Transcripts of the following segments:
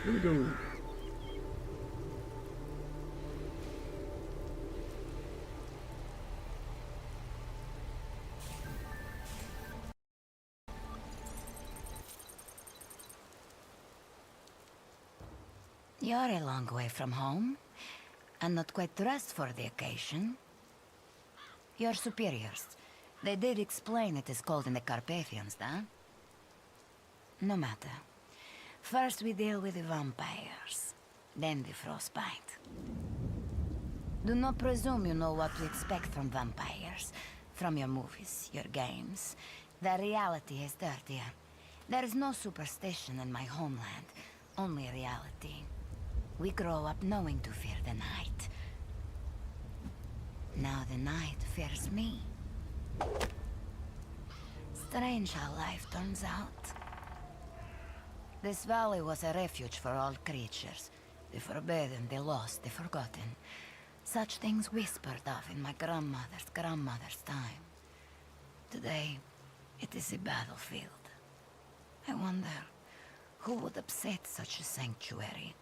Here we go. You're a long way from home, and not quite dressed for the occasion. Your superiors, they did explain it is cold in the Carpathians, huh? No matter. First we deal with the vampires, then the frostbite. Do not presume you know what to expect from vampires. From your movies, your games. The reality is dirtier. There is no superstition in my homeland, only reality. We grow up knowing to fear the night. Now the night fears me. Strange how life turns out. This valley was a refuge for all creatures. The forbidden, the lost, the forgotten. Such things whispered of in my grandmother's time. Today, it is a battlefield. I wonder, who would upset such a sanctuary?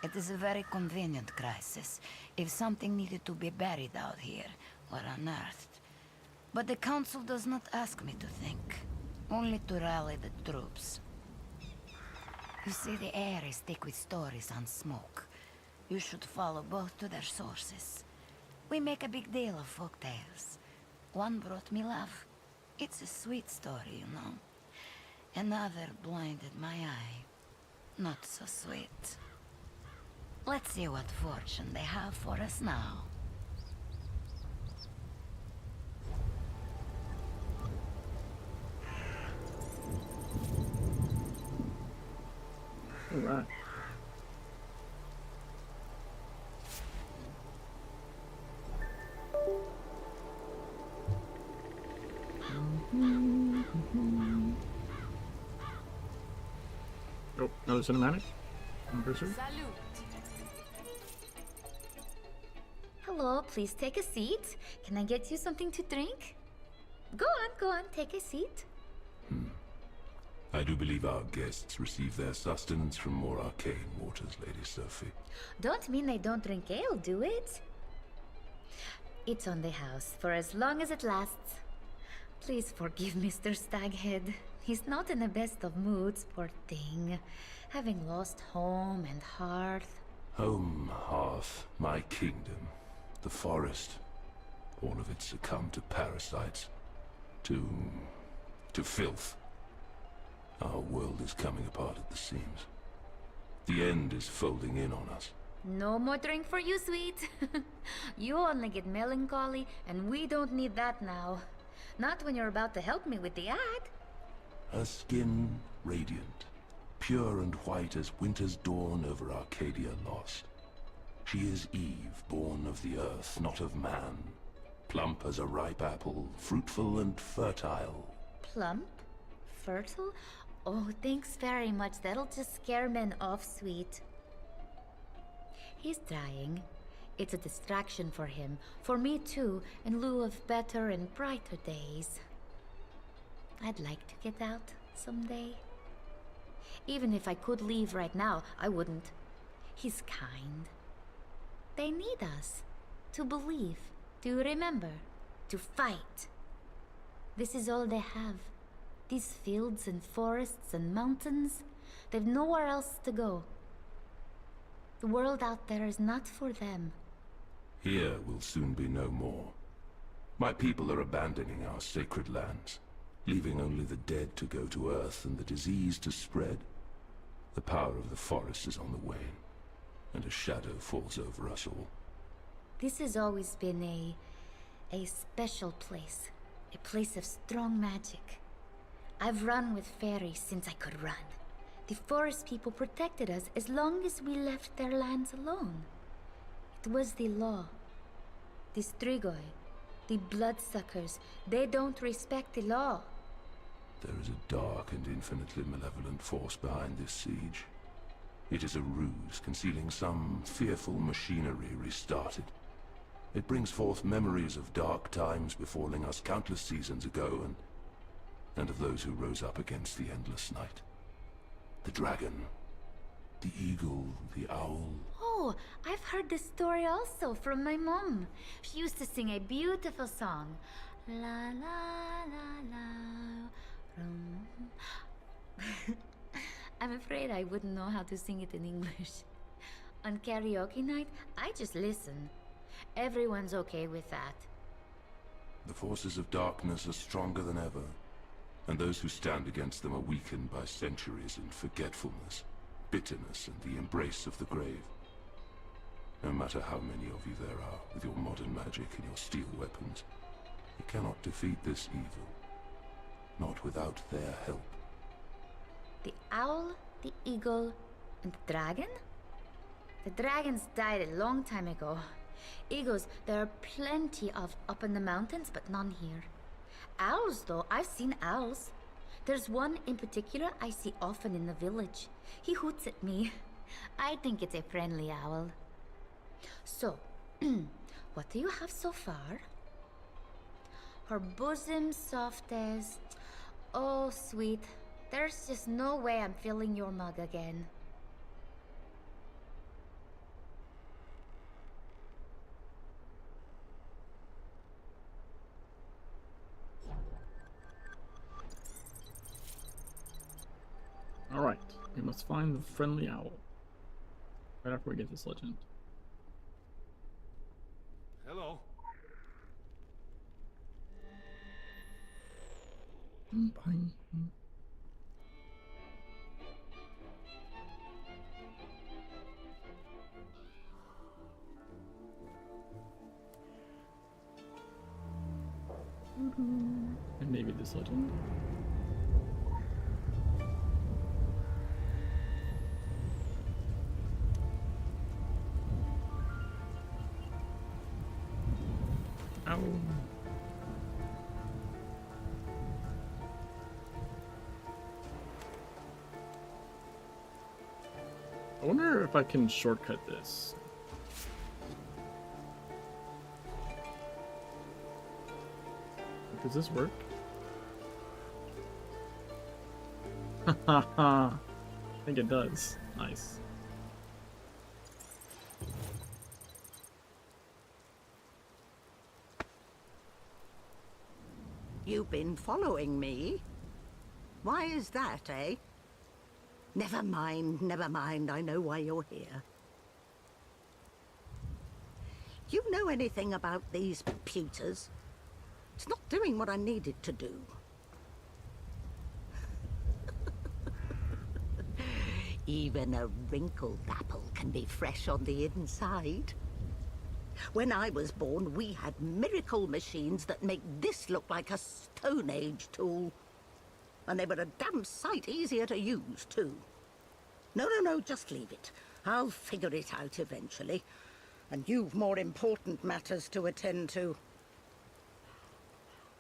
It is a very convenient crisis, if something needed to be buried out here, or unearthed. But the Council does not ask me to think, only to rally the troops. You see, the air is thick with stories on smoke. You should follow both to their sources. We make a big deal of folk tales. One brought me love. It's a sweet story, you know. Another blinded my eye. Not so sweet. Let's see what fortune they have for us now. All right. Oh, another cinematic. Salute. Hello, please take a seat. Can I get you something to drink? Go on, take a seat. I do believe our guests receive their sustenance from more arcane waters, Lady Sophie. Don't mean they don't drink ale, do it? It's on the house for as long as it lasts. Please forgive Mr. Staghead. He's not in the best of moods, poor thing. Having lost home and hearth. Home, hearth, my kingdom, the forest. All of it succumbed to parasites. To filth. Our world is coming apart at the seams. The end is folding in on us. No more drink for you, sweet. You only get melancholy, and we don't need that now. Not when you're about to help me with the ad. Her skin radiant, pure and white as winter's dawn over Arcadia lost. She is Eve, born of the earth, not of man. Plump as a ripe apple, fruitful and fertile. Plump? Fertile? Oh, thanks very much. That'll just scare men off, sweet. He's trying. It's a distraction for him. For me too, in lieu of better and brighter days. I'd like to get out someday. Even if I could leave right now, I wouldn't. He's kind. They need us. To believe. To remember. To fight. This is all they have. These fields and forests and mountains. They've nowhere else to go. The world out there is not for them. Here will soon be no more. My people are abandoning our sacred lands, leaving only the dead to go to Earth and the disease to spread. The power of the forest is on the wane, and a shadow falls over us all. This has always been a special place. A place of strong magic. I've run with fairies since I could run. The forest people protected us as long as we left their lands alone. It was the law. The Strigoi, the bloodsuckers, they don't respect the law. There is a dark and infinitely malevolent force behind this siege. It is a ruse concealing some fearful machinery restarted. It brings forth memories of dark times befalling us countless seasons ago, and of those who rose up against the endless night. The dragon, the eagle, the owl. Oh, I've heard this story also from my mom. She used to sing a beautiful song. La la la la. I'm afraid I wouldn't know how to sing it in English. On karaoke night, I just listen. Everyone's okay with that. The forces of darkness are stronger than ever, and those who stand against them are weakened by centuries in forgetfulness, bitterness, and the embrace of the grave. No matter how many of you there are, with your modern magic and your steel weapons, you cannot defeat this evil. Not without their help. The owl, the eagle, and the dragon? The dragons died a long time ago. Eagles, there are plenty of up in the mountains, but none here. Owls, though, I've seen owls. There's one in particular I see often in the village. He hoots at me. I think it's a friendly owl. So, what do you have so far? Her bosom softest. Oh, sweet. There's just no way I'm filling your mug again. Alright, we must find the friendly owl. Right after we get this legend. Hello. Bang. And maybe this legend. Ow. I wonder if I can shortcut this. Does this work? I think it does. Nice. You've been following me? Why is that, eh? Never mind, I know why you're here. You know anything about these pewters? It's not doing what I need it to do. Even a wrinkled apple can be fresh on the inside. When I was born, we had miracle machines that make this look like a Stone Age tool. And they were a damn sight easier to use, too. No, just leave it. I'll figure it out eventually. And you've more important matters to attend to.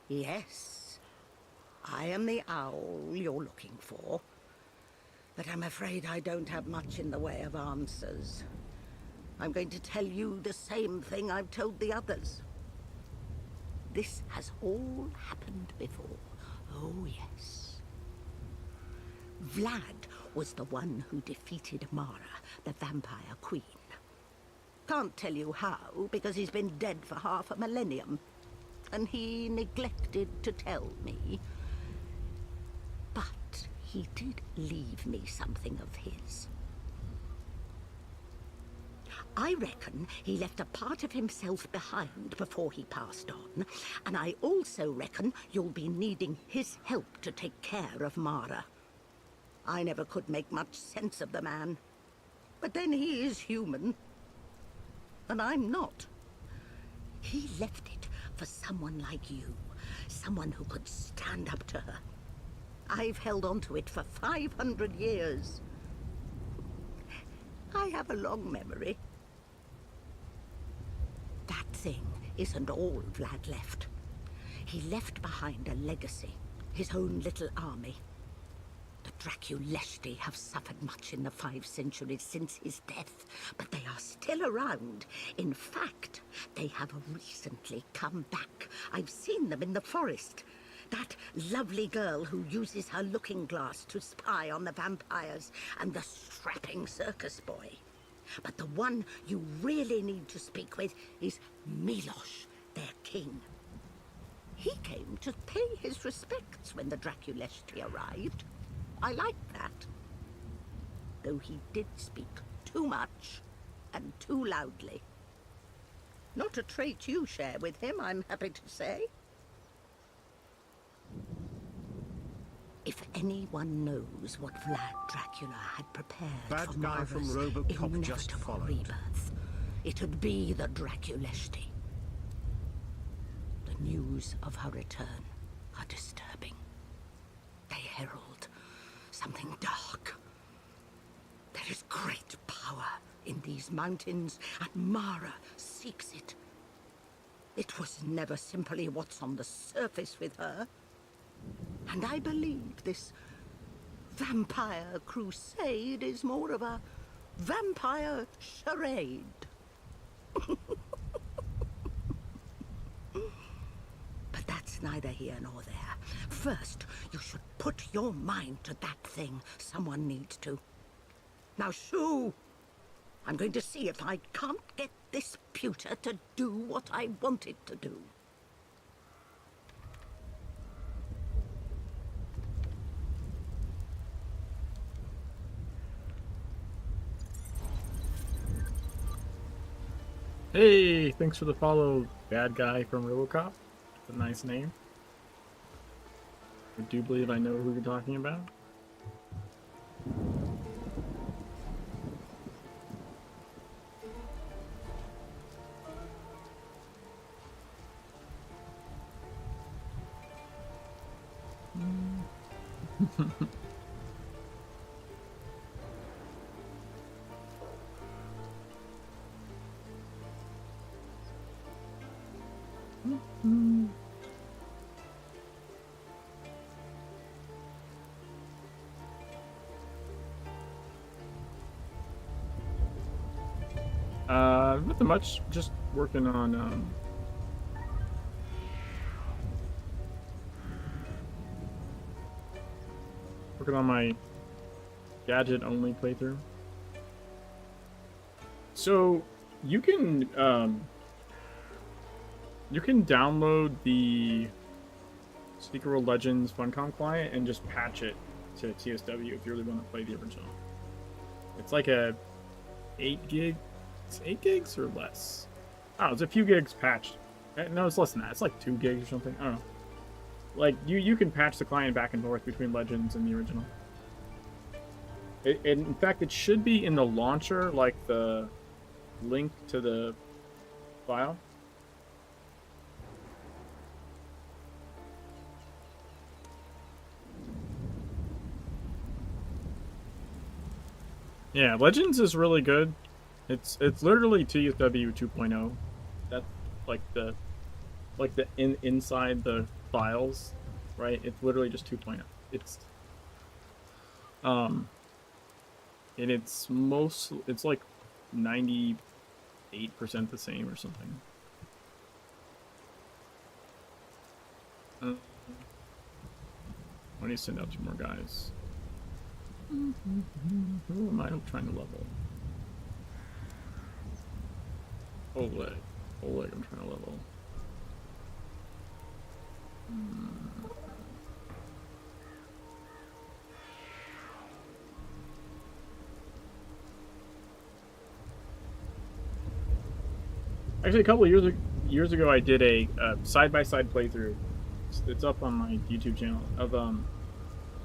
Yes, I am the owl you're looking for. But I'm afraid I don't have much in the way of answers. I'm going to tell you the same thing I've told the others. This has all happened before. Oh, yes. Vlad was the one who defeated Mara, the vampire queen. Can't tell you how, because he's been dead for half a millennium. And he neglected to tell me. But he did leave me something of his. I reckon he left a part of himself behind before he passed on, and I also reckon you'll be needing his help to take care of Mara. I never could make much sense of the man, but then he is human, and I'm not. He left it for someone like you, someone who could stand up to her. I've held on to it for 500 years. I have a long memory. That thing isn't all Vlad left. He left behind a legacy, his own little army. The Draculesti have suffered much in the 5 centuries since his death, but they are still around. In fact, they have recently come back. I've seen them in the forest. That lovely girl who uses her looking glass to spy on the vampires, and the strapping circus boy. But the one you really need to speak with is Milosh, their king. He came to pay his respects when the Draculesti arrived. I like that. Though he did speak too much and too loudly. Not a trait you share with him, I'm happy to say. If anyone knows what Vlad Dracula had prepared Bad for guy from Mara's RoboCop just inevitable followed. rebirth, it'd be the Draculesti. The news of her return are disturbing. They herald something dark. There is great power in these mountains, and Mara seeks it. It was never simply what's on the surface with her. And I believe this vampire crusade is more of a vampire charade. But that's neither here nor there. First, you should put your mind to that thing someone needs to. Now, shoo! I'm going to see if I can't get this pewter to do what I want it to do. Hey, thanks for the follow, bad guy from RoboCop. It's a nice name. I do believe I know who you're talking about. Nothing much. Just working on my gadget only playthrough. So you can download the Secret World Legends Funcom client and just patch it to TSW if you really want to play the original. It's like a 8 gig. It's 8 gigs or less. Oh, it's a few gigs patched. No, it's less than that. It's like 2 gigs or something. I don't know. Like, you can patch the client back and forth between Legends and the original. In fact, it should be in the launcher, like the link to the file. Yeah, Legends is really good. It's literally TSW 2.0. That's like the inside the files, right? It's literally just 2.0. It's and it's like 98% the same or something. Let me send out 2 more guys. Who am I trying to level? Oleg, I'm trying to level. Actually, a couple of years ago, I did a side-by-side playthrough. It's up on my YouTube channel of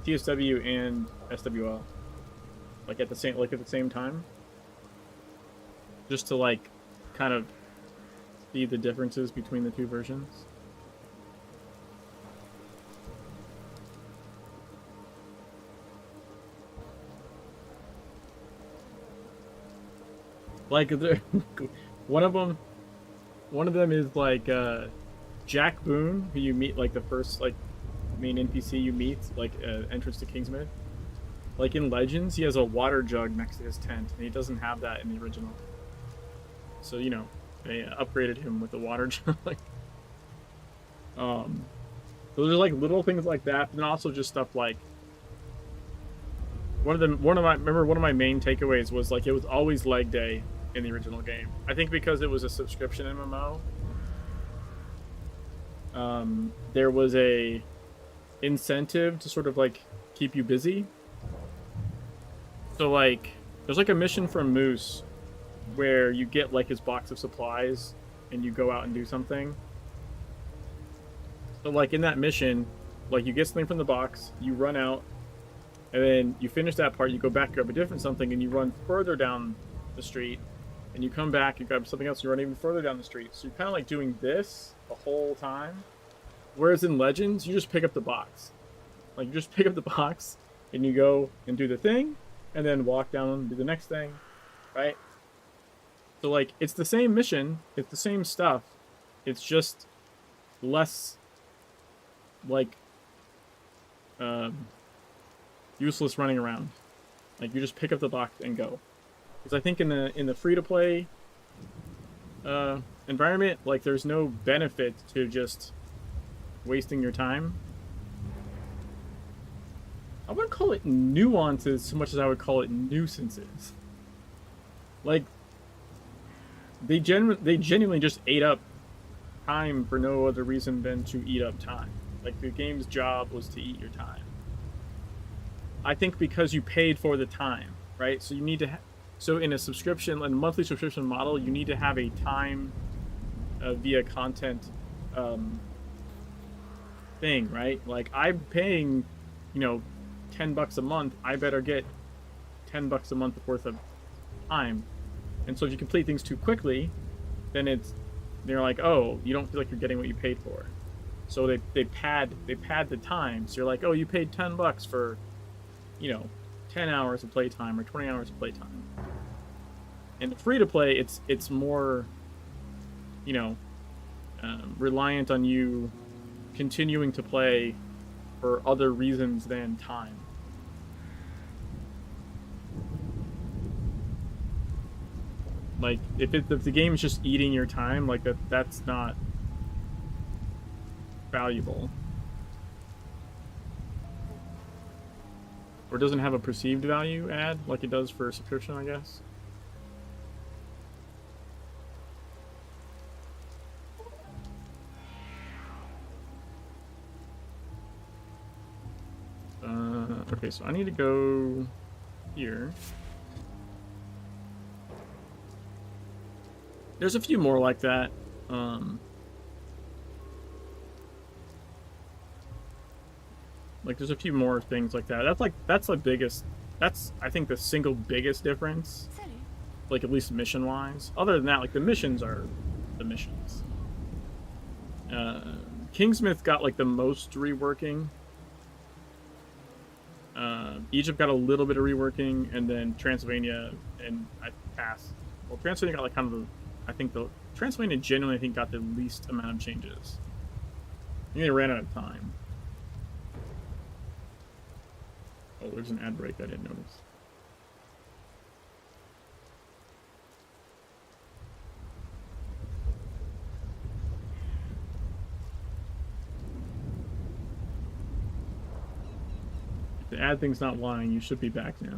TSW and SWL, like at the same time, just to like kind of see the differences between the two versions. Like one of them is like Jack Boone, who you meet like the first like main NPC you meet, like entrance to Kingsmid. Like in Legends, he has a water jug next to his tent, and he doesn't have that in the original. So they upgraded him with the water jug. So there's like little things like that, and also just stuff like one of my main takeaways was like it was always leg day in the original game. I think because it was a subscription MMO, there was a incentive to sort of like keep you busy. So like there's like a mission from Moose where you get like his box of supplies and you go out and do something. So like in that mission, like you get something from the box, you run out, and then you finish that part, you go back, grab a different something, and you run further down the street, and you come back, you grab something else, you run even further down the street. So you're kind of like doing this the whole time. Whereas in Legends, you just pick up the box. Like you just pick up the box, and you go and do the thing, and then walk down and do the next thing, right? So like it's the same mission, it's the same stuff, it's just less like useless running around. Like you just pick up the box and go. Because I think in the free-to-play environment, like there's no benefit to just wasting your time. I wouldn't call it nuances so much as I would call it nuisances. Like they genuinely just ate up time for no other reason than to eat up time. Like the game's job was to eat your time. I think because you paid for the time, right? So you need to so in a subscription, in a monthly subscription model, you need to have a time via content thing, right? Like I'm paying, you know, $10 a month. I better get $10 a month worth of time. And so if you complete things too quickly, then they're like, oh, you don't feel like you're getting what you paid for. So they pad the time. So you're like, oh, you paid $10 for, you know, 10 hours of playtime or 20 hours of playtime. And the free to play, it's more, you know, reliant on you continuing to play for other reasons than time. Like if the game is just eating your time, like that's not valuable. Or doesn't have a perceived value add like it does for a subscription, I guess. Okay, so I need to go here. There's a few more like that. Like there's a few more things like that. That's the biggest. That's I think the single biggest difference. Like at least mission wise. Other than that, like the missions are the missions. Kingsmith got like the most reworking. Egypt got a little bit of reworking, and then Transylvania and I passed. Well, Transylvania got like kind of the. I think the Transylvania genuinely I think got the least amount of changes. I think they ran out of time. Oh, there's an ad break I didn't notice. If the ad thing's not lying, you should be back now.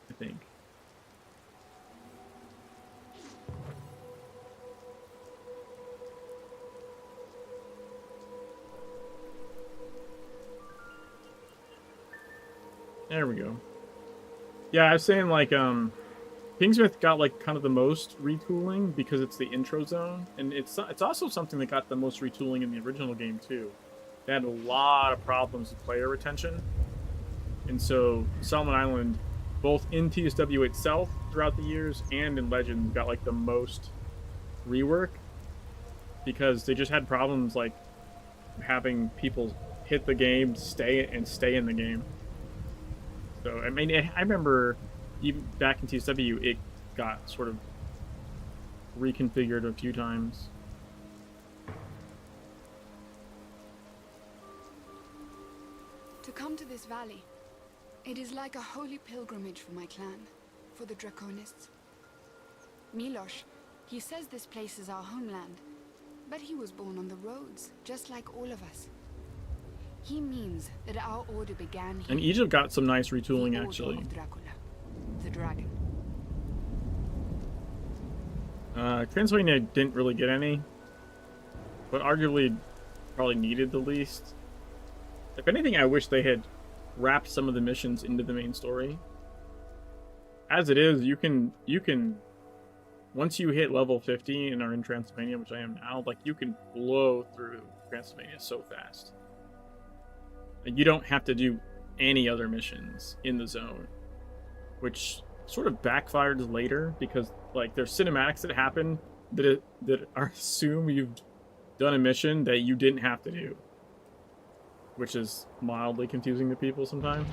I think. There we go. Yeah, I was saying like Kingsmith got like kind of the most retooling because it's the intro zone, and it's also something that got the most retooling in the original game too. They had a lot of problems with player retention, and so Solomon Island, both in TSW itself throughout the years and in Legends, got like the most rework because they just had problems like having people hit the game, stay in the game. So, I mean, I remember even back in TSW, it got sort of reconfigured a few times. To come to this valley, it is like a holy pilgrimage for my clan, for the Draconists. Milosh, he says this place is our homeland, But he was born on the roads, just like all of us. He means that our order began here. And Egypt got some nice The retooling, order actually. of Dracula, the dragon. Transylvania didn't really get any, but arguably probably needed the least. If anything, I wish they had wrapped some of the missions into the main story. As it is, you can once you hit level 50 and are in Transylvania, which I am now, like you can blow through Transylvania so fast. And you don't have to do any other missions in the zone, which sort of backfires later because like there's cinematics that happen that assume you've done a mission that you didn't have to do, which is mildly confusing to people sometimes.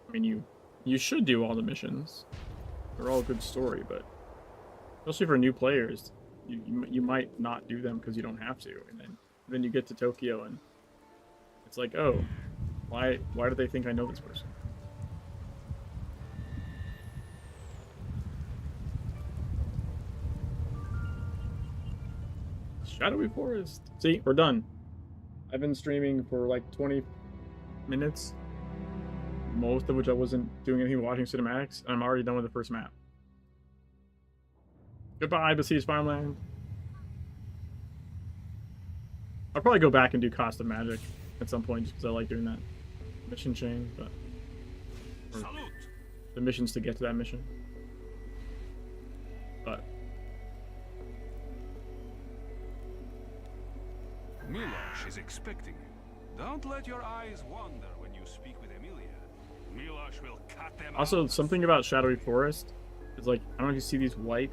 I mean, you should do all the missions. They're all a good story, but especially for new players, you might not do them because you don't have to, and then you get to Tokyo and it's like, oh, why do they think I know this person? Shadowy Forest. See, we're done. I've been streaming for like 20 minutes, most of which I wasn't doing anything but watching cinematics, and I'm already done with the first map. Goodbye, Besieged Farmland. I'll probably go back and do Cost of Magic at some point just because I like doing that mission chain, but the missions to get to that mission. But Milosh is expecting you. Don't let your eyes wander when you speak with Emilia. Milosh will cut them also, out. something about Shadowy Forest is like, I don't know if you see these white,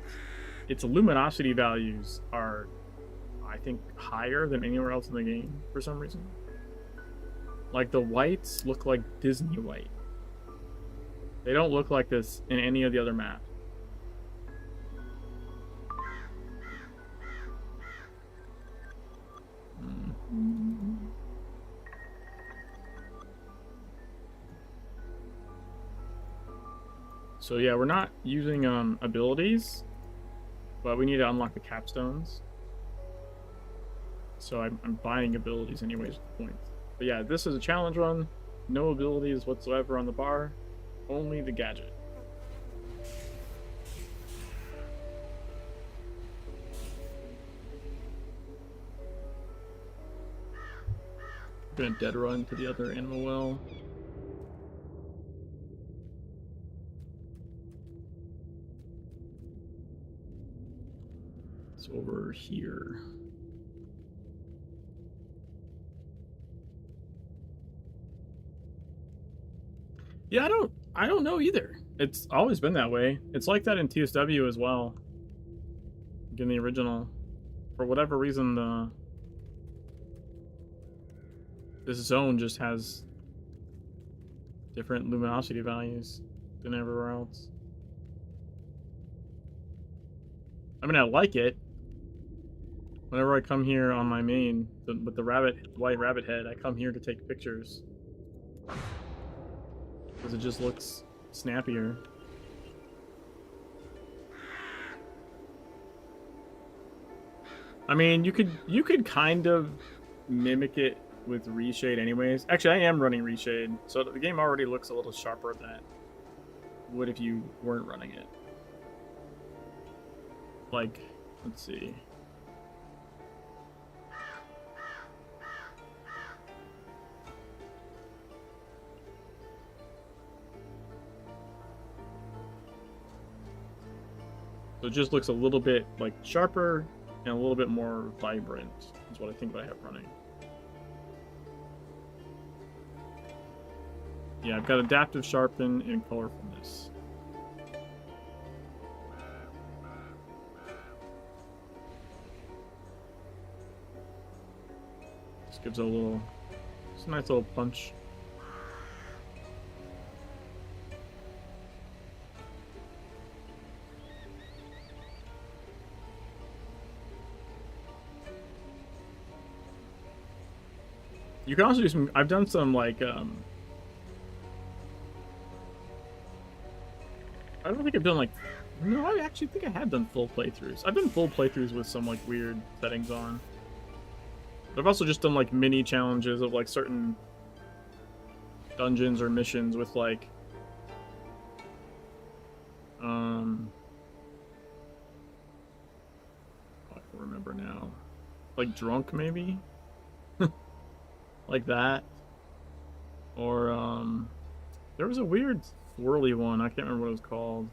its luminosity values are, I think, higher than anywhere else in the game for some reason. Like the whites look like Disney white. They don't look like this in any of the other maps. So yeah, we're not using abilities, but we need to unlock the capstones. So I'm buying abilities anyways at the point. But yeah, this is a challenge run. No abilities whatsoever on the bar. Only the gadget. I'm gonna dead run to the other animal well. It's over here. Yeah, I don't know either. It's always been that way. It's like that in TSW as well. Like in the original. For whatever reason, this zone just has different luminosity values than everywhere else. I mean, I like it. Whenever I come here on my main, with the white rabbit head, I come here to take pictures. Because it just looks snappier. I mean, you could kind of mimic it with reshade anyways. Actually, I am running reshade, so the game already looks a little sharper than it would if you weren't running it. Like, let's see. So it just looks a little bit like sharper and a little bit more vibrant is what I think I have running. Yeah, I've got adaptive sharpen and colorfulness. Just gives it a little, it's a nice little punch. You can also do some, I've done some like, I don't think I've done like. No, I actually think I have done full playthroughs. I've done full playthroughs with some like weird settings on. But I've also just done like mini challenges of like certain dungeons or missions with like I can remember now. Like drunk maybe? Like that. Or there was a weird swirly one. I can't remember what it was called.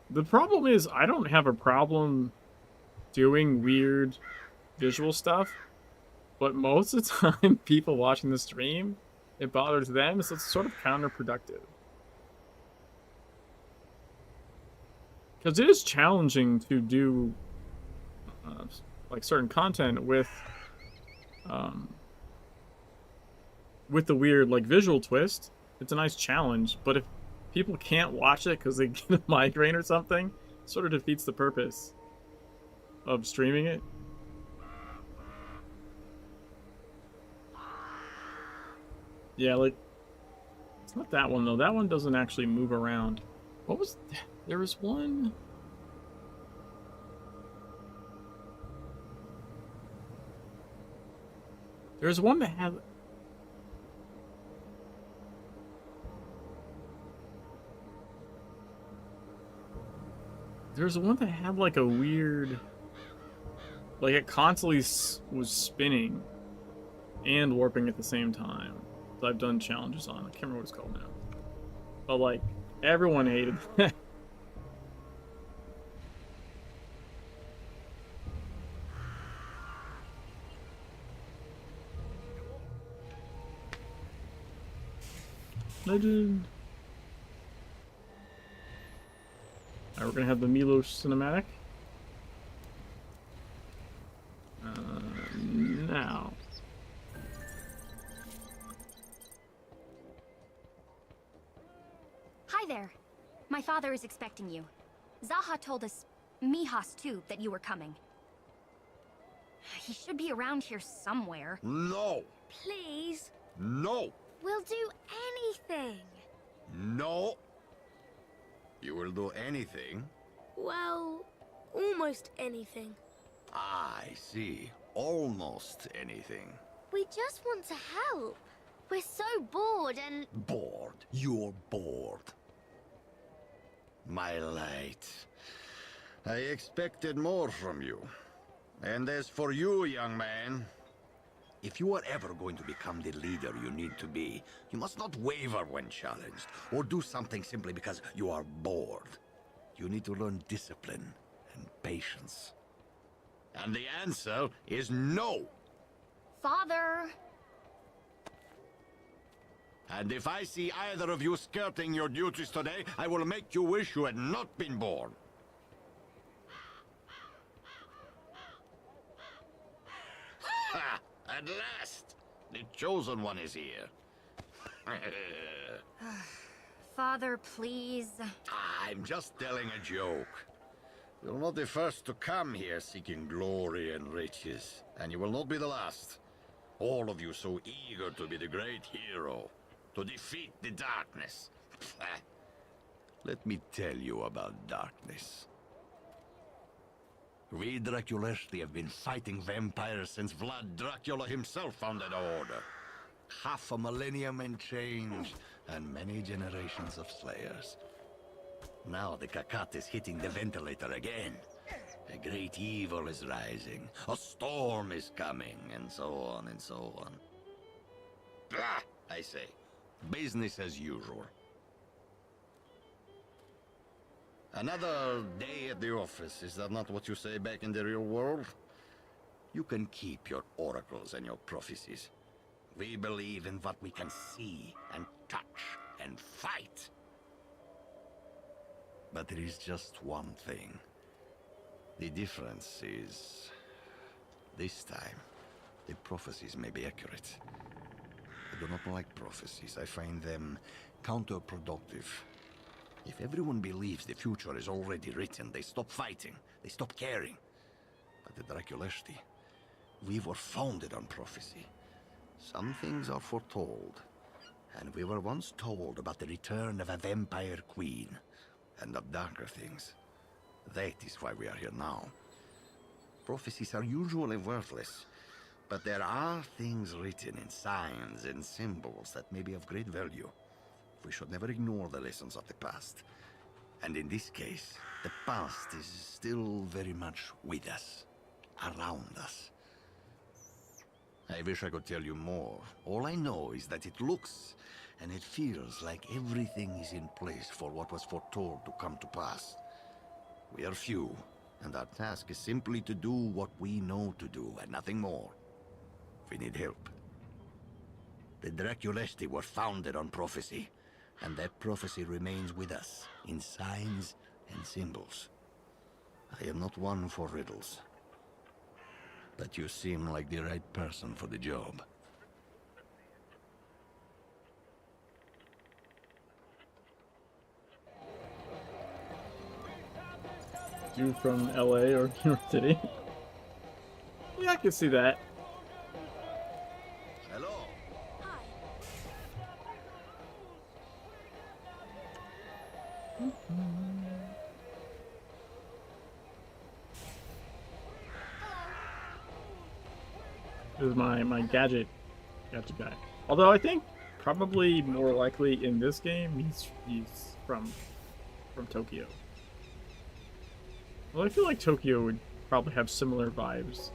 The problem is I don't have a problem doing weird visual stuff, but most of the time people watching the stream, it bothers them, so it's sort of counterproductive. Because it is challenging to do like certain content with the weird like visual twist. It's a nice challenge, but if people can't watch it because they get a migraine or something, it sort of defeats the purpose of streaming it. Yeah, like it's not that one though. That one doesn't actually move around. What was there was one? There's one that had like a weird, like it constantly was spinning and warping at the same time. So I've done challenges on. I can't remember what it's called now. But like everyone hated that. Legend. Alright, we're gonna have the Milos cinematic. Now. Hi there. My father is expecting you. Zaha told us, Mihas too, that you were coming. He should be around here somewhere. No! Please? No! We'll do anything. No! You will do anything? Well, almost anything. I see. Almost anything. We just want to help. We're so bored and... Bored. You're bored. My light. I expected more from you. And as for you, young man, if you are ever going to become the leader you need to be, you must not waver when challenged, or do something simply because you are bored. You need to learn discipline and patience. And the answer is no! Father! And if I see either of you skirting your duties today, I will make you wish you had not been born. Ha! At last! The chosen one is here. Father, please. I'm just telling a joke. You're not the first to come here seeking glory and riches, and you will not be the last. All of you so eager to be the great hero, to defeat the darkness. Let me tell you about darkness. We Draculesti have been fighting vampires since Vlad Dracula himself founded the Order. Half a millennium and change, and many generations of slayers. Now the Kakat is hitting the ventilator again. A great evil is rising, a storm is coming, and so on and so on. Blah, I say. Business as usual. Another day at the office, is that not what you say back in the real world? You can keep your oracles and your prophecies. We believe in what we can see and touch and fight. But there is just one thing. The difference is... this time, the prophecies may be accurate. I do not like prophecies. I find them counterproductive. If everyone believes the future is already written, they stop fighting, they stop caring. But the Draculesti, we were founded on prophecy. Some things are foretold, and we were once told about the return of a vampire queen, and of darker things. That is why we are here now. Prophecies are usually worthless, but there are things written in signs and symbols that may be of great value. We should never ignore the lessons of the past. And in this case, the past is still very much with us, around us. I wish I could tell you more. All I know is that it looks and it feels like everything is in place for what was foretold to come to pass. We are few, and our task is simply to do what we know to do, and nothing more. We need help. The Draculesti were founded on prophecy, and that prophecy remains with us, in signs and symbols. I am not one for riddles, but you seem like the right person for the job. You from LA or New York City? Yeah, I can see that. Hello. This is my gadget guy. Although I think probably more likely in this game he's from Tokyo. Well, I feel like Tokyo would probably have similar vibes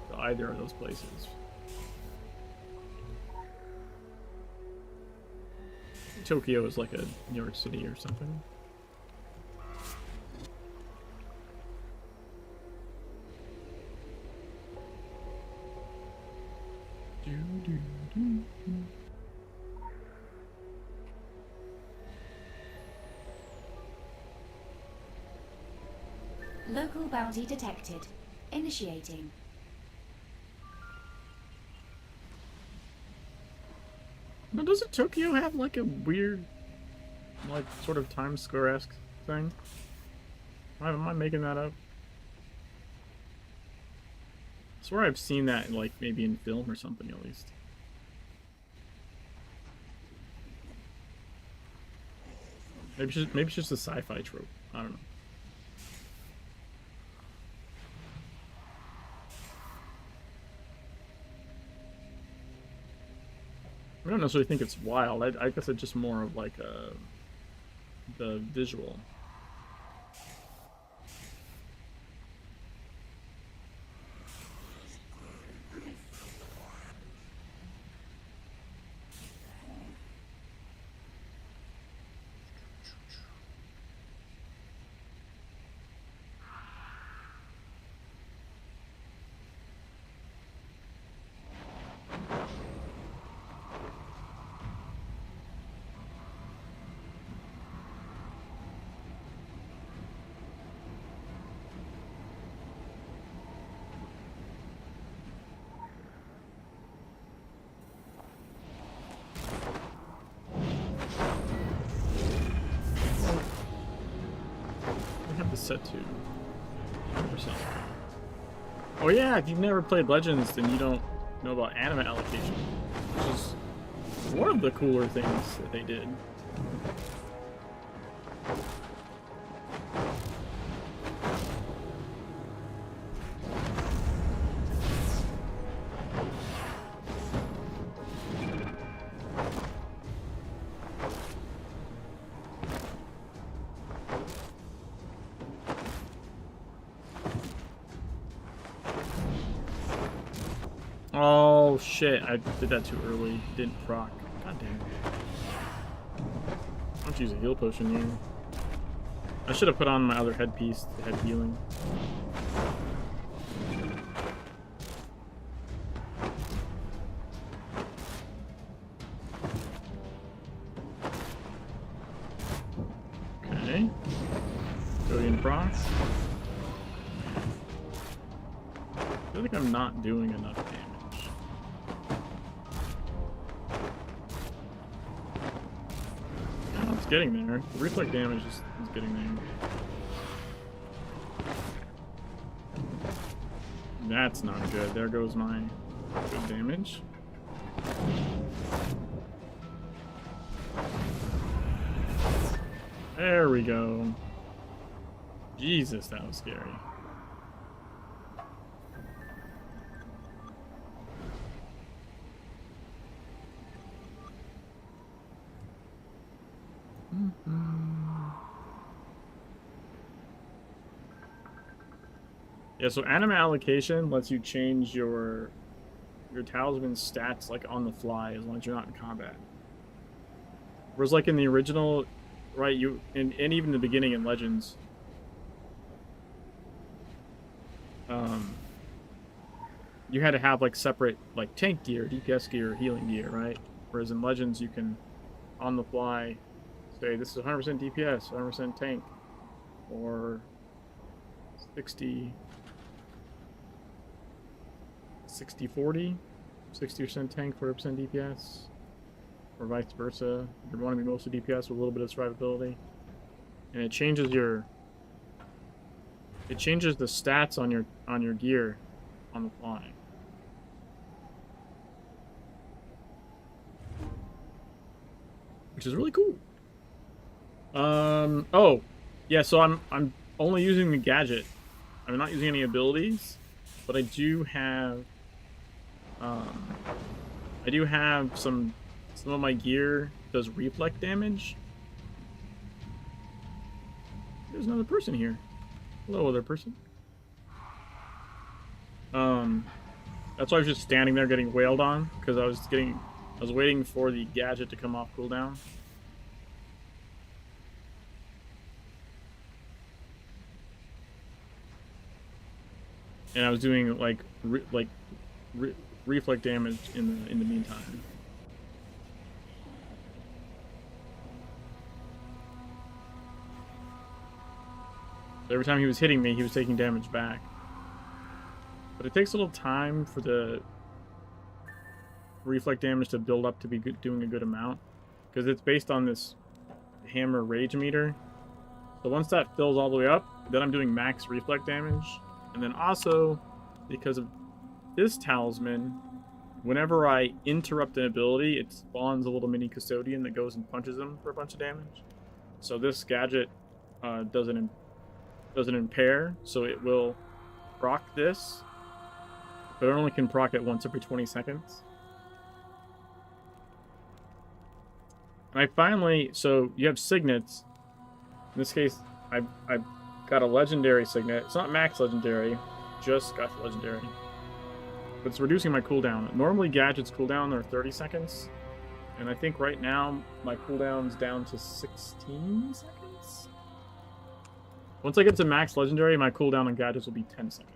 to either of those places. Tokyo is like a New York City or something. Local bounty detected. Initiating. Now, doesn't Tokyo have like a weird, like, sort of Times Square-esque thing? Am I making that up? I swear I've seen that, like, maybe in film or something at least. Maybe it's just a sci-fi trope. I don't know. I don't necessarily think it's wild. I guess it's just more of like the visual. Set to %. Oh yeah, if you've never played Legends, then you don't know about anima allocation, which is one of the cooler things that they did. Oh shit, I did that too early. Didn't proc. God damn it. Why don't you use a heal potion here? I should have put on my other headpiece to head healing. Okay. Billion proc. I feel like I'm not doing enough damage. It's getting there. The reflect damage is getting there. That's not good. There goes my good damage. There we go. Jesus, that was scary. Yeah, so anima allocation lets you change your talisman's stats like on the fly as long as you're not in combat. Whereas like in the original, right, and even the beginning in Legends, you had to have like separate like tank gear, DPS gear, healing gear, right? Whereas in Legends you can on the fly say this is 100% DPS, 100% tank, or 60 40, 60% tank, 40% DPS, or vice versa. You want to be mostly DPS with a little bit of survivability, and it changes the stats on your gear on the fly. Which is really cool. Oh, yeah, so I'm only using the gadget. I'm not using any abilities, but I do have some of my gear does reflect damage. There's another person here. Hello, other person. That's why I was just standing there getting wailed on, because I was waiting for the gadget to come off cooldown. And I was doing reflect damage in the meantime. So every time he was hitting me, he was taking damage back. But it takes a little time for the reflect damage to build up to be doing a good amount, because it's based on this hammer rage meter. So once that fills all the way up, then I'm doing max reflect damage. And then also, because of this talisman, whenever I interrupt an ability, it spawns a little mini custodian that goes and punches them for a bunch of damage. So this gadget doesn't impair, so it will proc this, but it only can proc it once every 20 seconds. And I finally, so you have signets. In this case, I've got a legendary signet. It's not max legendary, just got the legendary. But it's reducing my cooldown. Normally gadgets cooldown are 30 seconds. And I think right now my cooldown's down to 16 seconds? Once I get to max legendary, my cooldown on gadgets will be 10 seconds.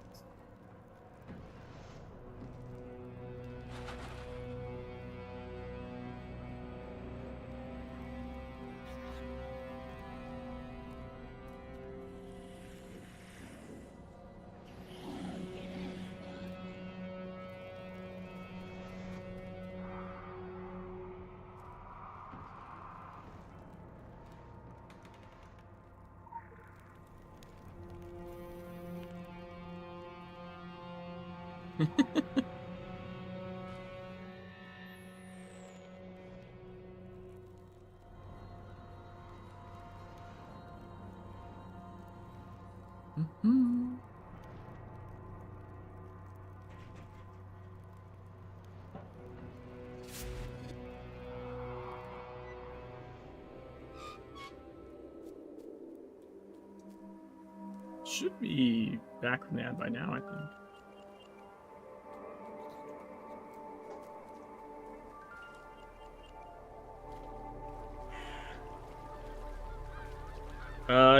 Should be back from the ad by now, I think.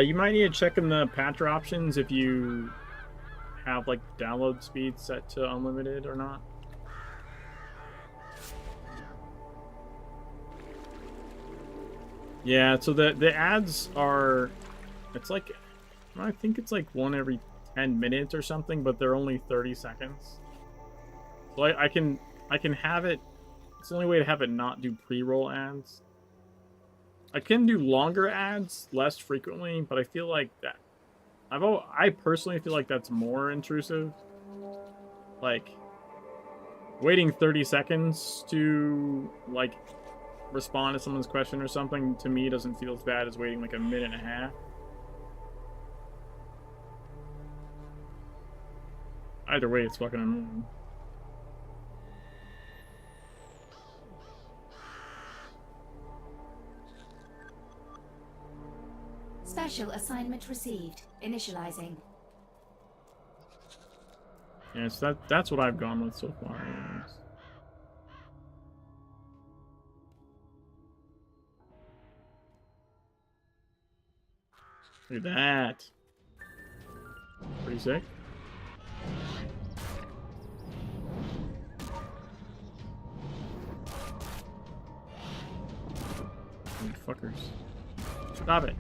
You might need to check in the patcher options if you have like download speed set to unlimited or not. Yeah, so the ads are, it's like, I think it's like one every 10 minutes or something, but they're only 30 seconds. So I can have it, it's the only way to have it not do pre-roll ads. I can do longer ads less frequently, but I feel like that, I personally feel like that's more intrusive. Like, waiting 30 seconds to, like, respond to someone's question or something, to me, doesn't feel as bad as waiting like a minute and a half. Either way, it's fucking annoying. Special assignment received. Initializing. Yeah, so that's what I've gone with so far. Anyways. Look at that. Pretty sick. You fuckers. Stop it.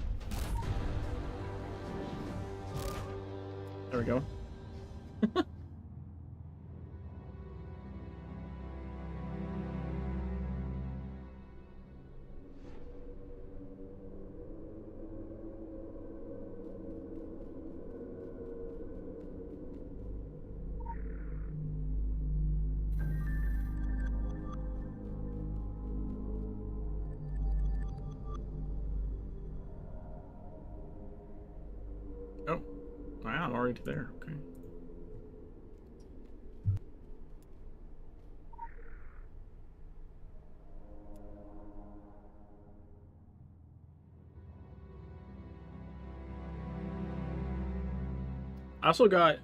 There we go. Oh, wow, I'm already there. Okay. I also got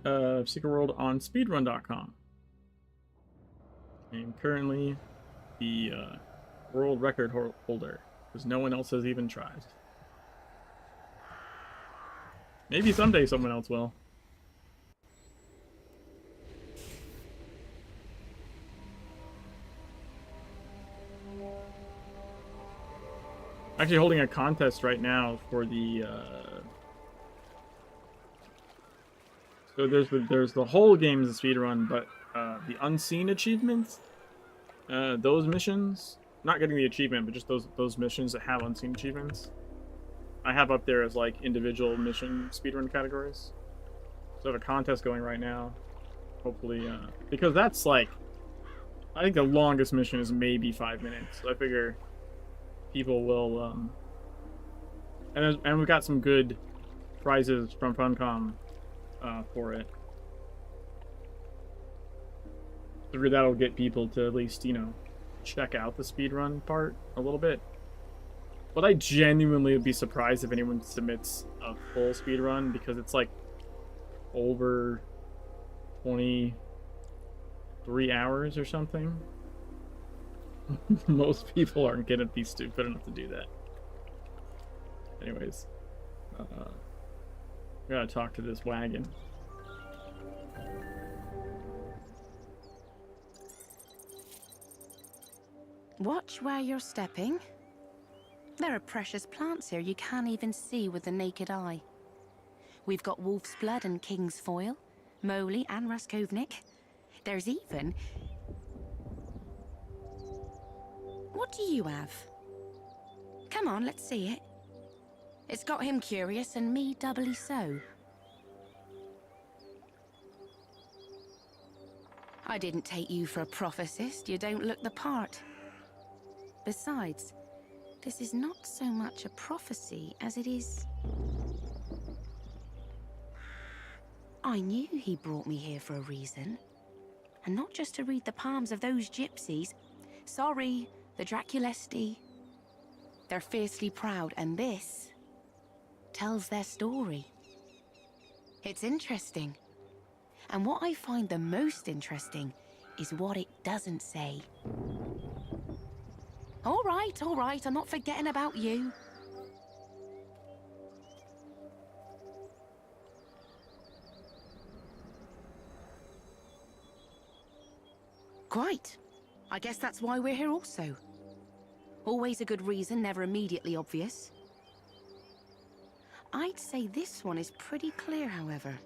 Secret World on speedrun.com. I'm currently the world record holder, because no one else has even tried. Maybe someday someone else will. Actually holding a contest right now for the so there's the whole game is a speedrun, but the unseen achievements, those missions, not getting the achievement, but just those missions that have unseen achievements, I have up there as like individual mission speedrun categories. So I have a contest going right now. Hopefully, because that's like, I think the longest mission is maybe 5 minutes. So I figure people will, and we've got some good prizes from Funcom for it. I figure that'll get people to at least, you know, check out the speedrun part a little bit. But I genuinely would be surprised if anyone submits a full speedrun, because it's like over 23 hours or something. Most people aren't gonna be stupid enough to do that. Anyways, I gotta talk to this wagon. Watch where you're stepping. There are precious plants here you can't even see with the naked eye. We've got wolf's blood and king's foil, moly and raskovnik. There's even... What do you have? Come on, let's see it. It's got him curious and me doubly so. I didn't take you for a prophecist. You don't look the part. Besides, this is not so much a prophecy as it is... I knew he brought me here for a reason. And not just to read the palms of those gypsies. Sorry, the Draculesti. They're fiercely proud, and this tells their story. It's interesting. And what I find the most interesting is what it doesn't say. All right, I'm not forgetting about you. Quite. I guess that's why we're here also. Always a good reason, never immediately obvious. I'd say this one is pretty clear, however.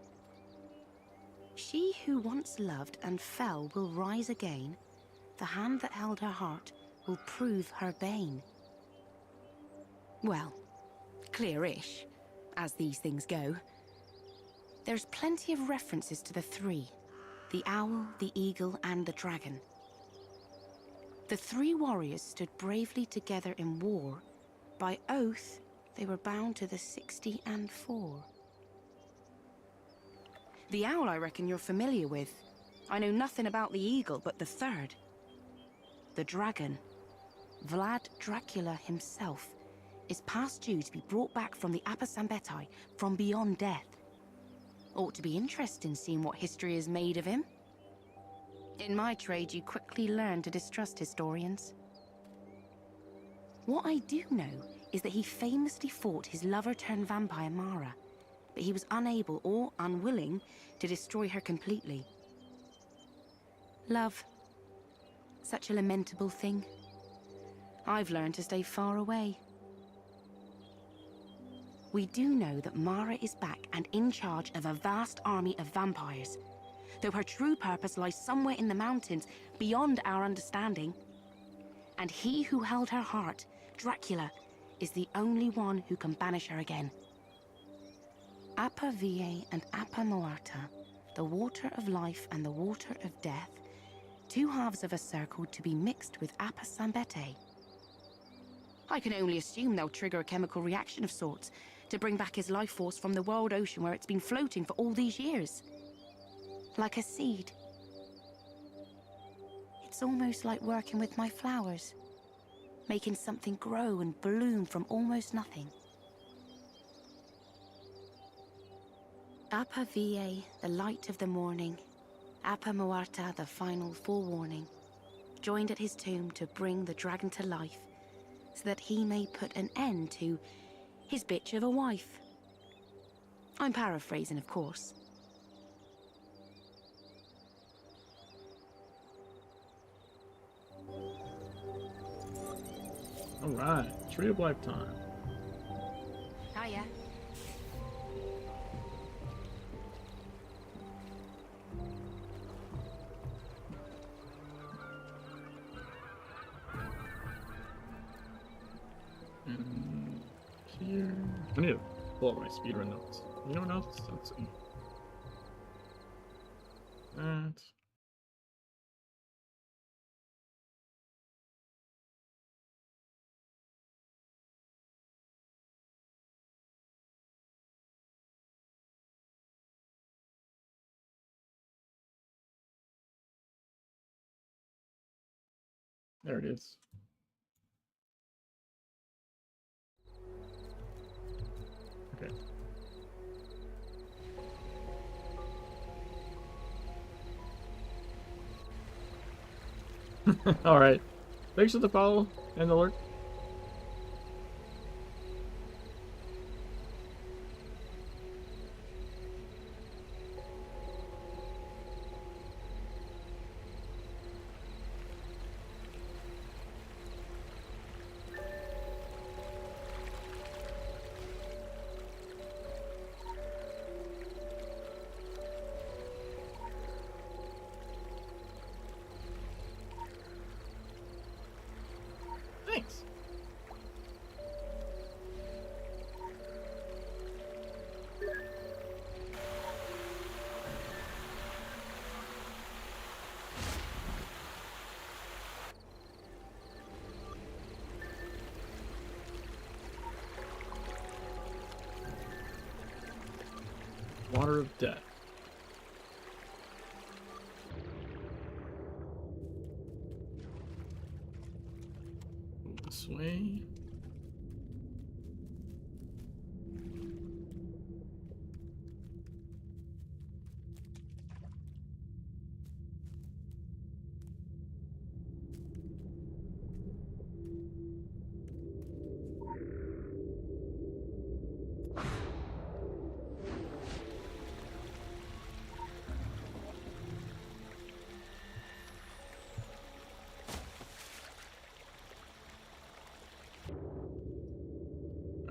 She who once loved and fell will rise again. The hand that held her heart will prove her bane. Well, clear-ish, as these things go. There's plenty of references to the three. The owl, the eagle, and the dragon. The three warriors stood bravely together in war. By oath, they were bound to the 60 and 4. The owl I reckon you're familiar with. I know nothing about the eagle, but the third. The dragon, Vlad Dracula himself, is past due to be brought back from the Apasambetai from beyond death. Ought to be interesting seeing what history is made of him. In my trade, you quickly learn to distrust historians. What I do know is that he famously fought his lover-turned-vampire Mara, but he was unable or unwilling to destroy her completely. Love. Such a lamentable thing. I've learned to stay far away. We do know that Mara is back and in charge of a vast army of vampires, though her true purpose lies somewhere in the mountains beyond our understanding. And he who held her heart, Dracula, is the only one who can banish her again. Apa Vie and Apa Moarta, the water of life and the water of death, two halves of a circle to be mixed with Apa Sambete. I can only assume they'll trigger a chemical reaction of sorts to bring back his life force from the world ocean where it's been floating for all these years. Like a seed. It's almost like working with my flowers, making something grow and bloom from almost nothing. Apa Vie, the light of the morning, Apa Moarta, the final forewarning, joined at his tomb to bring the dragon to life, so that he may put an end to his bitch of a wife. I'm paraphrasing, of course. Alright, Tree of Lifetime. Hiya. Here. I need to pull up my speedrun notes. You know what else? Let's see. That. There it is. Okay. Alright. Thanks for the follow and the lurk. Thanks. Water of Death. This way.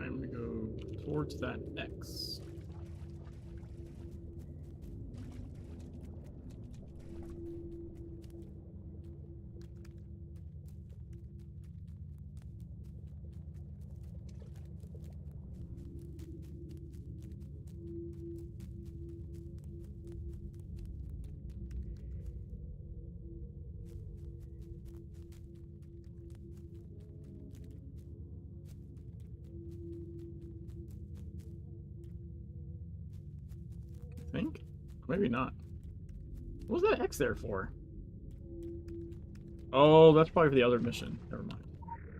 I'm gonna go towards that X. think. Maybe not. What was that X there for? Oh, that's probably for the other mission. Never mind.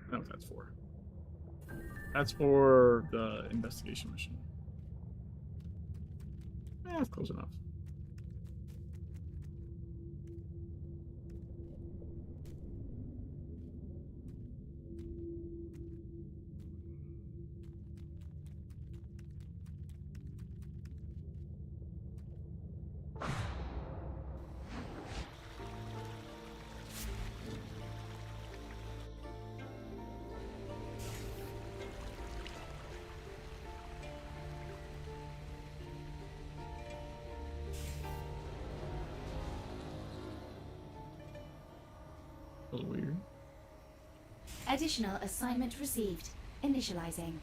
I know what that's for. That's for the investigation mission. That's close enough. A little weird. Additional assignment received. Initializing.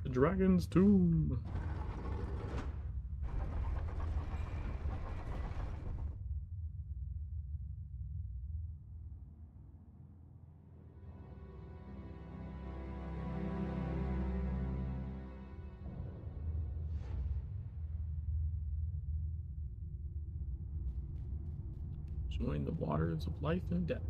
The Dragon's Tomb. Join the waters of life and death.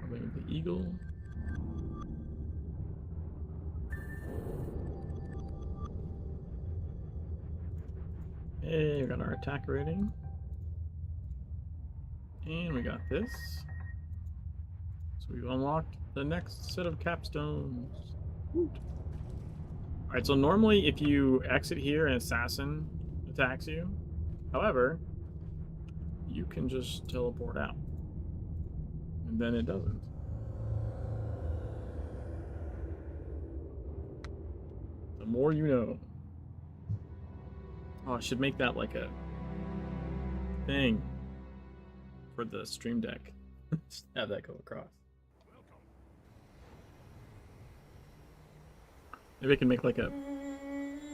The eagle. Hey, we got our attack rating. And we got this. So we've unlocked the next set of capstones. Alright, so normally if you exit here, an assassin attacks you. However, you can just teleport out. And then it doesn't. The more you know. Oh, I should make that like a thing for the stream deck. Just have that go across. Maybe I can make like a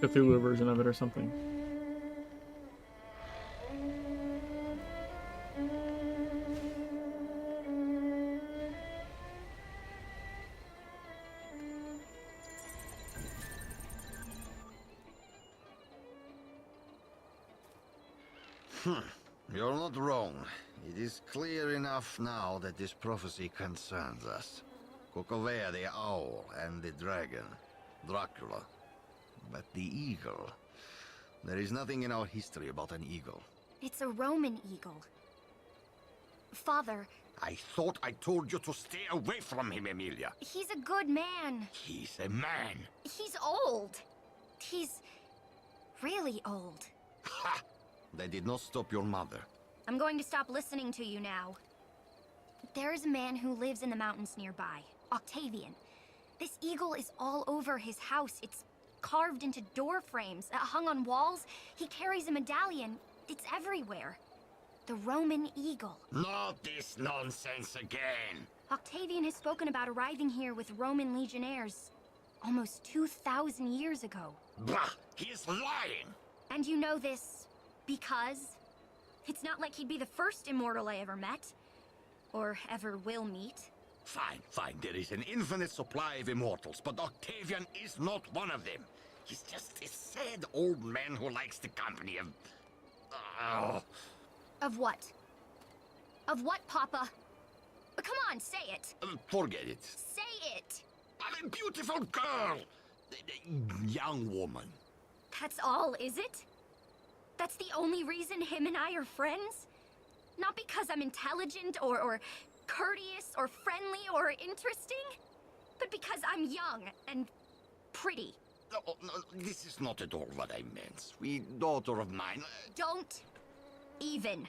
Cthulhu version of it or something. You're not wrong. It is clear enough now that this prophecy concerns us. Kokovea the owl and the dragon, Dracula. But the eagle... There is nothing in our history about an eagle. It's a Roman eagle. Father... I thought I told you to stay away from him, Emilia. He's a good man. He's a man. He's old. He's really old. Ha! That did not stop your mother. I'm going to stop listening to you now. There is a man who lives in the mountains nearby, Octavian. This eagle is all over his house. It's carved into door frames, hung on walls. He carries a medallion. It's everywhere. The Roman eagle. Not this nonsense again. Octavian has spoken about arriving here with Roman legionnaires almost 2,000 years ago. Bah! He is lying! And you know this because it's not like he'd be the first immortal I ever met. Or ever will meet. Fine, fine. There is an infinite supply of immortals, but Octavian is not one of them. He's just a sad old man who likes the company of... Of what? Of what, Papa? Come on, say it. Forget it. Say it. I'm a beautiful girl. A young woman. That's all, is it? That's the only reason him and I are friends? Not because I'm intelligent or courteous or friendly or interesting, but because I'm young and pretty. No, this is not at all what I meant. Sweet daughter of mine. Don't even.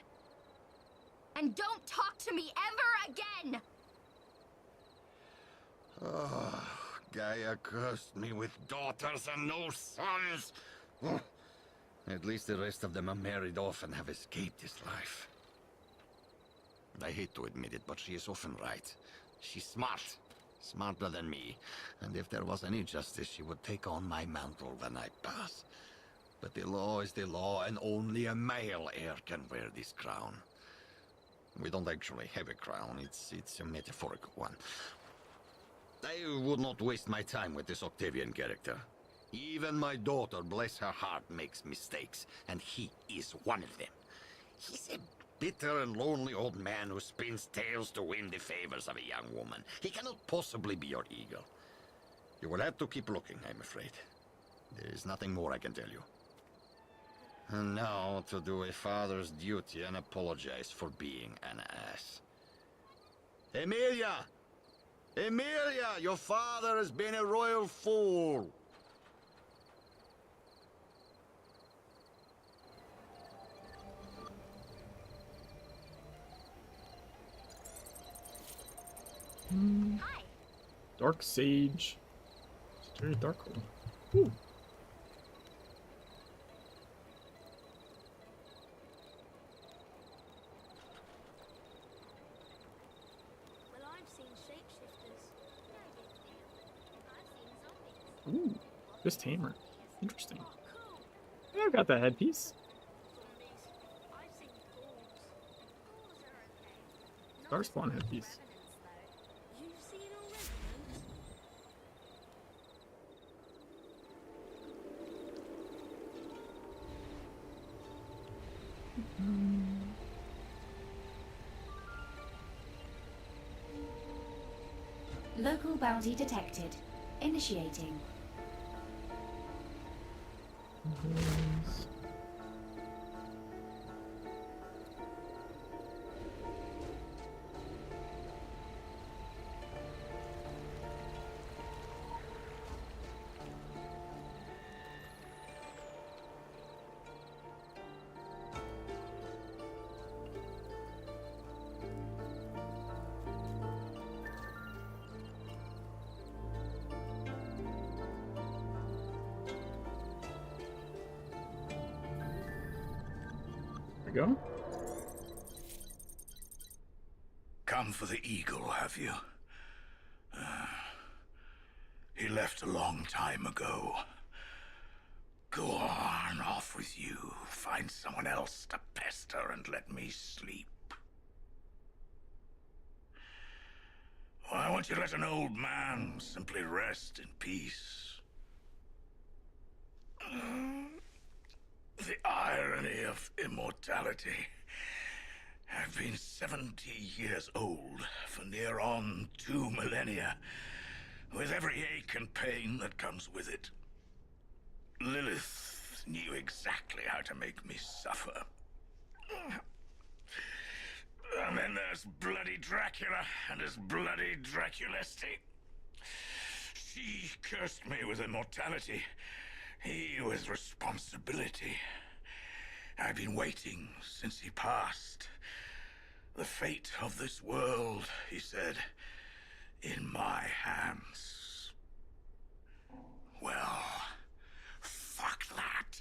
And don't talk to me ever again! Gaia cursed me with daughters and no sons. At least the rest of them are married off and have escaped this life. I hate to admit it, but she is often right. She's smart. Smarter than me. And if there was any justice, she would take on my mantle when I pass. But the law is the law, and only a male heir can wear this crown. We don't actually have a crown, it's a metaphorical one. I would not waste my time with this Octavian character. Even my daughter, bless her heart, makes mistakes, and he is one of them. He's a bitter and lonely old man who spins tales to win the favors of a young woman. He cannot possibly be your eagle. You will have to keep looking, I'm afraid. There is nothing more I can tell you. And now to do a father's duty and apologize for being an ass. Emilia! Emilia! Your father has been a royal fool! Hi. Dark Sage. It's very dark. Ooh. Well, I've seen shapeshifters. Ooh. This tamer. Interesting. Yeah, I've got that headpiece. I've seen ghouls. Starspawn headpiece. You've seen all revenants? Local bounty detected. Initiating. There we go. Come for the eagle, have you? He left a long time ago. Go on, off with you. Find someone else to pester and let me sleep. Why won't you let an old man simply rest in peace? The irony of immortality. I've been 70 years old for near on 2 millennia, with every ache and pain that comes with it. Lilith knew exactly how to make me suffer. And then there's bloody Dracula and his bloody Draculesti. She cursed me with immortality, he with responsibility. I've been waiting since he passed. The fate of this world, he said, in my hands. Well, fuck that.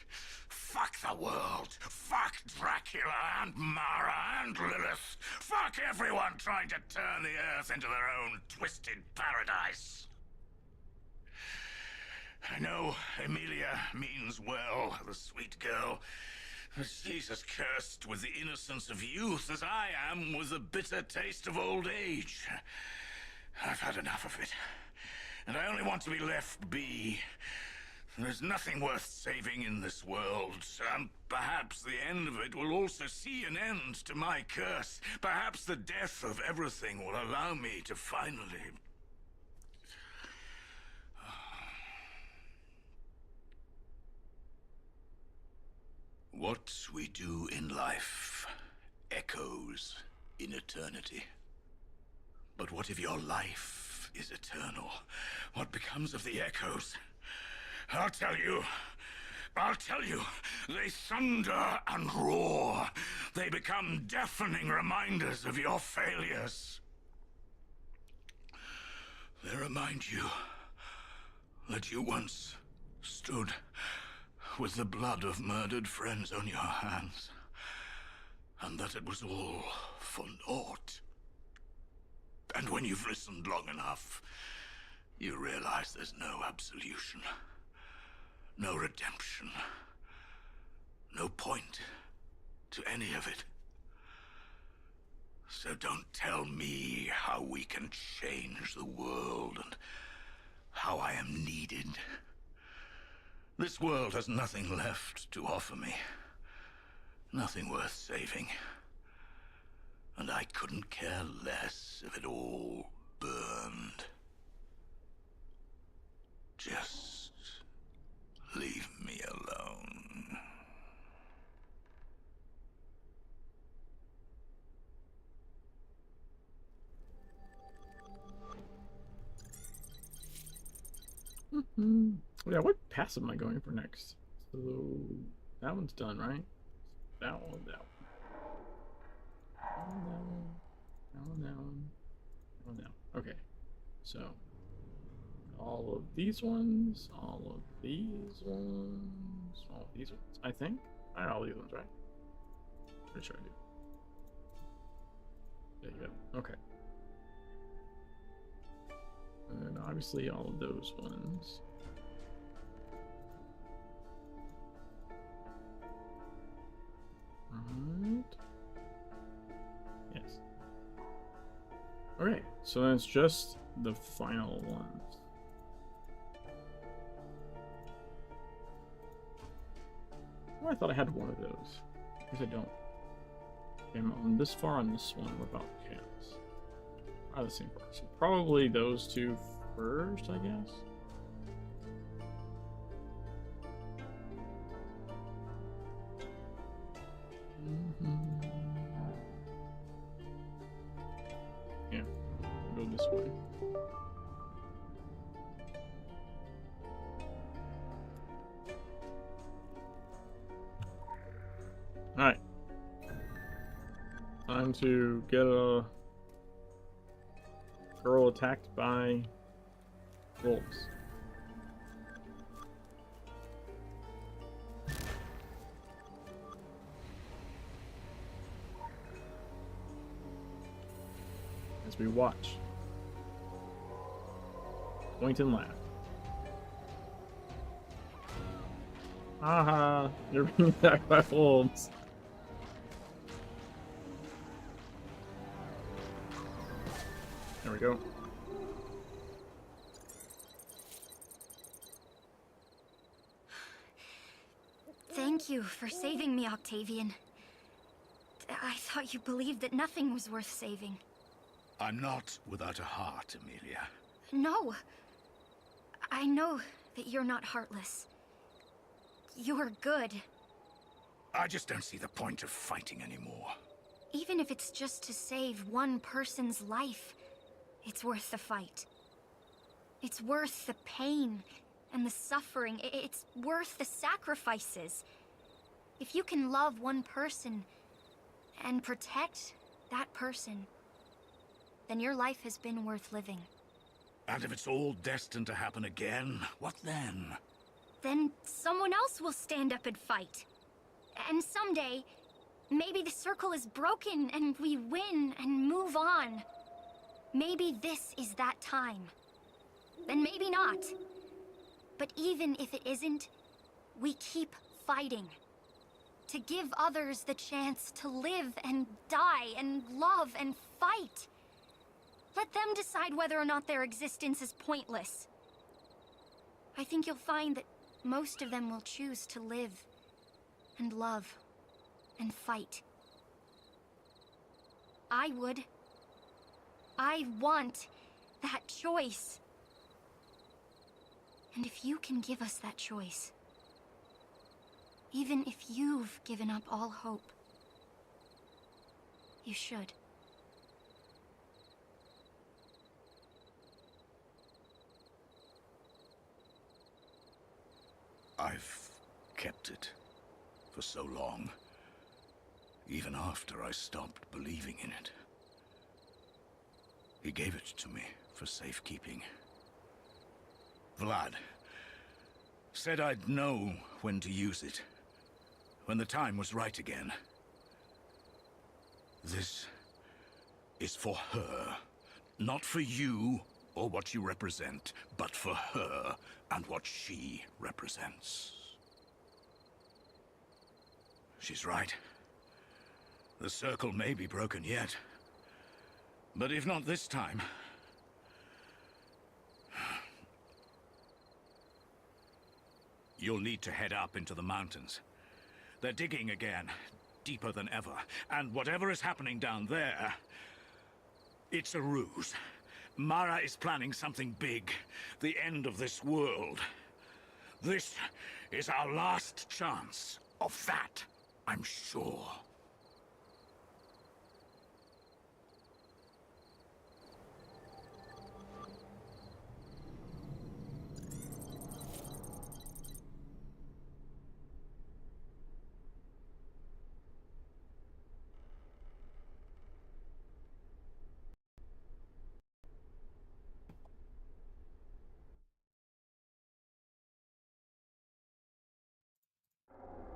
Fuck the world. Fuck Dracula and Mara and Lilith. Fuck everyone trying to turn the earth into their own twisted paradise. I know Emilia means well, the sweet girl. But she's as cursed with the innocence of youth as I am with the bitter taste of old age. I've had enough of it. And I only want to be left be. There's nothing worth saving in this world, and perhaps the end of it will also see an end to my curse. Perhaps the death of everything will allow me to finally... What we do in life echoes in eternity. But what if your life is eternal? What becomes of the echoes? I'll tell you. They thunder and roar. They become deafening reminders of your failures. They remind you that you once stood with the blood of murdered friends on your hands, and that it was all for naught. And when you've listened long enough, you realize there's no absolution, no redemption, no point to any of it. So don't tell me how we can change the world and how I am needed. This world has nothing left to offer me. Nothing worth saving. And I couldn't care less if it all burned. Just leave me alone. Yeah, what passive am I going for next? So that one's done, right? That one, that one. That one, that one, that one. That one, that one. Okay. So all of these ones, all of these ones, all of these ones, I think. I know all these ones, right? Pretty sure I do. There you go. Okay. And then obviously all of those ones. Right. Yes. Okay, so then it's just the final ones. Oh, I thought I had one of those. I guess I don't. Okay, I'm this far on this one. What about chaos? The same part. So probably those two first, I guess. Yeah, go this way. All right. Time to get a girl attacked by wolves. As we watch. Point and laugh. Haha, you're being attacked by wolves. There we go. Thank you for saving me, Octavian. I thought you believed that nothing was worth saving. I'm not without a heart, Amelia. No. I know that you're not heartless. You're good. I just don't see the point of fighting anymore. Even if it's just to save one person's life, it's worth the fight. It's worth the pain and the suffering. It's worth the sacrifices. If you can love one person and protect that person, then your life has been worth living. And if it's all destined to happen again, what then? Then someone else will stand up and fight. And someday, maybe the circle is broken and we win and move on. Maybe this is that time. Then maybe not. But even if it isn't, we keep fighting. To give others the chance to live and die and love and fight. Let them decide whether or not their existence is pointless. I think you'll find that most of them will choose to live and love and fight. I would. I want that choice. And if you can give us that choice, even if you've given up all hope, you should. I've kept it for so long, even after I stopped believing in it. He gave it to me for safekeeping. Vlad said I'd know when to use it. When the time was right again. This is for her. Not for you or what you represent, but for her and what she represents. She's right. The circle may be broken yet. But if not this time... you'll need to head up into the mountains. They're digging again, deeper than ever. And whatever is happening down there, it's a ruse. Mara is planning something big. The end of this world. This is our last chance. Of that, I'm sure.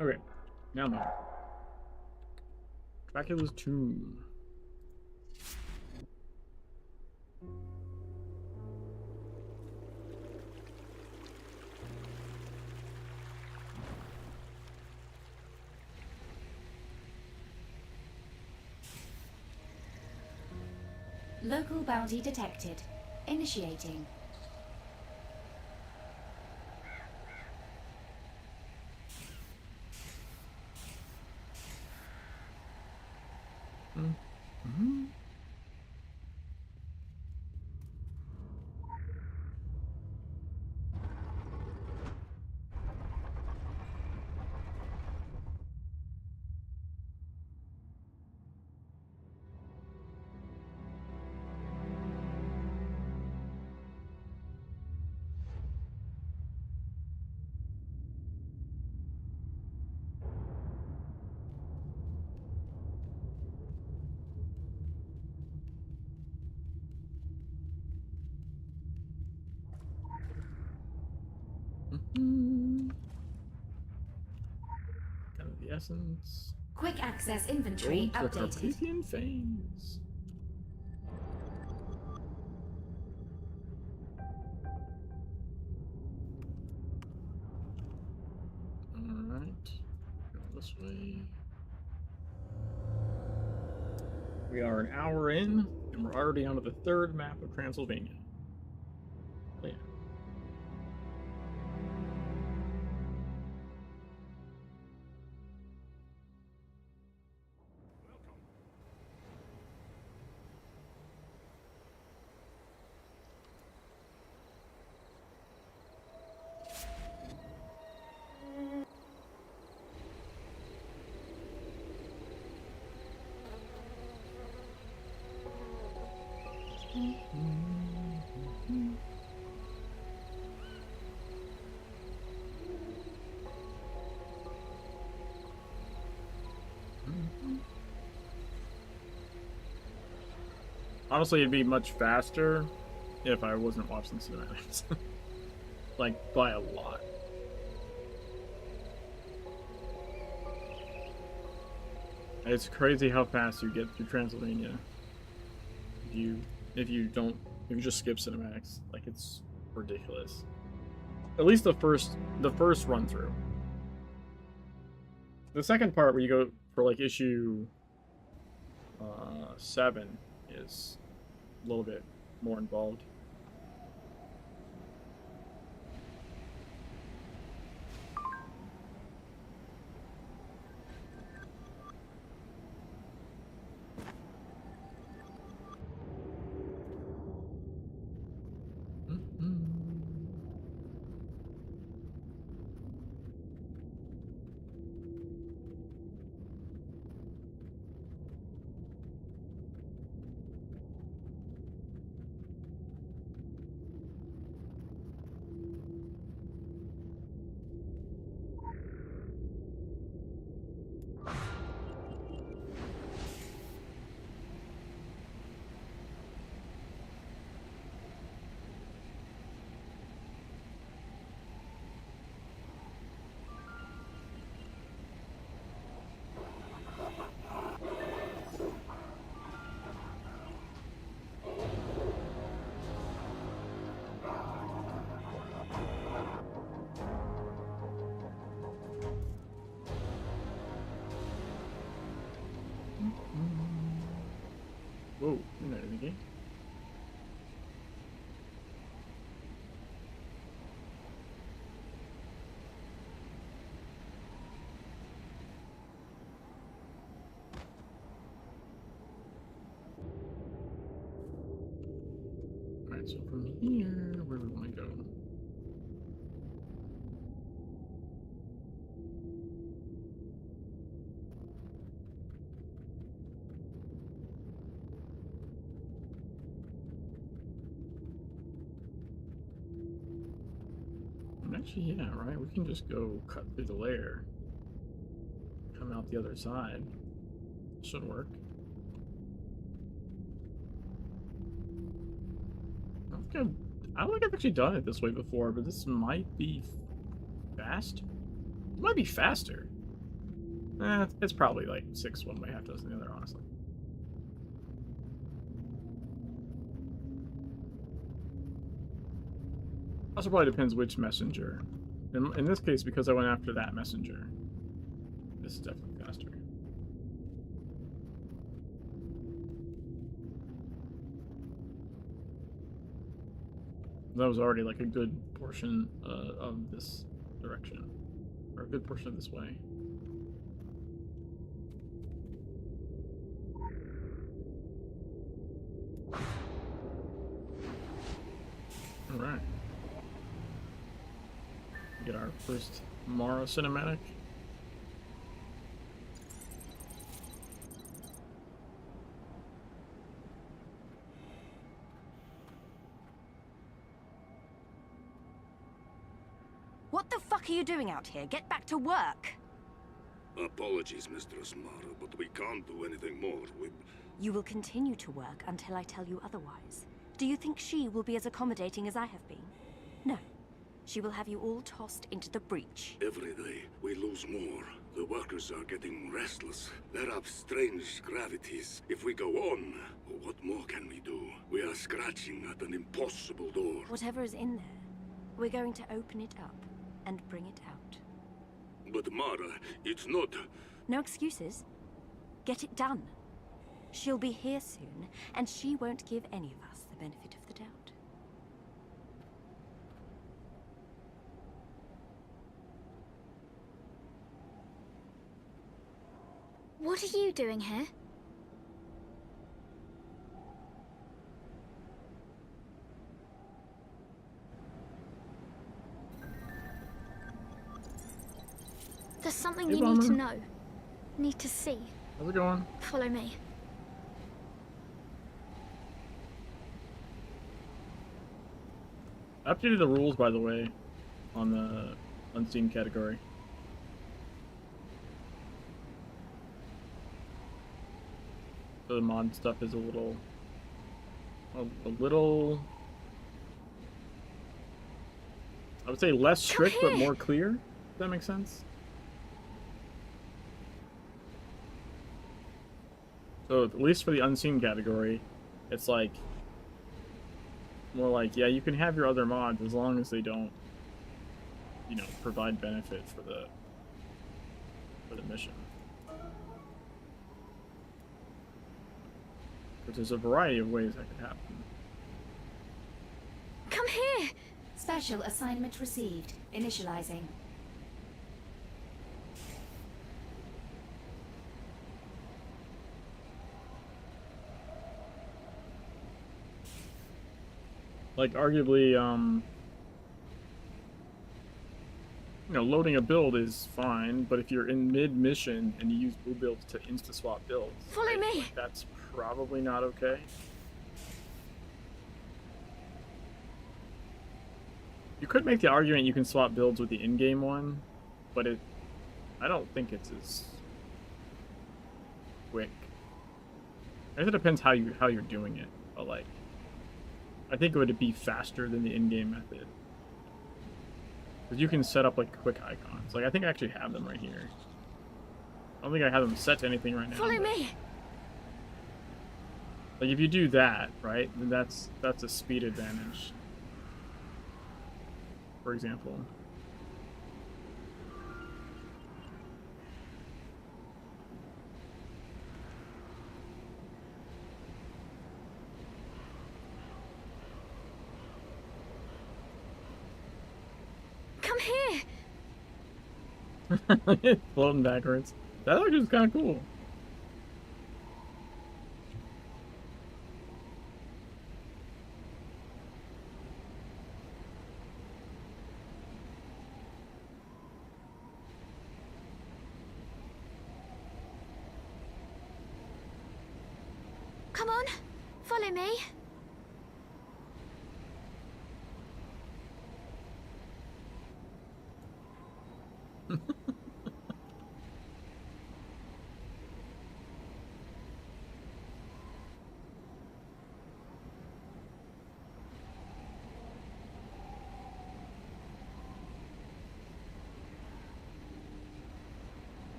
Okay, now I'm on. Dracula's tomb. Local bounty detected. Initiating. Mm-hmm. Kind of the essence. Quick access inventory Go to the updated. Carpathian phase. Alright. Go this way. We are an hour in, and we're already onto the third map of Transylvania. Oh, yeah. Honestly, it'd be much faster if I wasn't watching cinematics. Like, by a lot. It's crazy how fast you get through Transylvania. If you just skip cinematics. Like, it's ridiculous. At least the first run through. The second part where you go for like issue 7 is a little bit more involved. Sneaky. Alright, so from here, where do we want to go? Actually, yeah, right? We can just go cut through the layer. Come out the other side. Should work. I don't think I've actually done it this way before, but this might be fast. It might be faster. It's probably like 6 one way, half dozen the other, honestly. Also probably depends which messenger. In this case, because I went after that messenger, this is definitely faster. That was already like a good portion of this direction, or a good portion of this way. All right. Get our first Mara cinematic. What the fuck are you doing out here? Get back to work! Apologies, Mistress Mara, but we can't do anything more. You will continue to work until I tell you otherwise. Do you think she will be as accommodating as I have been? No. She will have you all tossed into the breach. Every day, we lose more. The workers are getting restless. There are strange gravities. If we go on, what more can we do? We are scratching at an impossible door. Whatever is in there, we're going to open it up and bring it out. But Mara, it's not... No excuses. Get it done. She'll be here soon, and she won't give any of us the benefit of the doubt. What are you doing here? There's something you need to know. Need to see. How's it going? Follow me. I updated the rules, by the way, on the unseen category. So the mod stuff is a little, I would say less strict, but more clear. Does that make sense? So at least for the unseen category, it's like more like, yeah, you can have your other mods as long as they don't, you know, provide benefit for the mission. But there's a variety of ways that could happen. Come here! Special assignment received. Initializing. Like, arguably, you know, loading a build is fine, but if you're in mid-mission and you use blue builds to insta-swap builds, follow me. Like, that's probably not okay. You could make the argument you can swap builds with the in-game one, but I don't think it's as quick. I guess it depends how you're doing it, but like, I think it would be faster than the in-game method. Because you can set up like quick icons. Like, I think I actually have them right here. I don't think I have them set to anything right now. Follow me. Like, if you do that, right, then that's a speed advantage. For example. I'm here! Floating backwards. That actually was kind of cool. Come on, follow me.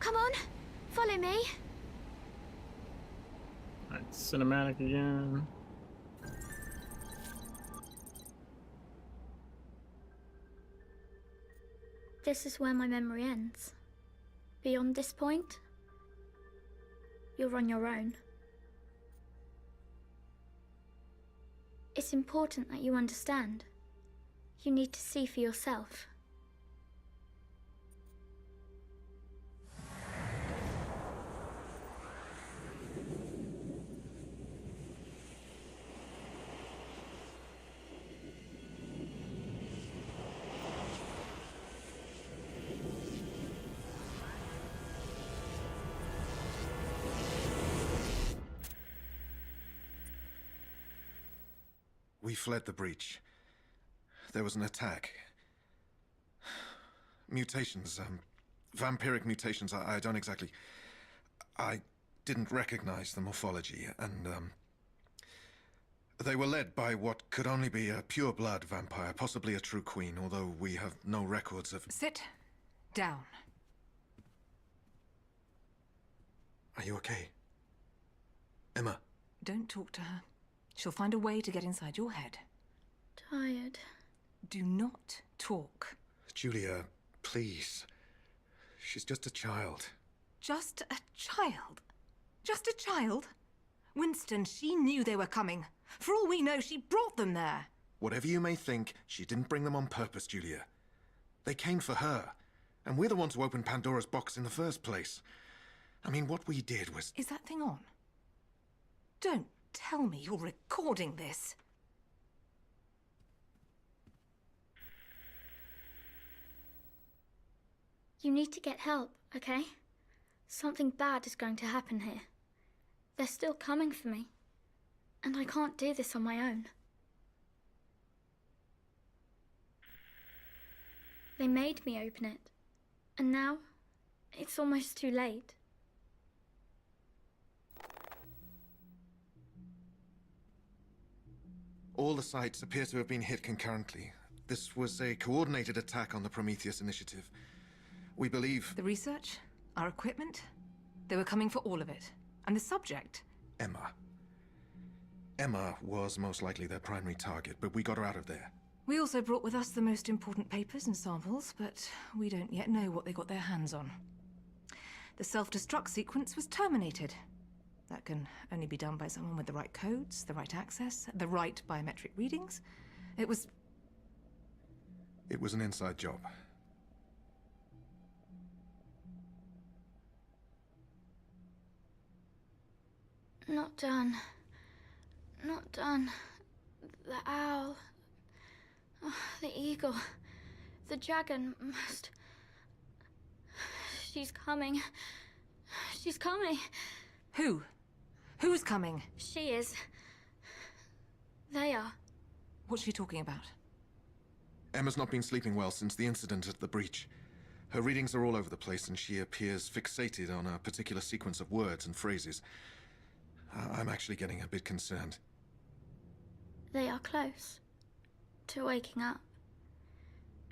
Come on, follow me. Alright, cinematic again. This is where my memory ends. Beyond this point, you're on your own. It's important that you understand. You need to see for yourself. We fled the breach. There was an attack. Mutations, vampiric mutations, I don't exactly... I didn't recognize the morphology, and, they were led by what could only be a pure-blood vampire, possibly a true queen, although we have no records of... Sit down. Are you okay? Emma? Don't talk to her. She'll find a way to get inside your head. Tired. Do not talk. Julia, please. She's just a child. Just a child? Just a child? Winston, she knew they were coming. For all we know, she brought them there. Whatever you may think, she didn't bring them on purpose, Julia. They came for her. And we're the ones who opened Pandora's box in the first place. I mean, what we did was... Is that thing on? Don't tell me you're recording this. You need to get help, okay? Something bad is going to happen here. They're still coming for me. And I can't do this on my own. They made me open it. And now, it's almost too late. All the sites appear to have been hit concurrently. This was a coordinated attack on the Prometheus Initiative. We believe... The research? Our equipment? They were coming for all of it. And the subject? Emma. Emma was most likely their primary target, but we got her out of there. We also brought with us the most important papers and samples, but we don't yet know what they got their hands on. The self-destruct sequence was terminated. That can only be done by someone with the right codes, the right access, the right biometric readings. It was an inside job. Not done. Not done. The owl. Oh, the eagle. The dragon must... She's coming. She's coming. Who? Who's coming? She is. They are. What's she talking about? Emma's not been sleeping well since the incident at the breach. Her readings are all over the place, and she appears fixated on a particular sequence of words and phrases. I'm actually getting a bit concerned. They are close to waking up.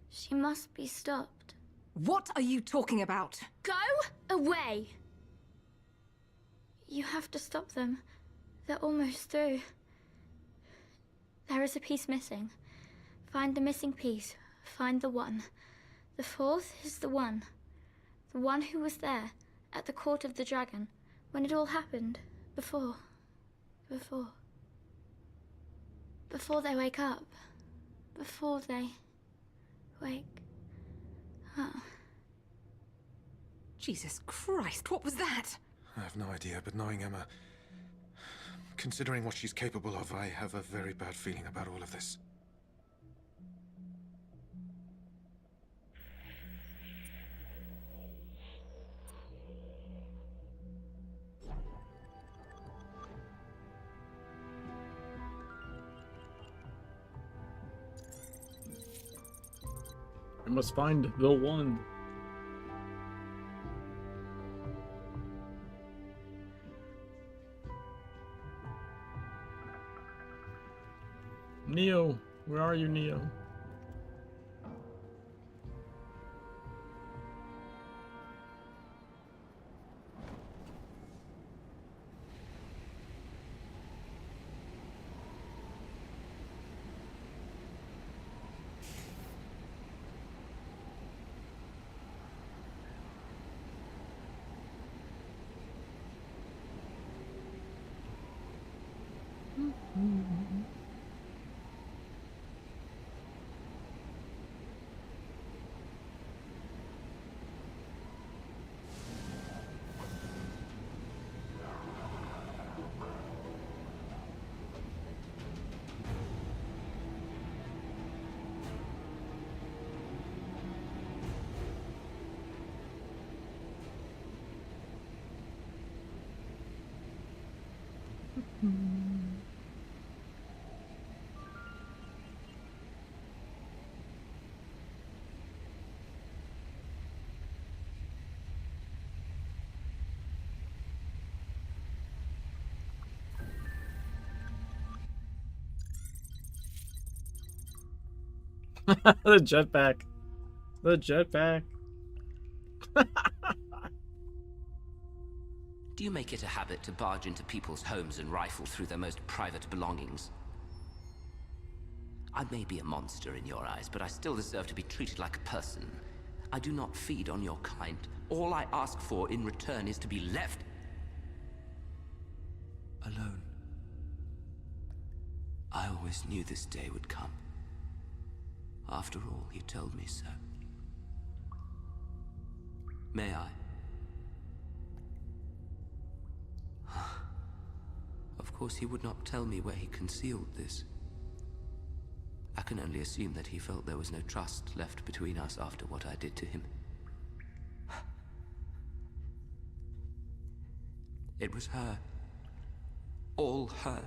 She must be stopped. What are you talking about? Go away! You have to stop them. They're almost through. There is a piece missing. Find the missing piece. Find the one. The fourth is the one. The one who was there at the court of the dragon when it all happened. Before they wake up. before they wake up. Jesus Christ, what was that? I have no idea, but knowing Emma, considering what she's capable of, I have a very bad feeling about all of this. I must find the one. Neo, where are you, Neo? The jetpack. The jetpack. Do you make it a habit to barge into people's homes and rifle through their most private belongings? I may be a monster in your eyes, but I still deserve to be treated like a person. I do not feed on your kind. All I ask for in return is to be left alone. I always knew this day would come. After all, he told me so. May I? Of course, he would not tell me where he concealed this. I can only assume that he felt there was no trust left between us after what I did to him. It was her. All her.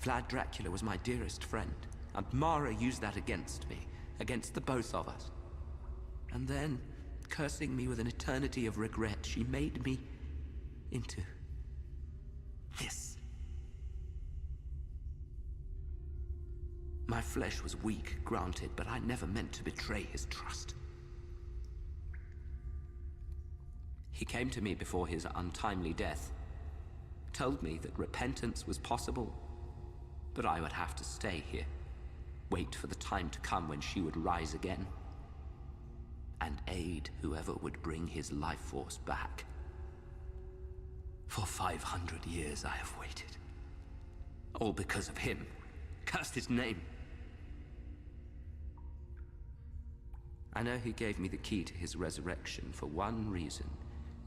Vlad Dracula was my dearest friend, and Mara used that against me, against the both of us. And then, cursing me with an eternity of regret, she made me into this. My flesh was weak, granted, but I never meant to betray his trust. He came to me before his untimely death, told me that repentance was possible, but I would have to stay here, wait for the time to come when she would rise again, and aid whoever would bring his life force back. For 500 years I have waited. All because of him. Cursed his name. I know he gave me the key to his resurrection for one reason.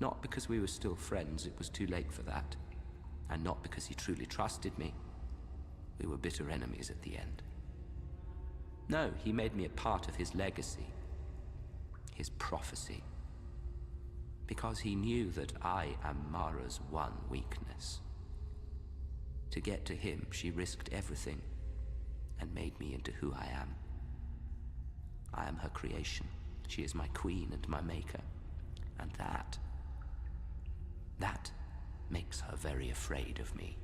Not because we were still friends, it was too late for that. And not because he truly trusted me. We were bitter enemies at the end. No, he made me a part of his legacy. His prophecy. Because he knew that I am Mara's one weakness. To get to him, she risked everything and made me into who I am. I am her creation. She is my queen and my maker. And that makes her very afraid of me.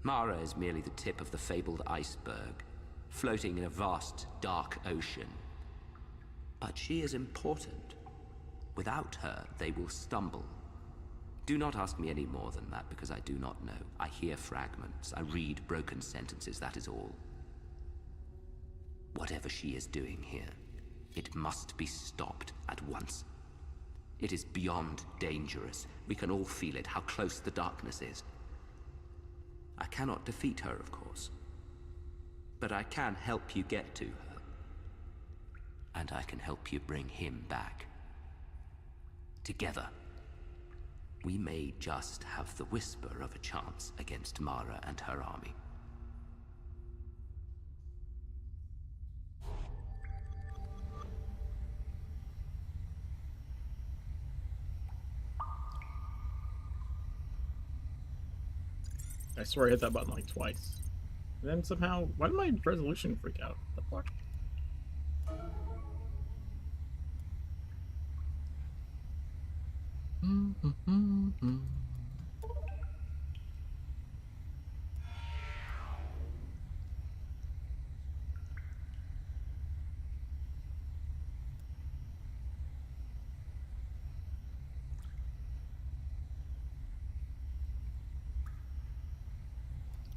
Mara is merely the tip of the fabled iceberg, floating in a vast, dark ocean. But she is important. Without her, they will stumble. Do not ask me any more than that, because I do not know. I hear fragments. I read broken sentences, that is all. Whatever she is doing here, it must be stopped at once. It is beyond dangerous. We can all feel it, how close the darkness is. I cannot defeat her, of course. But I can help you get to her. And I can help you bring him back. Together, we may just have the whisper of a chance against Mara and her army. I swear I hit that button like twice. And then somehow, why did my resolution freak out? What the fuck?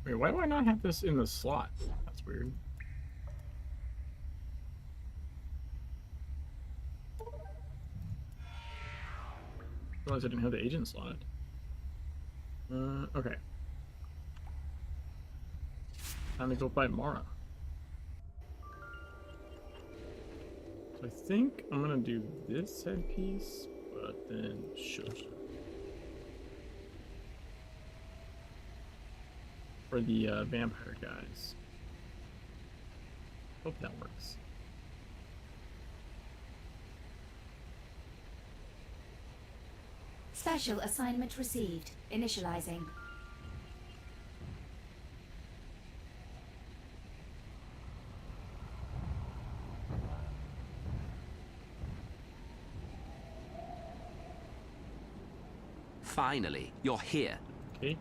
Wait, why do I not have this in the slot? That's weird. I realized I didn't have the agent slot. Okay. Time to go fight Mara. So I think I'm gonna do this headpiece, but then shush. For the vampire guys. Hope that works. Special assignment received. Initializing. Finally, you're here. Cake?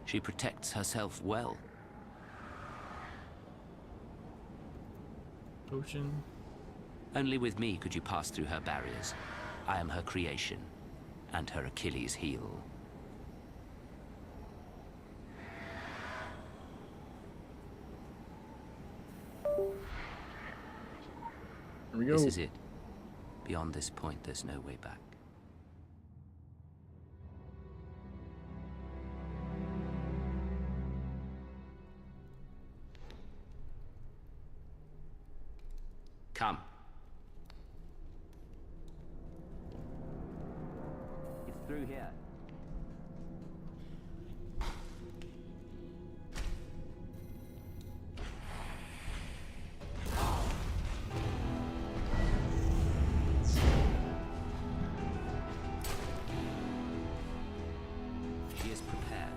She protects herself well. Potion? Only with me could you pass through her barriers. I am her creation, and her Achilles' heel. Here we go. This is it. Beyond this point, there's no way back. Come. It's through here. She is prepared.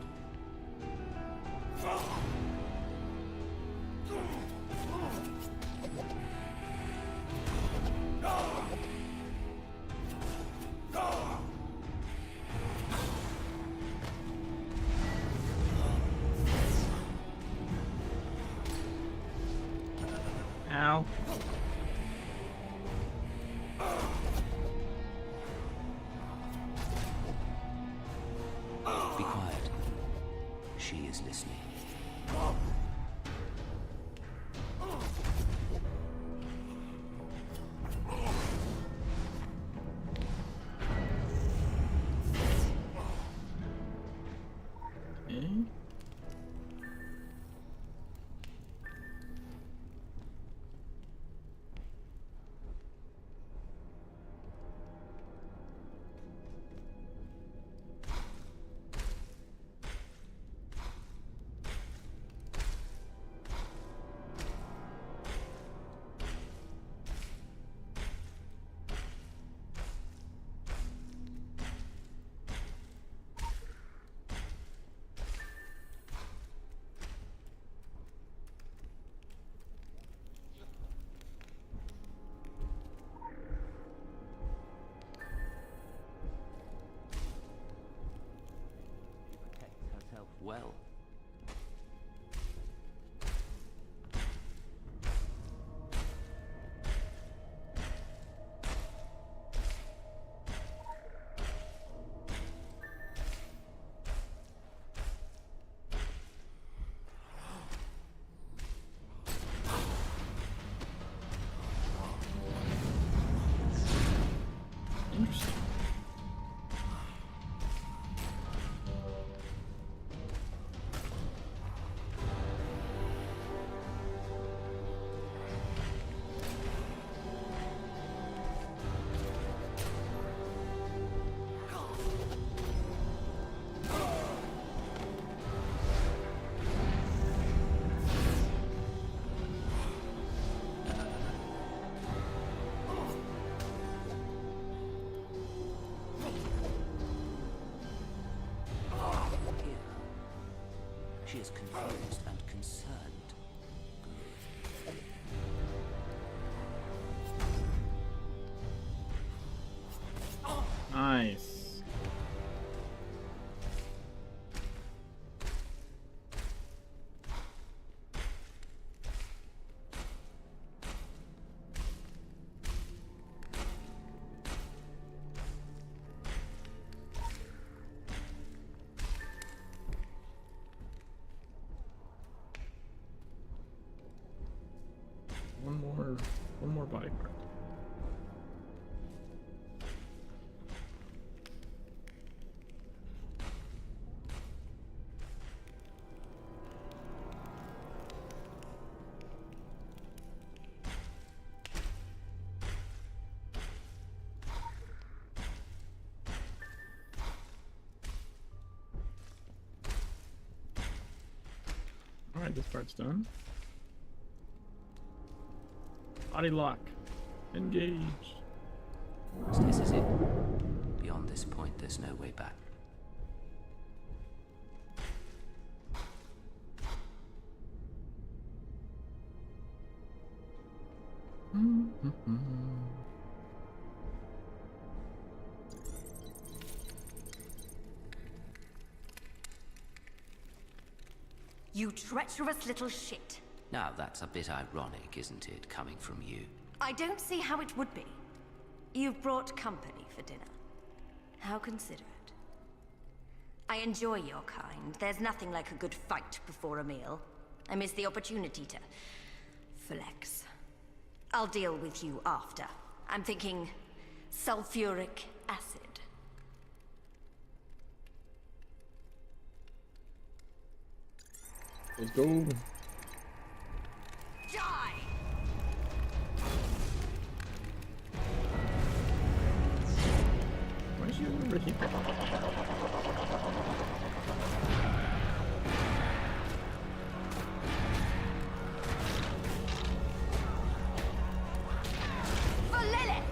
Ow. Be quiet. She is listening. She is confused and concerned. Good. Nice. One more body part. Alright, this part's done. Body lock. Engage. So this is it. Beyond this point, there's no way back. You treacherous little shit. Now that's a bit ironic, isn't it, coming from you? I don't see how it would be. You've brought company for dinner. How considerate. I enjoy your kind. There's nothing like a good fight before a meal. I miss the opportunity to flex. I'll deal with you after. I'm thinking sulfuric acid. Let's go. Why is she over here? For Lilith!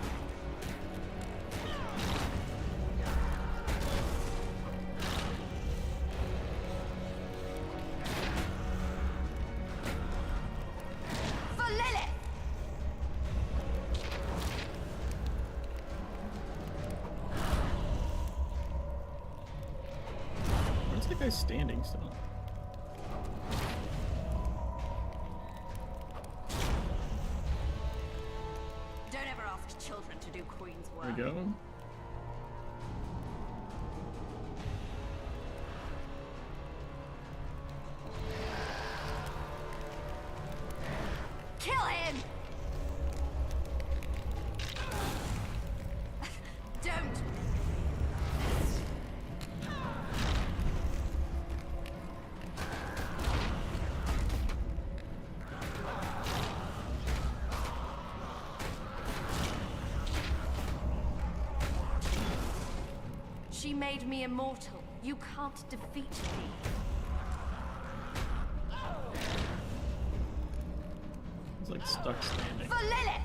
For Lilith! Where's the guy standing still? Don't ever ask children to do Queen's There work. we go. Kill him! Don't! She made me immortal. You can't defeat me. He's like stuck standing. For Lilith!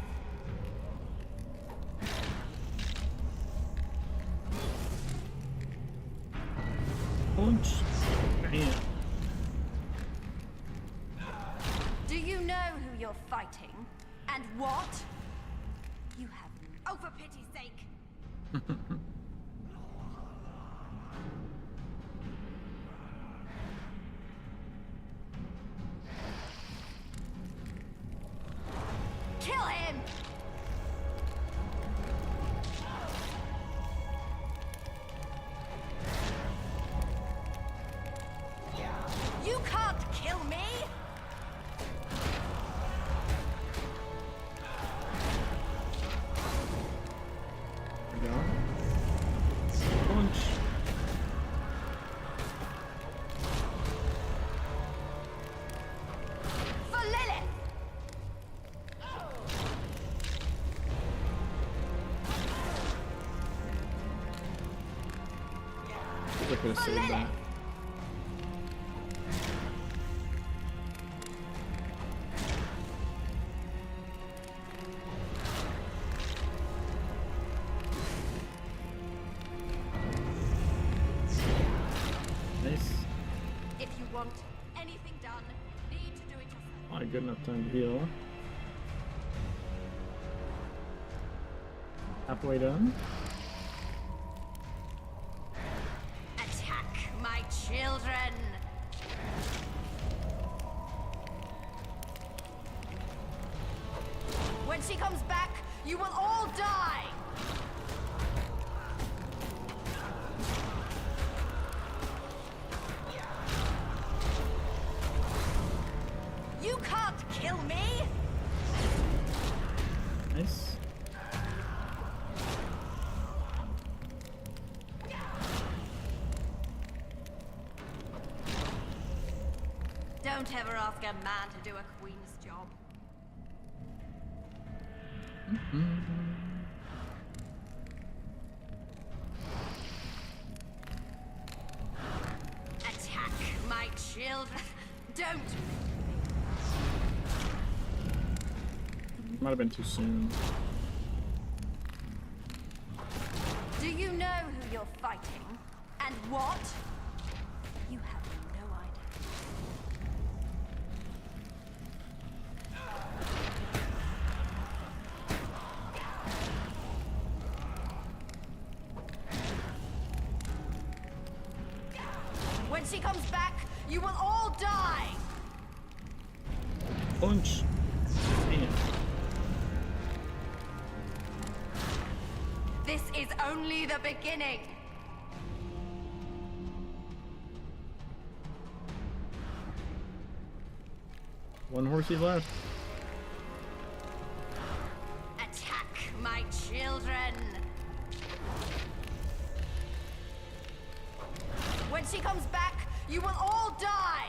Punch. Bam. Do you know who you're fighting? And what? You haven't. Oh, for pity's sake! Kill him! You can't kill me! There we go. Punch. For Lilith! I could have saved that. Nice. If you want anything done, need to do it yourself. Not a good enough time to heal. Halfway done. Attack my children! When she comes back, you will all die! You can't kill me! Nice. Don't ever ask a man to do a queen's job. Attack my children. Don't. Might have been too soon. Do you know who you're fighting? And what? You have no idea. When she comes back, you will all die! Punch. Damn. This is only the beginning! One horsey left. Attack my children! When she comes back, you will all die!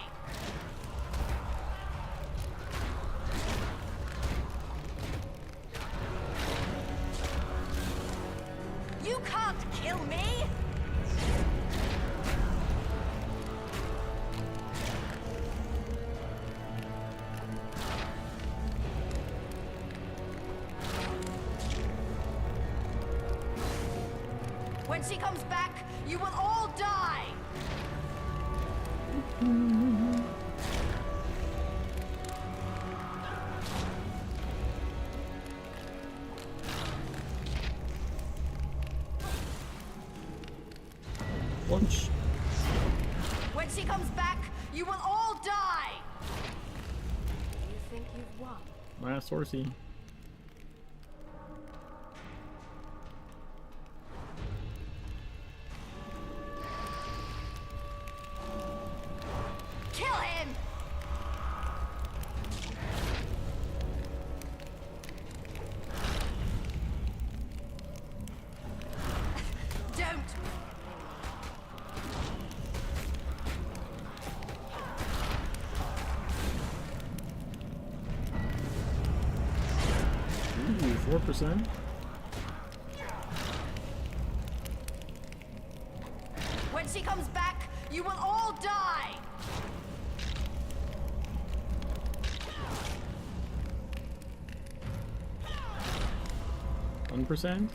You can't kill me! When she comes back, you will all die! Punch. When she comes back, you will all die! You think you've won? Last horsey. Kill him! Don't! Ooh, 4%. When she comes back, you will all die! 1%.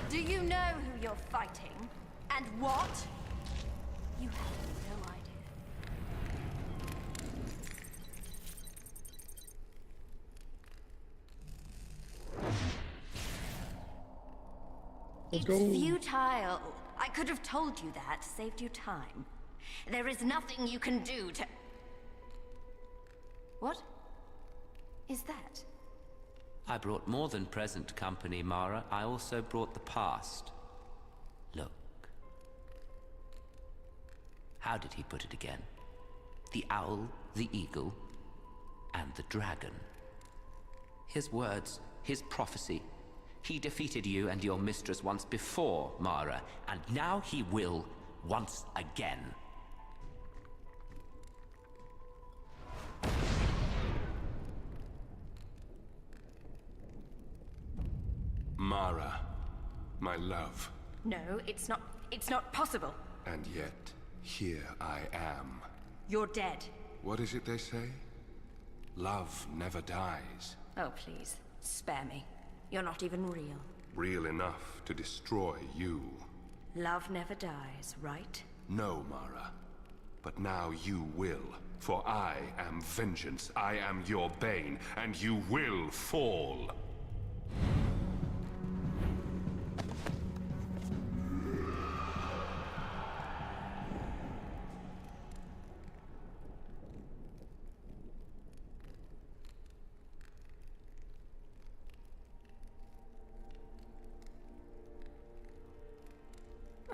Do you know who you're fighting? And what? You have no idea. Let's It's go. futile. I could have told you that, saved you time. There is nothing you can do to... What is that? I brought more than present company, Mara. I also brought the past. Look. How did he put it again? The owl, the eagle, and the dragon. His words, his prophecy. He defeated you and your mistress once before, Mara, and now he will once again. Mara, my love. No, it's not possible. And yet, here I am. You're dead. What is it they say? Love never dies. Oh, please, spare me. You're not even real. Real enough to destroy you. Love never dies, right? No, Mara. But now you will. For I am vengeance. I am your bane, and you will fall.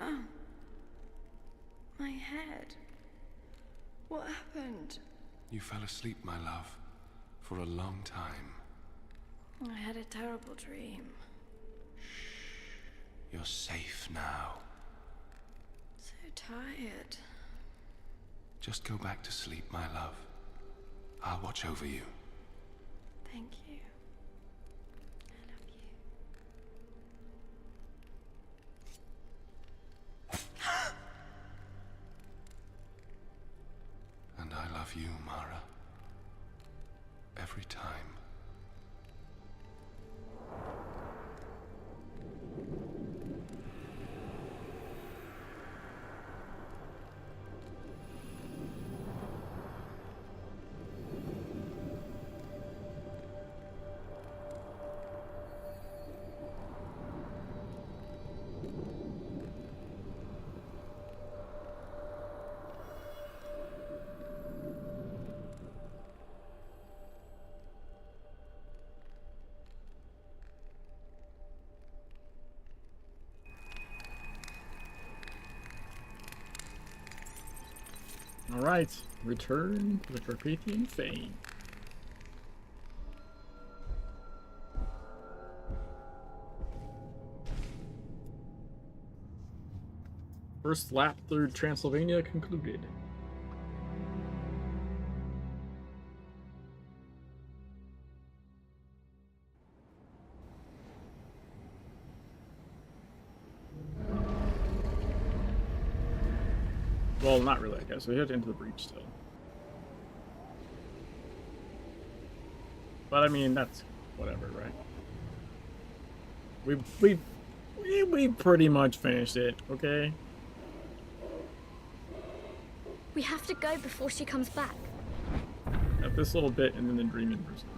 Oh. My head. What happened? You fell asleep, my love, for a long time. I had a terrible dream. You're safe now. So tired. Just go back to sleep, my love. I'll watch over you. Thank you. And I love you, Mara. Every time. Alright, return to the Carpathian Fane. First lap through Transylvania concluded. Well, not really, I guess. We have to enter the breach still. But I mean, that's whatever, right? We pretty much finished it, okay? We have to go before she comes back. Got this little bit and then the dreaming person.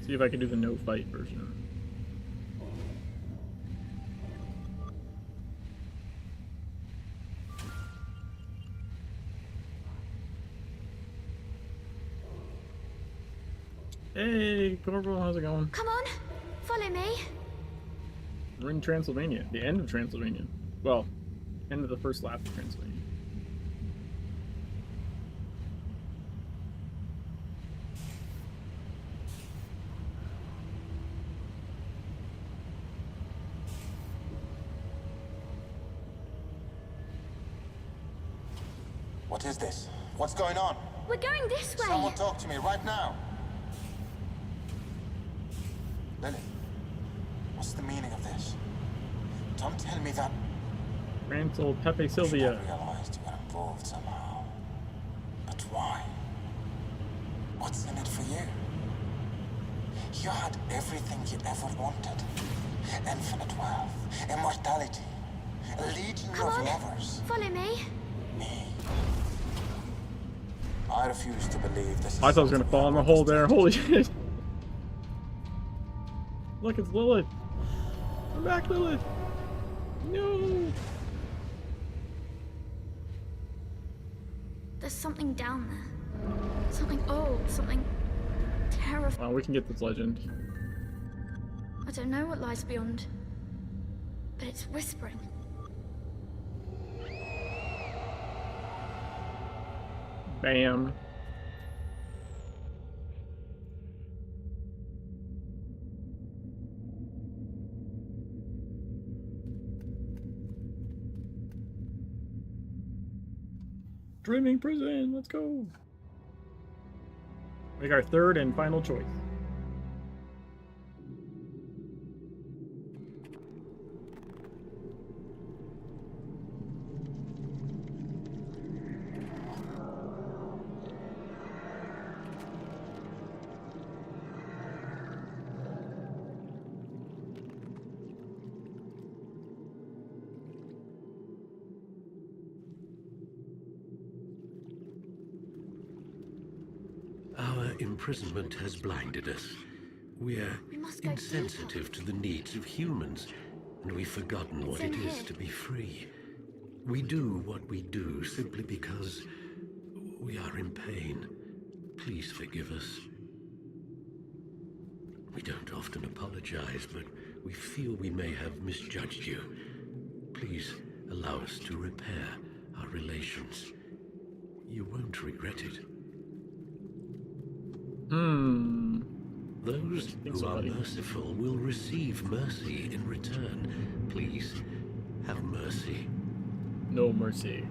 See if I can do the no fight version. Hey, Corporal, how's it going? Come on, follow me. We're in Transylvania, the end of Transylvania. Well, end of the first lap of Transylvania. What is this? What's going on? We're going this way. Someone talk to me right now. Lily, what's the meaning of this? Don't tell me that... Rantel Pepe Sylvia. I realized you were involved somehow. But why? What's in it for you? You had everything you ever wanted. Infinite wealth, immortality, a legion of lovers. Follow me. Me. I refuse to believe this is... I thought I was gonna fall in the hole there. Holy shit. Look, it's Lilith. Come back, Lilith. No. There's something down there. Something old, something terrifying. Well, we can get this legend. I don't know what lies beyond, but it's whispering. Bam. Dreaming prison, let's go. Make our third and final choice. imprisonment has blinded us. We're insensitive to the needs of humans, and we've forgotten what it is to be free. We do what we do simply because we are in pain. Please forgive us. We don't often apologize, but we feel we may have misjudged you. Please allow us to repair our relations. You won't regret it. Those who are merciful will receive mercy in return. Please, have mercy. No mercy.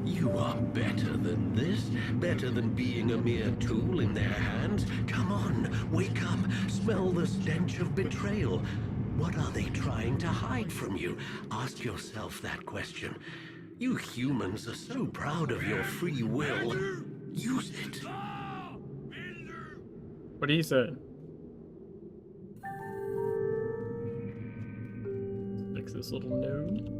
You are better than this? Better than being a mere tool in their hands? Come on, wake up, smell the stench of betrayal. What are they trying to hide from you? Ask yourself that question. You humans are so proud of your free will. Use it. What he said. Fix this little node.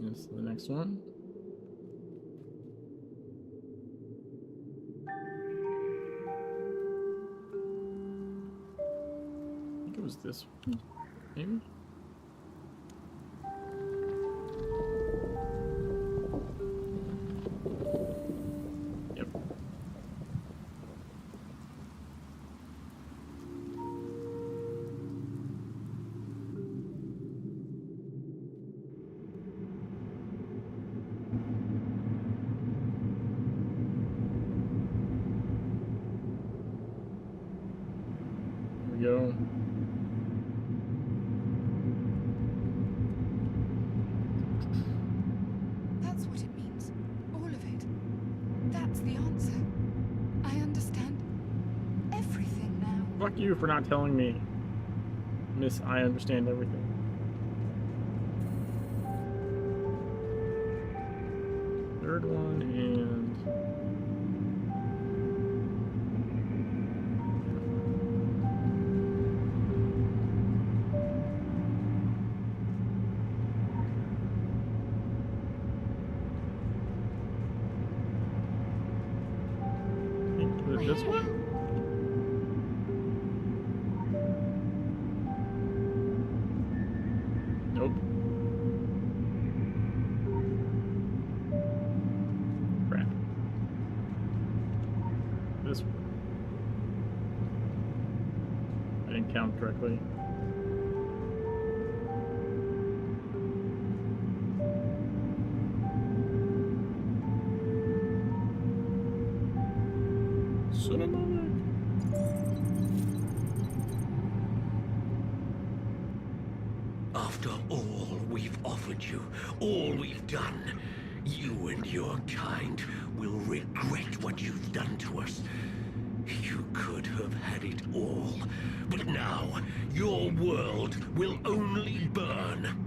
This is the next one. I think it was this one, maybe? Yep. Here we go. That's what it means. All of it. That's the answer. I understand everything now. Fuck you for not telling me, Miss. I understand everything. Third one and. This one? Nope. Crap. This one. I didn't count correctly. Son of a... After all we've offered you, all we've done, you and your kind will regret what you've done to us. You could have had it all, but now your world will only burn.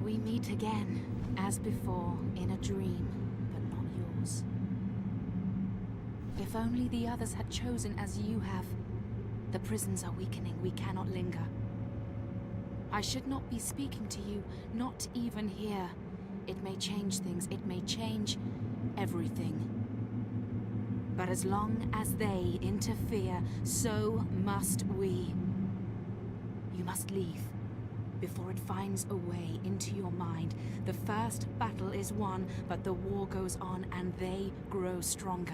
We meet again, as before, in a dream, but not yours. If only the others had chosen as you have. The prisons are weakening, we cannot linger. I should not be speaking to you, not even here. It may change things, it may change everything. But as long as they interfere, so must we. You must leave before it finds a way into your mind. The first battle is won, but the war goes on and they grow stronger.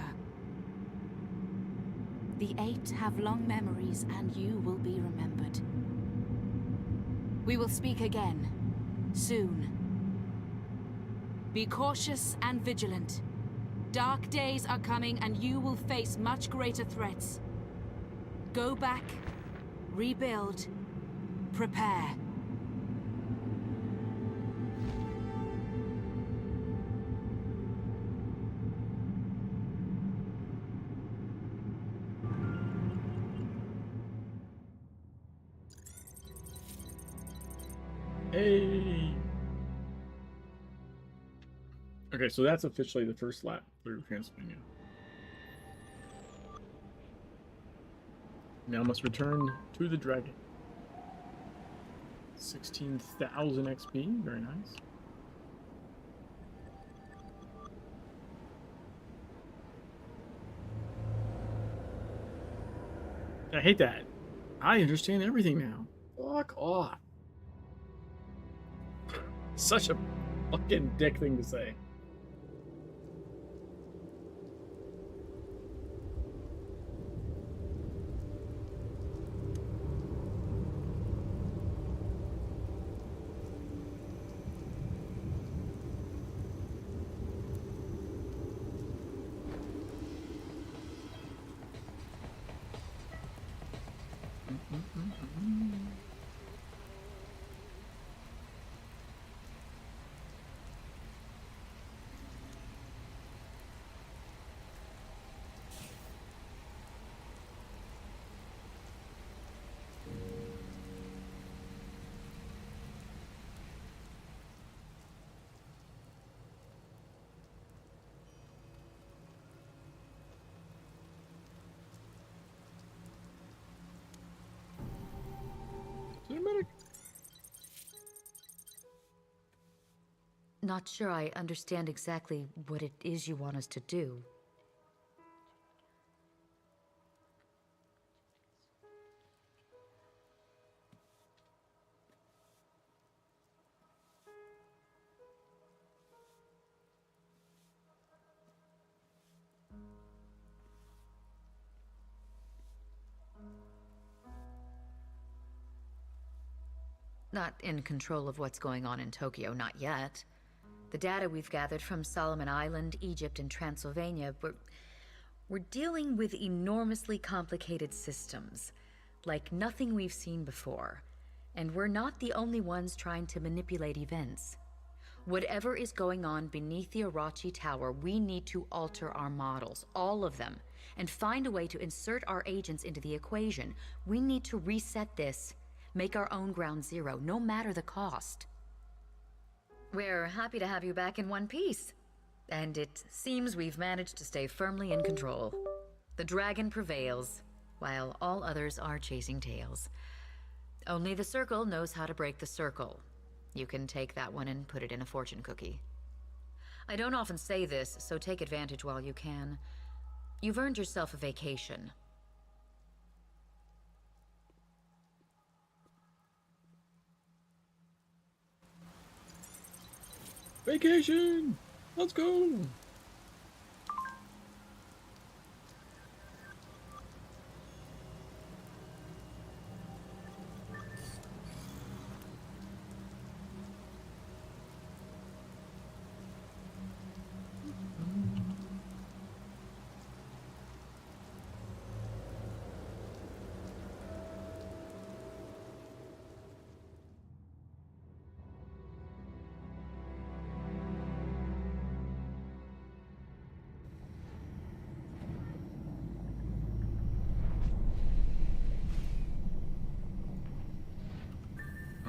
The 8 have long memories and you will be remembered. We will speak again, soon. Be cautious and vigilant. Dark days are coming and you will face much greater threats. Go back, rebuild, prepare. Hey! Okay, so that's officially the first lap through Transylvania. Now must return to the dragon. 16,000 XP, very nice. I hate that. I understand everything now. Fuck off. Such a fucking dick thing to say. Not sure I understand exactly what it is you want us to do. Not in control of what's going on in Tokyo, not yet. The data we've gathered from Solomon Island, Egypt, and Transylvania, we're dealing with enormously complicated systems, like nothing we've seen before. And we're not the only ones trying to manipulate events. Whatever is going on beneath the Arachi Tower, we need to alter our models, all of them, and find a way to insert our agents into the equation. We need to reset this, make our own ground zero, no matter the cost. We're happy to have you back in one piece. And it seems we've managed to stay firmly in control. The dragon prevails, while all others are chasing tails. Only the circle knows how to break the circle. You can take that one and put it in a fortune cookie. I don't often say this, so take advantage while you can. You've earned yourself a vacation. Vacation! Let's go!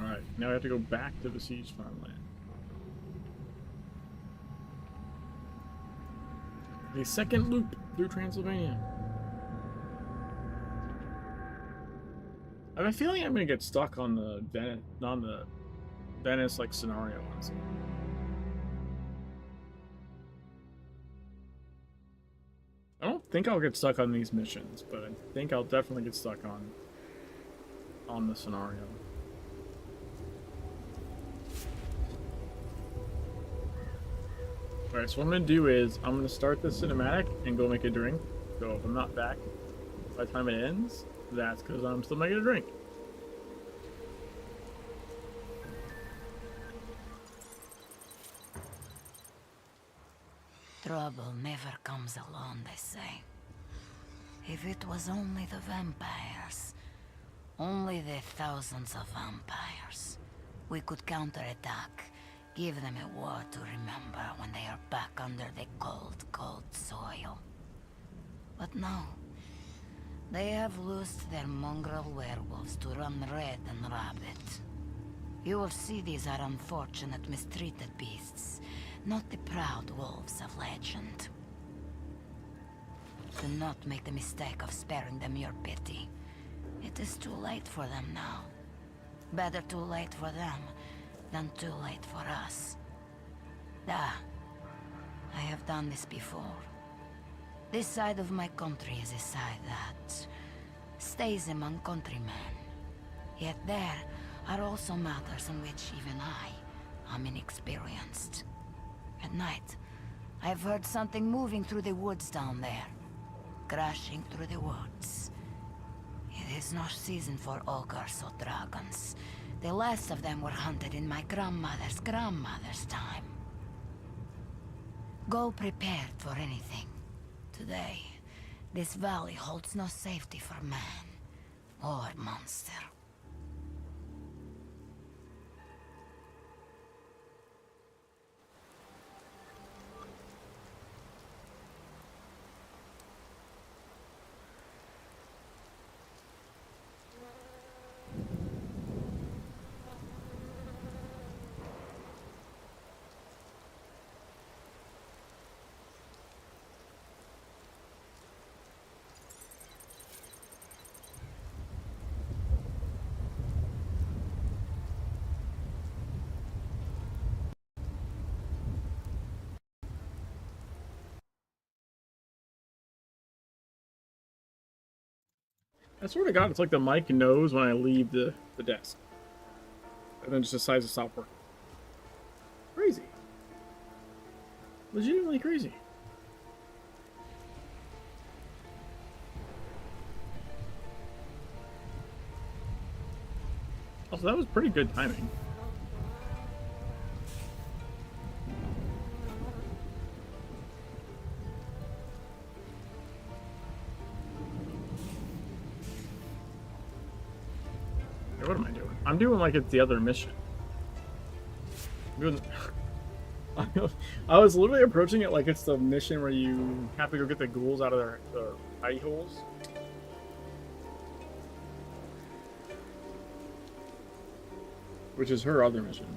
Alright, now we have to go back to the siege farmland. The second loop through Transylvania. I have a feeling I'm gonna get stuck on the Venice like scenario, honestly. think I'll get stuck on these missions, but I think I'll definitely get stuck on the scenario. Alright, so what I'm gonna do is I'm gonna start the cinematic and go make a drink. So if I'm not back by the time it ends, that's because I'm still making a drink. Trouble never comes alone, they say. If it was only the vampires, only the thousands of vampires, we could counterattack, give them a war to remember when they are back under the cold, cold soil. But no, they have loosed their mongrel werewolves to run red and rabid. You will see these are unfortunate, mistreated beasts, not the proud wolves of legend. Do not make the mistake of sparing them your pity. It is too late for them now. Better too late for them than too late for us. I have done this before. This side of my country is a side that stays among countrymen. Yet there are also matters in which even I am inexperienced. At night, I've heard something moving through the woods down there. Crashing through the woods. It is no season for ogres or dragons. The last of them were hunted in my grandmother's time. Go prepared for anything. Today, this valley holds no safety for man or monster. I swear to God, it's like the mic knows when I leave the desk. And then just decides to stop working. Crazy. Legitimately crazy. Also, that was pretty good timing. What am I doing? I'm doing like it's the other mission. I was literally approaching it like it's the mission where you have to go get the ghouls out of their hidey holes. Which is her other mission.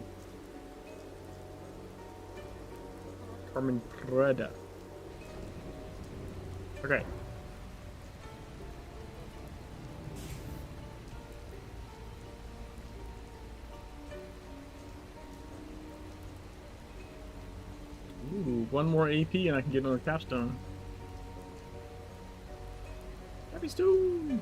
Carmen Preda. Okay. Ooh, one more AP and I can get another capstone. Happy stew!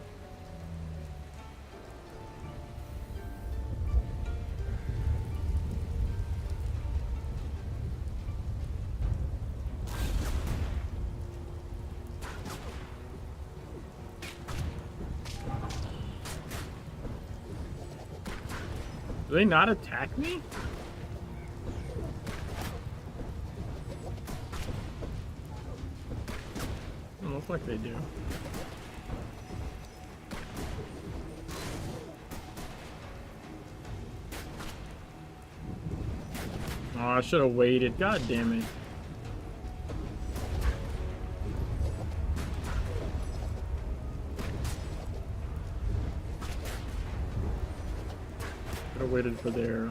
Do they not attack me? Doesn't look like they do. Oh, I should have waited. God damn it. Should have waited for their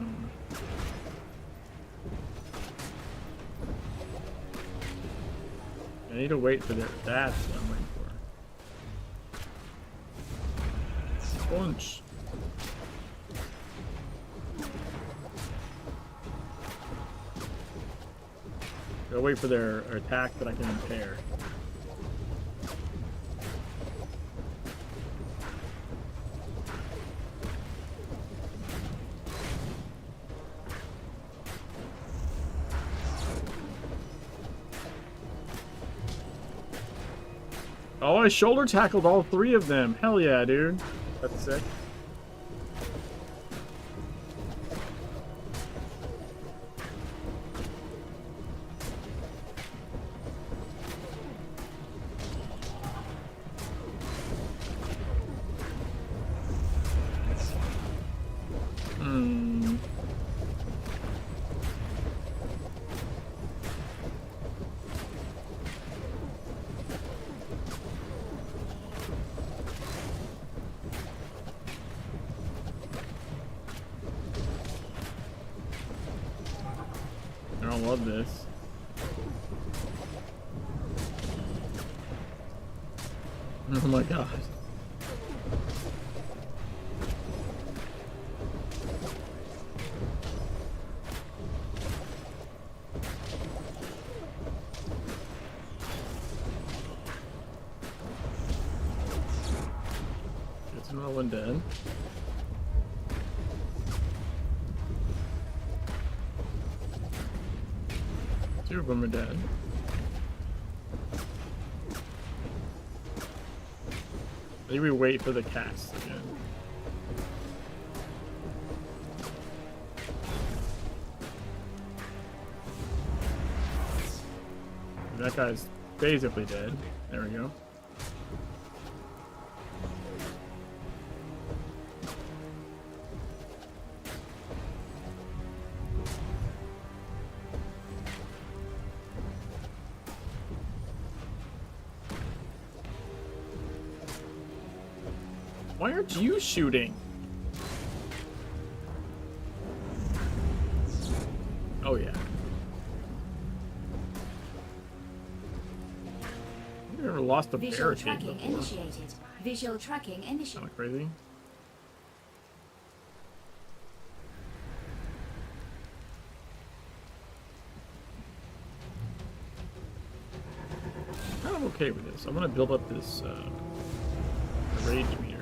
I need to wait for their. That's what I'm waiting for. Punch. Gotta wait for their attack that I can impair. Oh, I shoulder tackled all 3 of them. Hell yeah, dude. That's sick. I don't love this. Oh my god. Gets another one dead. Two of them are dead. Maybe we wait for the cast again. That guy's basically dead. There we go. Why aren't you shooting? Oh yeah. I've never lost a Visual barricade tracking before. initiated. Visual tracking initiated. Kinda crazy. I'm okay with this. I want to build up this rage meter.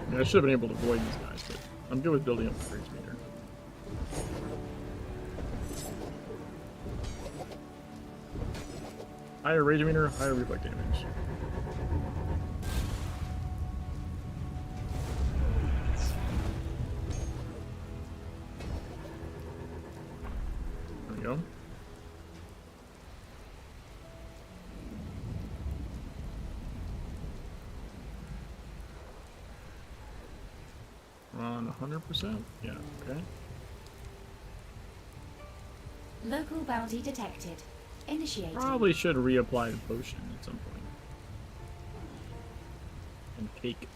I mean, I should have been able to avoid these guys, but I'm good with building up the rage meter. Higher rage meter, higher reflect damage. There we go. We're on 100%? Yeah, okay. Local bounty detected. Initiated. Probably should reapply the potion at some point. And cake.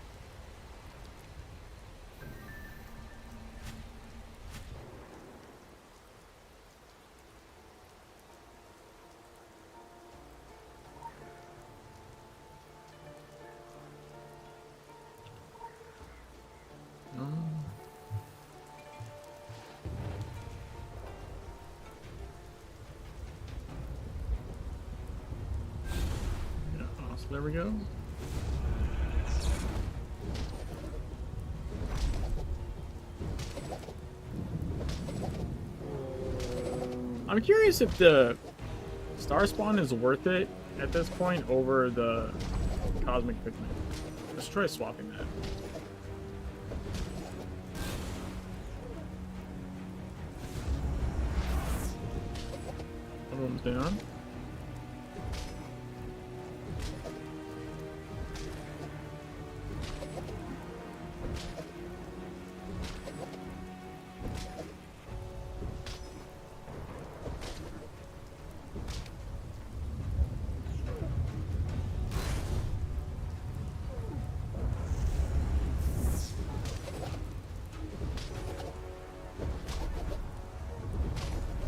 There we go. I'm curious if the star spawn is worth it at this point over the cosmic pigment. Let's try swapping that. Everyone's down.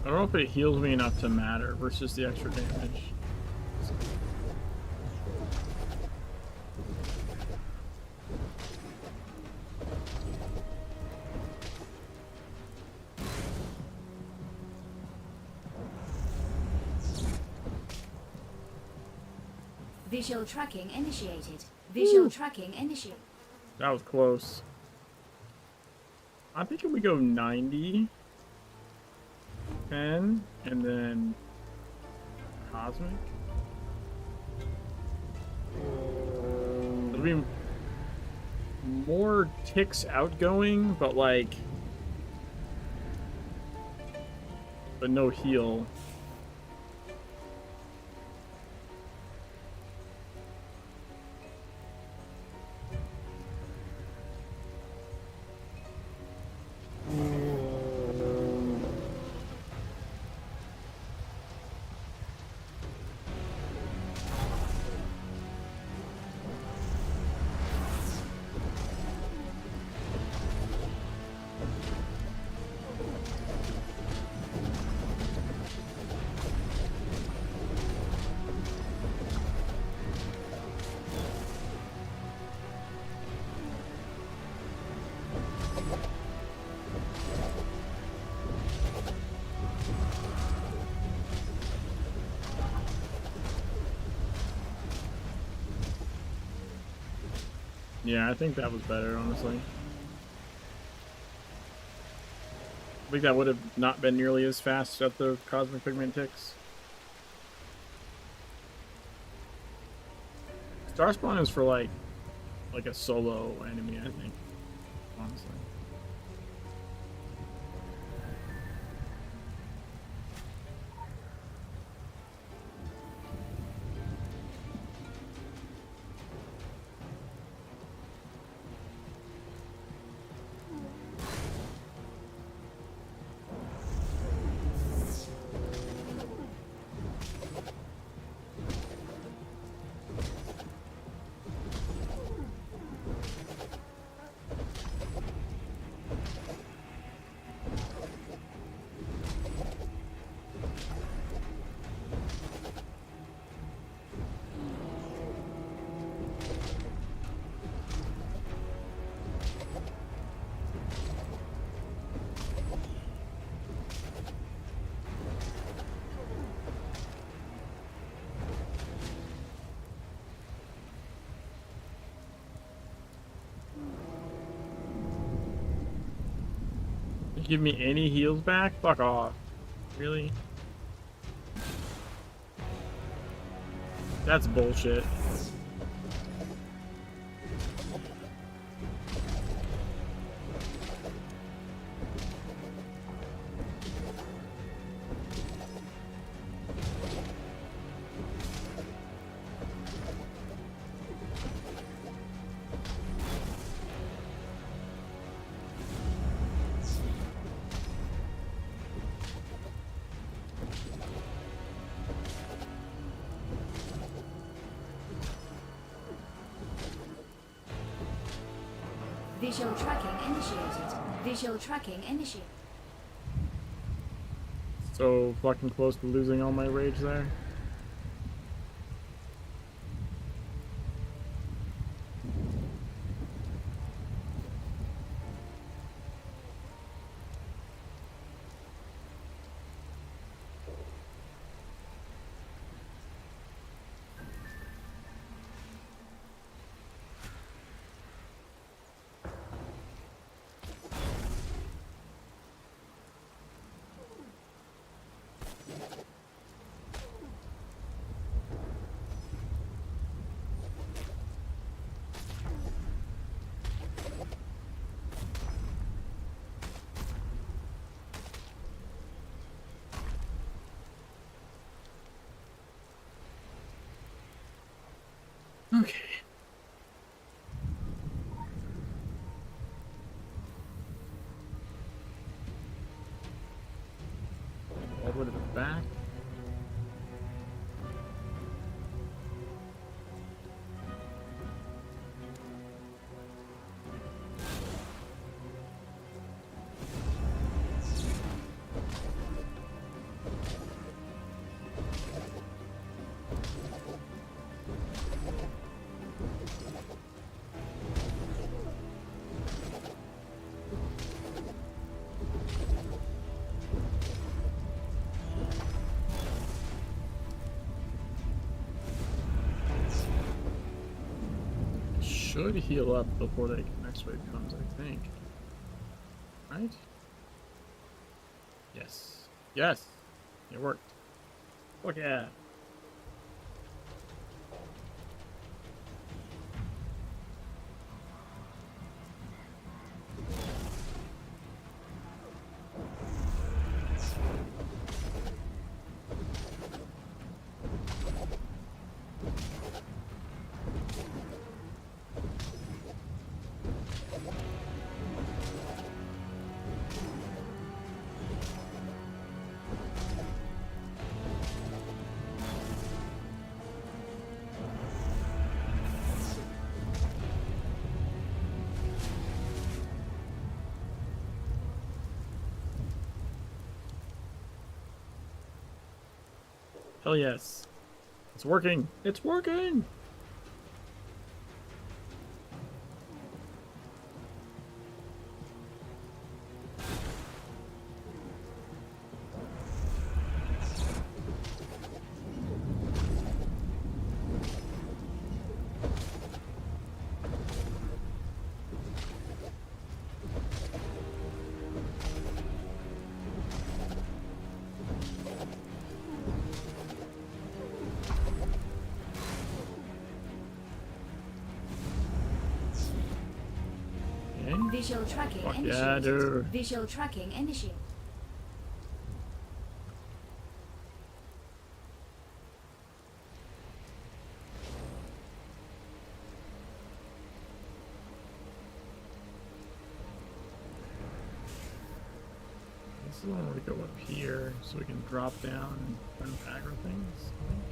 I don't know if it heals me enough to matter versus the extra damage. Visual tracking initiated. Visual tracking initiated. That was close. I'm thinking we go 90. 10, and then Cosmic. It'll be more ticks outgoing, but like, but no heal. Yeah, I think that was better, honestly. I think that would have not been nearly as fast at the Cosmic Pigment ticks. Starspawn is for like a solo enemy, I think, honestly. Give me any heals back? Fuck off. Really? That's bullshit. Visual tracking initiated. Visual tracking initiated. So fucking close to losing all my rage there. Okay. All the way to the back. Should heal up before the next wave comes, I think. Right? Yes. Yes. It worked. Fuck yeah. Hell yes. It's working. It's working. Visual tracking Fuck initiated. yeah, dude. Visual tracking initiated. This is one where we go up here so we can drop down and aggro things. I think.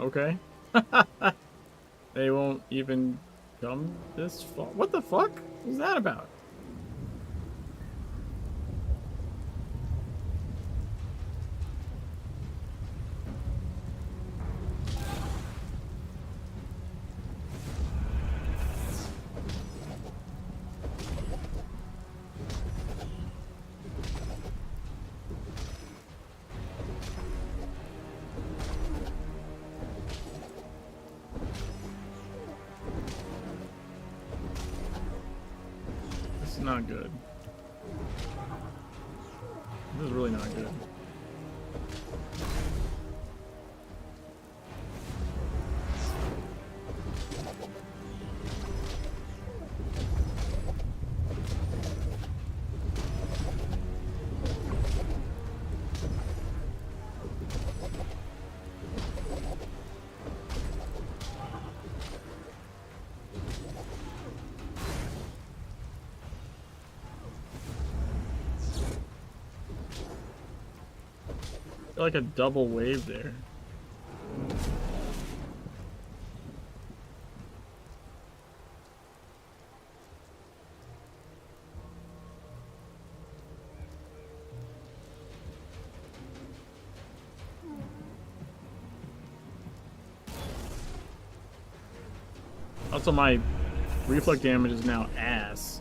Okay. They won't even come this far. What the fuck was that about? Not good. This is really not good. Like a double wave there. Also, my reflect damage is now ass.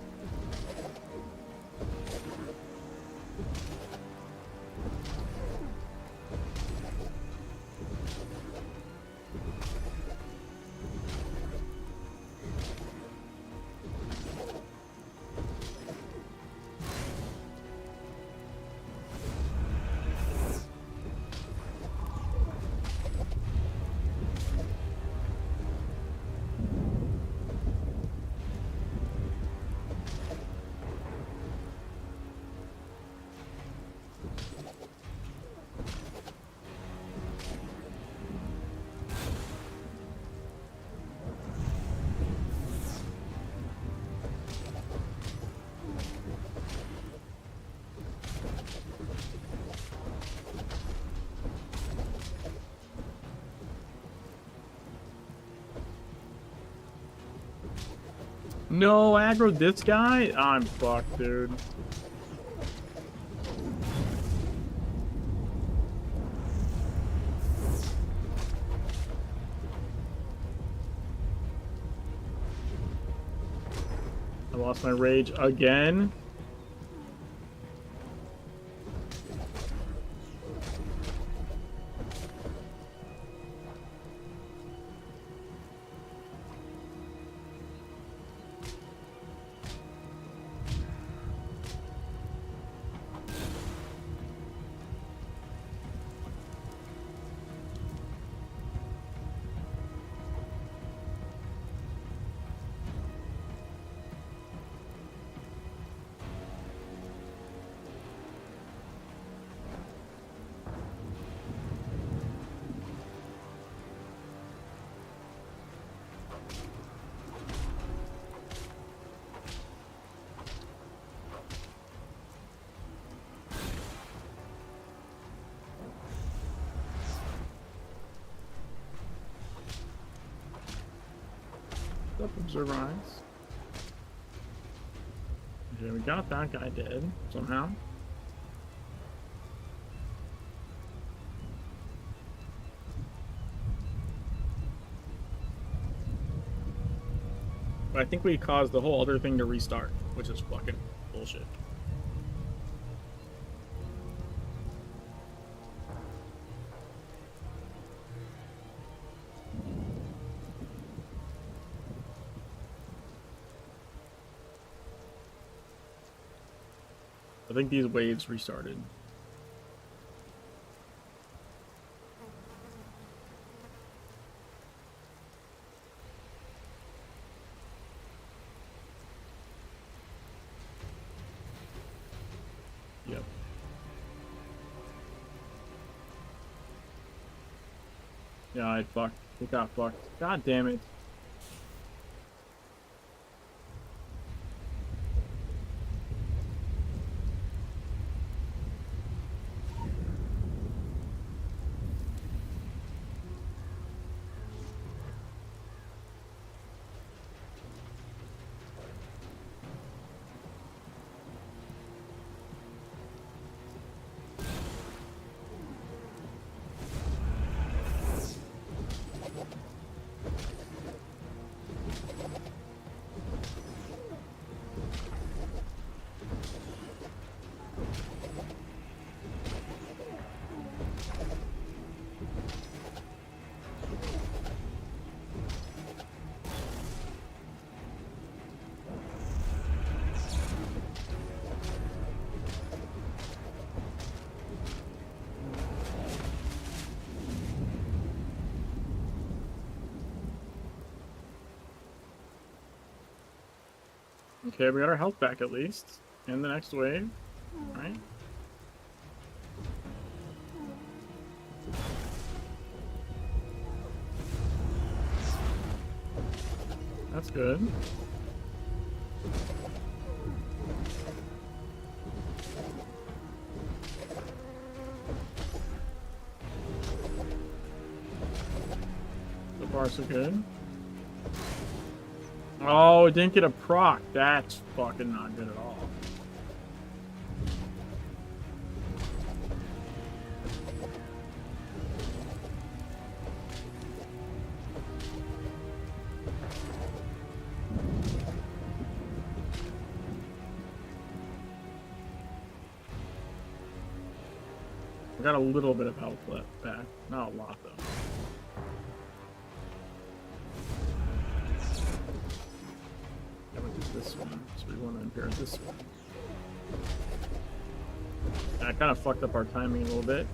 No, aggro this guy? I'm fucked, dude. I lost my rage again. Observer eyes. Okay, we got that guy dead somehow. But I think we caused the whole other thing to restart, which is fucking bullshit. I think these waves restarted. Yep. Yeah, I fucked. It got fucked. God damn it. Okay, we got our health back at least. And the next wave, right? That's good. So far, so good. Oh, it didn't get a proc. That's fucking not good at all. I got a little bit of health left back. Not a lot, though. This one, so we want to impair this one. And I kind of fucked up our timing a little bit.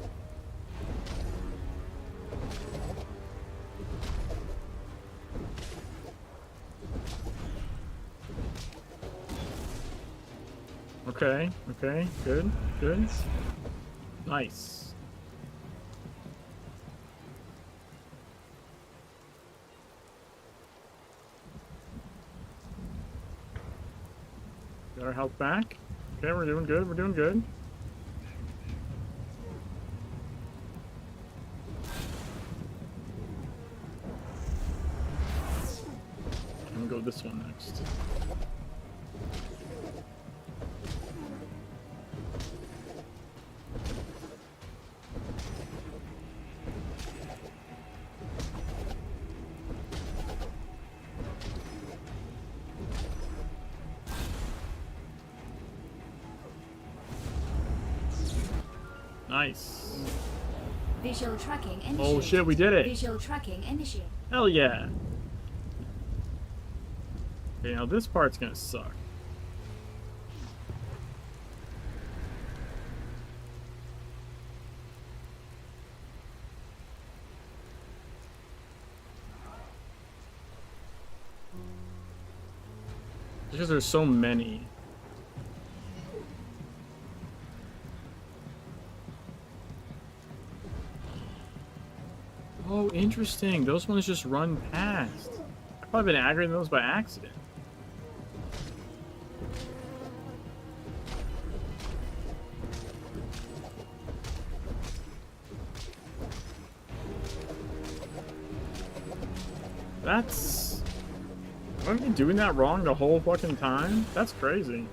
Okay, okay, good, good. Nice. Got our health back. Okay, we're doing good, we're doing good. I'm gonna go this one next. Nice. Visual tracking initiated. Oh shit, we did it. Visual tracking initiated. Hell yeah. Okay, now this part's gonna suck. Because there's so many. Oh, interesting. Those ones just run past. I've probably been aggroing those by accident. That's... Have I been doing that wrong the whole fucking time? That's crazy.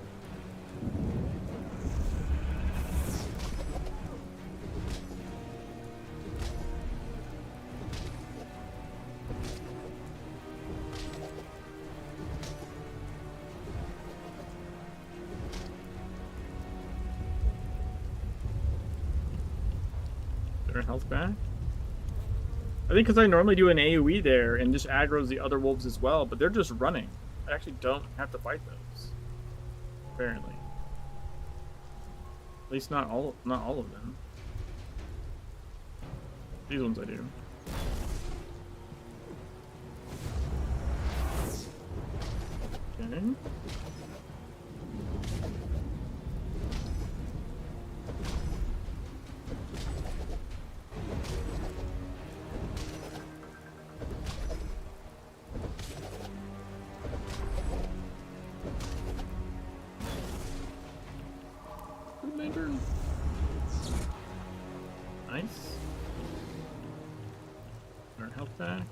Their health back? I think because I normally do an AoE there and just aggroes the other wolves as well, but they're just running. I actually don't have to fight those. Apparently. At least not all of them. These ones I do. Okay. Nice. Our health back.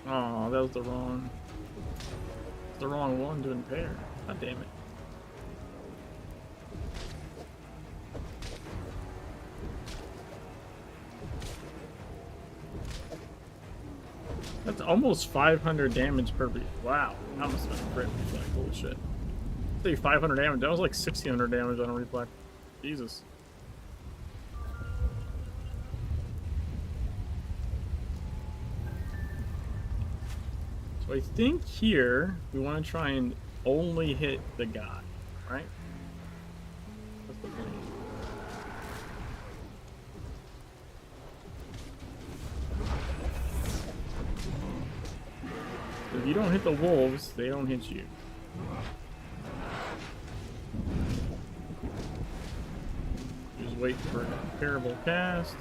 Oh, that was the wrong one to impair. God damn it. That's almost 500 damage per beat. Wow, that must have been a crit reflect. Holy shit. I think 500 damage. That was like 1600 damage on a reflect. Jesus. So I think here we want to try and only hit the guy, right? That's the plan. If you don't hit the wolves, they don't hit you. Just wait for a comparable cast.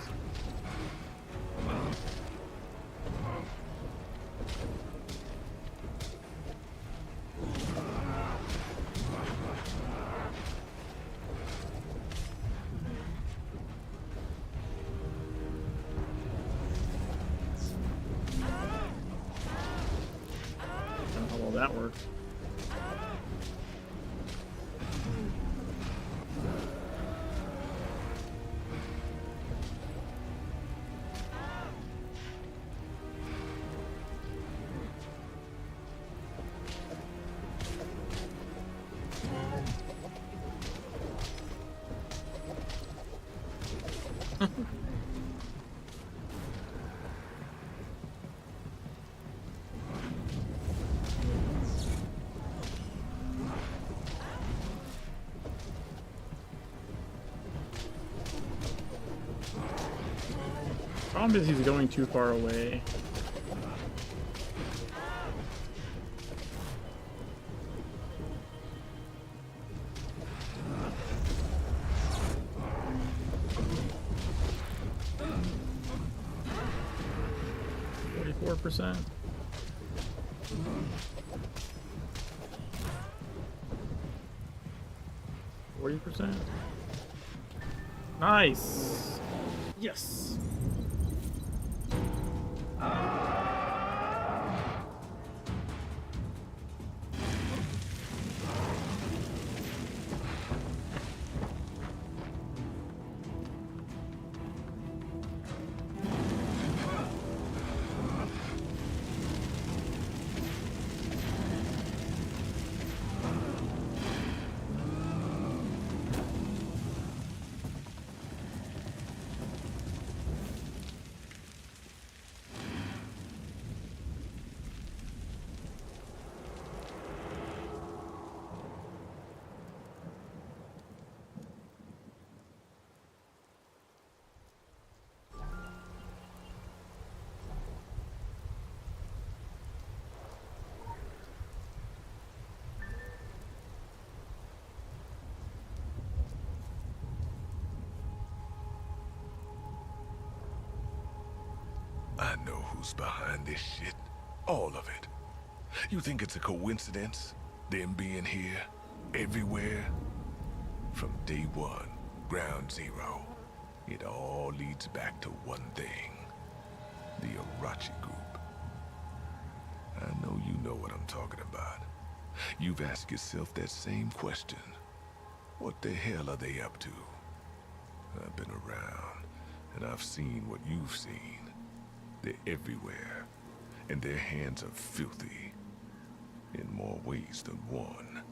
That works. Problem is he's going too far away. 34%. %. Nice. Yes. I know who's behind this shit. All of it. You think it's a coincidence? Them being here? Everywhere? From day one, ground zero, it all leads back to one thing. The Arachi Group. I know you know what I'm talking about. You've asked yourself that same question. What the hell are they up to? I've been around, and I've seen what you've seen. They're everywhere, and their hands are filthy, in more ways than one.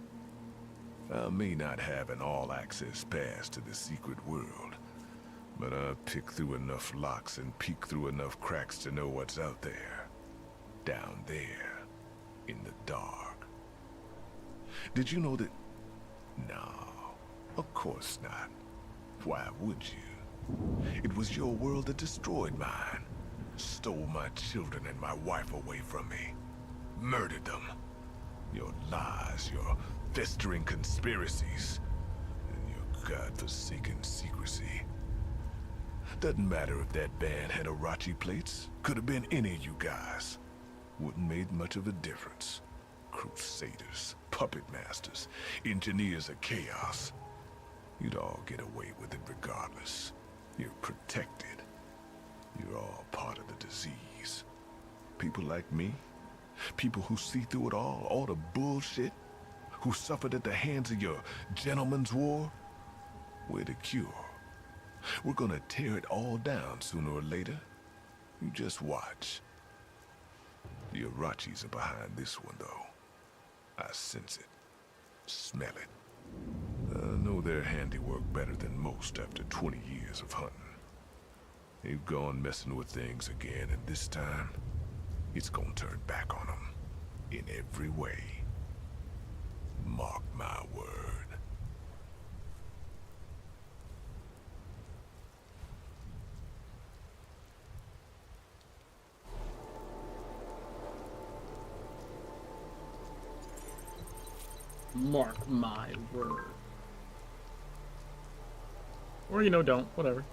I may not have an all-access pass to the secret world, but I've picked through enough locks and peeked through enough cracks to know what's out there. Down there, in the dark. Did you know that... No, of course not. Why would you? It was your world that destroyed mine. Stole my children and my wife away from me. Murdered them. Your lies, your festering conspiracies, and your godforsaken secrecy. Doesn't matter if that band had Arachi plates. Could have been any of you guys. Wouldn't made much of a difference. Crusaders, puppet masters, engineers of chaos. You'd all get away with it regardless. You're protected. You're all part of the disease. People like me, people who see through it all the bullshit, who suffered at the hands of your gentleman's war, we're the cure. We're gonna tear it all down sooner or later. You just watch. The Arachis are behind this one, though. I sense it, smell it. I know their handiwork better than most after 20 years of hunting. They've gone messing with things again, and this time, it's gonna turn back on them. In every way. Mark my word. Mark my word. Or, you know, don't. Whatever.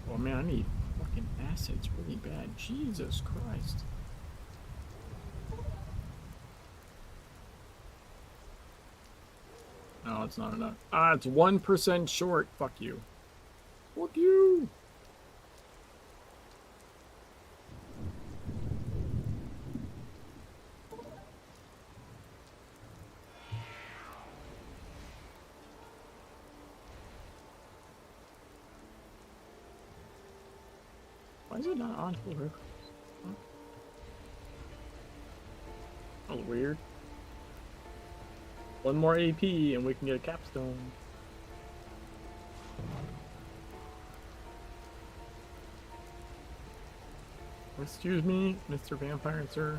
Oh man, I need fucking acids really bad. Jesus Christ. No, it's not enough. Ah, it's 1% short. Fuck you. Fuck you. Why is it not on here? Oh, weird. One more AP and we can get a capstone. Excuse me, Mr. Vampire, sir.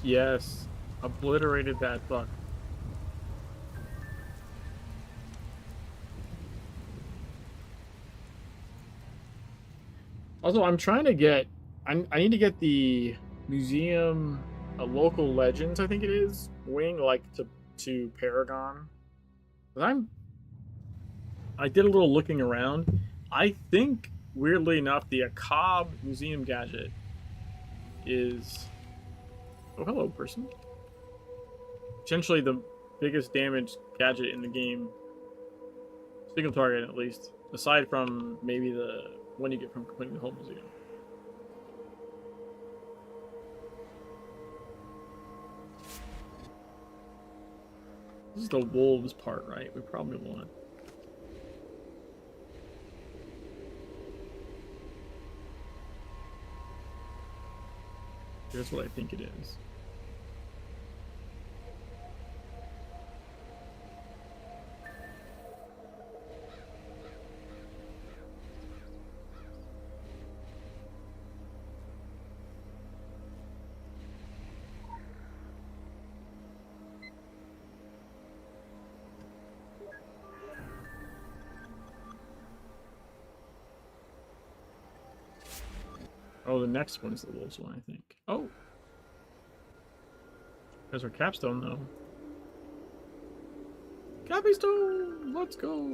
yes. Obliterated that fuck. Also, I'm trying to get... I need to get the museum... local legends, I think it is, wing, like, to Paragon. But I did a little looking around. I think, weirdly enough, the Akab museum gadget is... Oh, hello, person. Potentially the biggest damage gadget in the game. Single target, at least. Aside from maybe the one you get from completing the whole museum. This is the wolves part, right? We probably want. Here's what I think it is. Oh, the next one is the wolves one, I think. Oh! There's our capstone, though. Capstone! Let's go!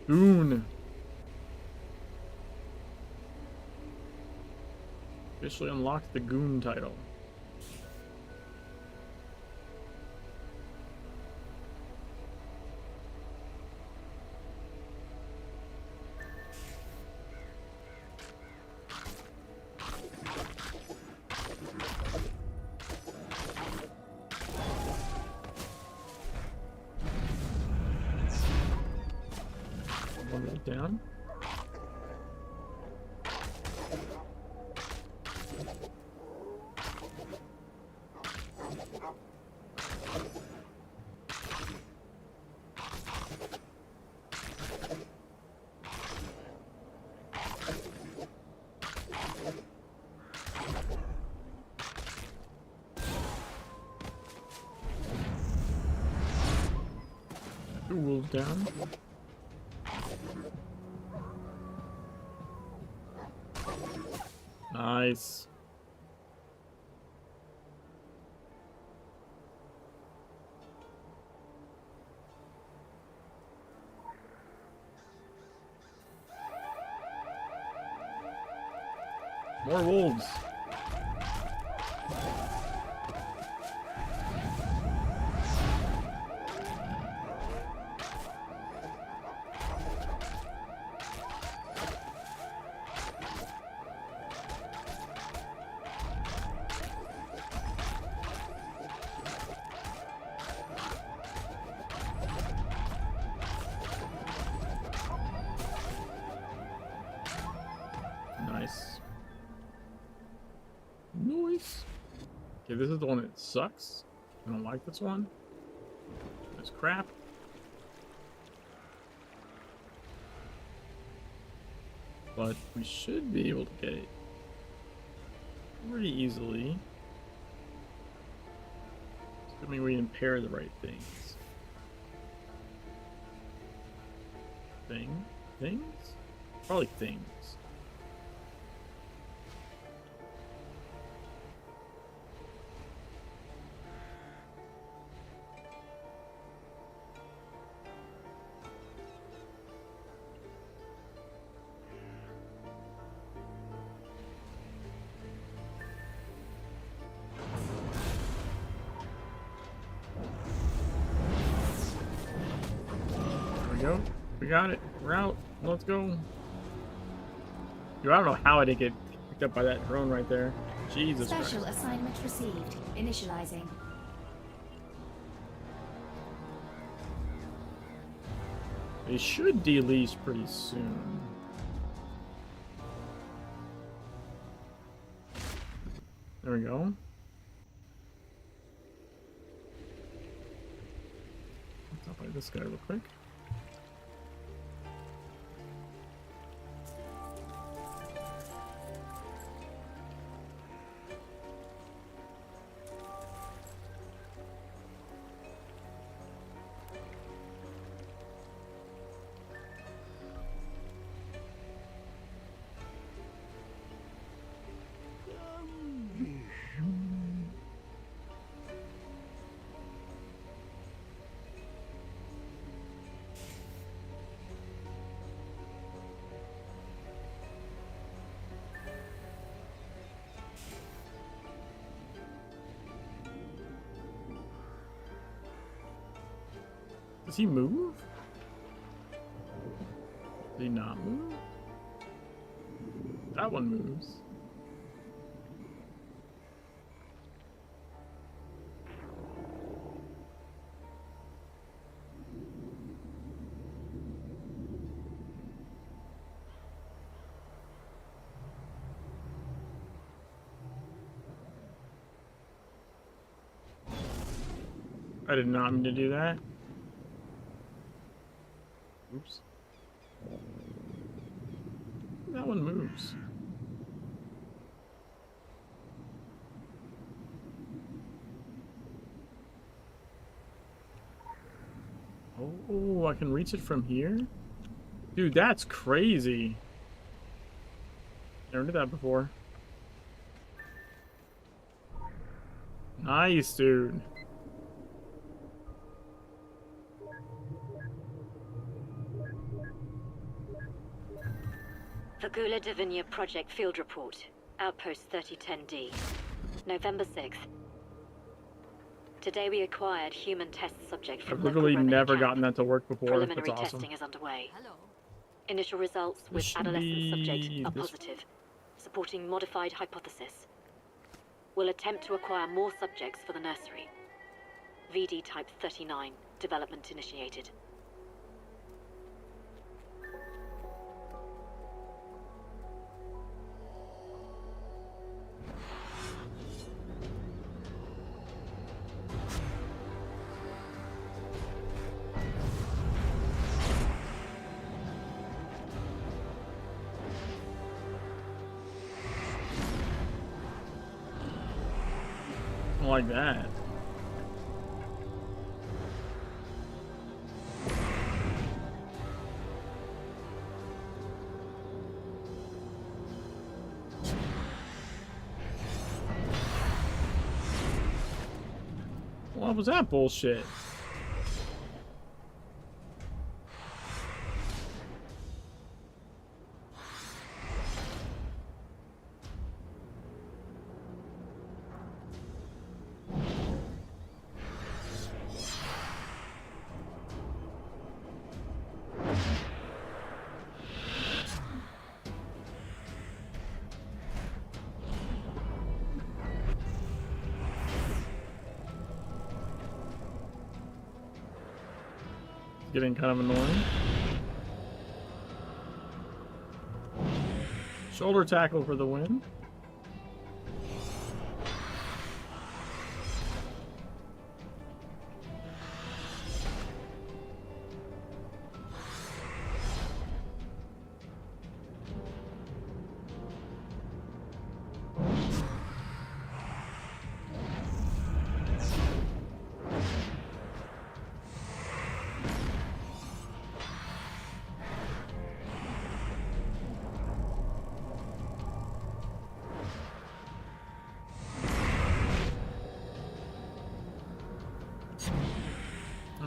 Goon! Officially unlocked the Goon title. Down. Two wolves down. Nice. More wolves. Nice. Nice. Okay, this is the one that sucks. I don't like this one. It's crap. But we should be able to get it pretty easily. Assuming we impair the right things. Things? Probably things. Go. We got it. We're out. Let's go. Dude, I don't know how I didn't get picked up by that drone right there. Jesus Christ. Special assignment received. Initializing. They should de-lease pretty soon. There we go. Let's up by this guy real quick. Does he move? Does he not move? That one moves. I did not mean to do that. Oops. That one moves. Oh, I can reach it from here? Dude, that's crazy. Never did that before. Nice, dude. Vagula Divinia Project Field Report, Outpost 3010D, November 6th. Today we acquired human test subject from I've literally local Roman never camp. gotten that to work before. Preliminary That's awesome. testing is underway. Initial results with should adolescent subject be are this- positive, supporting modified hypothesis. We'll attempt to acquire more subjects for the nursery. VD Type 39, development initiated. Like that. What was that bullshit? Getting kind of annoying. Shoulder tackle for the win.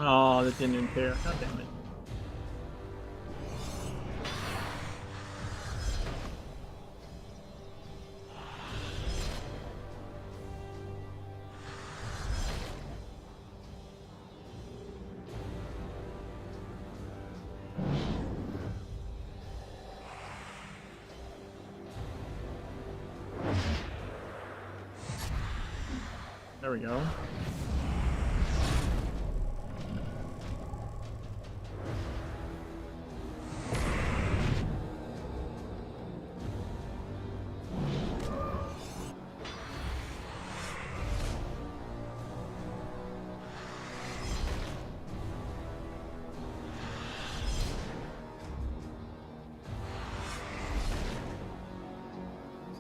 Oh, that didn't impair. God damn it. There we go.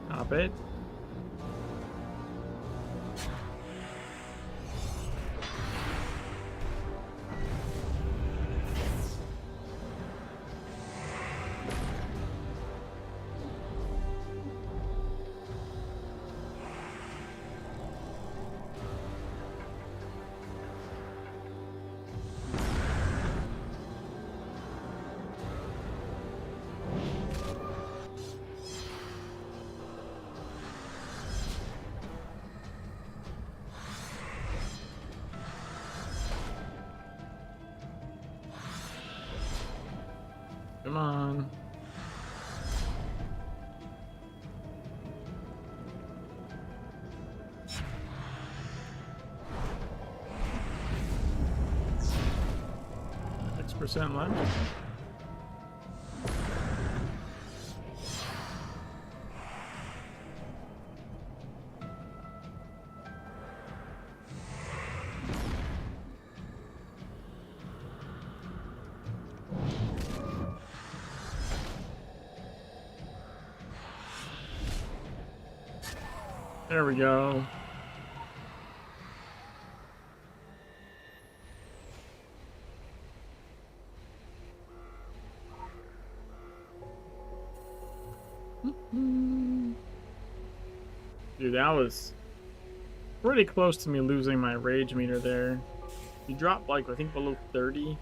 Stop it. Come on. % left. There we go. Dude, that was pretty close to me losing my rage meter there. You drop like I think below 30,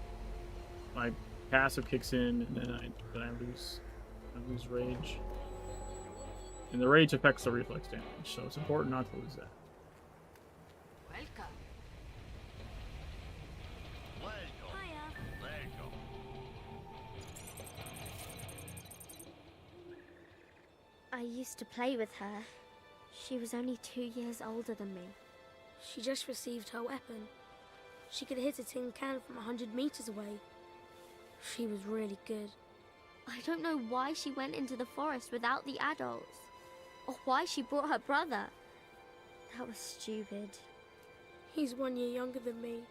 my passive kicks in, and then I lose rage. And the rage affects the reflex damage, so it's important not to lose that. Welcome. I used to play with her. She was only 2 years older than me. She just received her weapon. She could hit a tin can from 100 meters away. She was really good. I don't know why she went into the forest without the adults, or why she brought her brother. That was stupid. He's 1 year younger than me.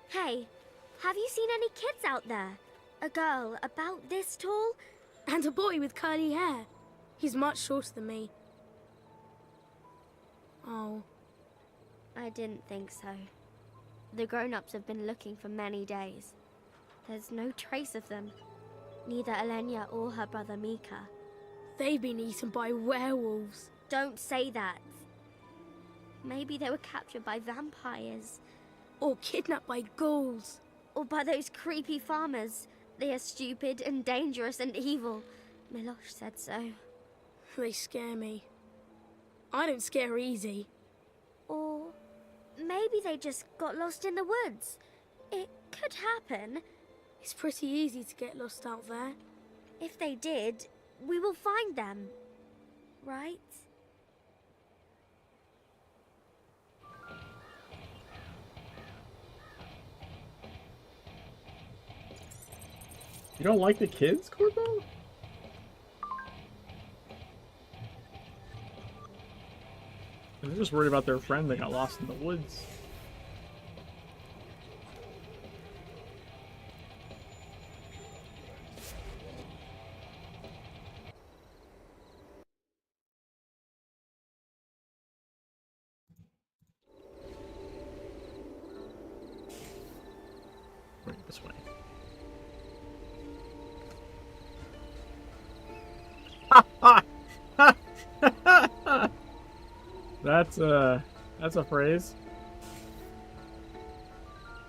Hey, have you seen any kids out there? A girl about this tall? And a boy with curly hair. He's much shorter than me. Oh. I didn't think so. The grown-ups have been looking for many days. There's no trace of them. Neither Elenia or her brother Mika. They've been eaten by werewolves. Don't say that. Maybe they were captured by vampires. Or kidnapped by ghouls. Or by those creepy farmers. They are stupid and dangerous and evil. Milosh said so. They scare me. I don't scare easy. Or maybe they just got lost in the woods. It could happen. It's pretty easy to get lost out there. If they did, we will find them. Right? You don't like the kids, Corpo? They're just worried about their friend that got lost in the woods. Right, this way. That's a phrase.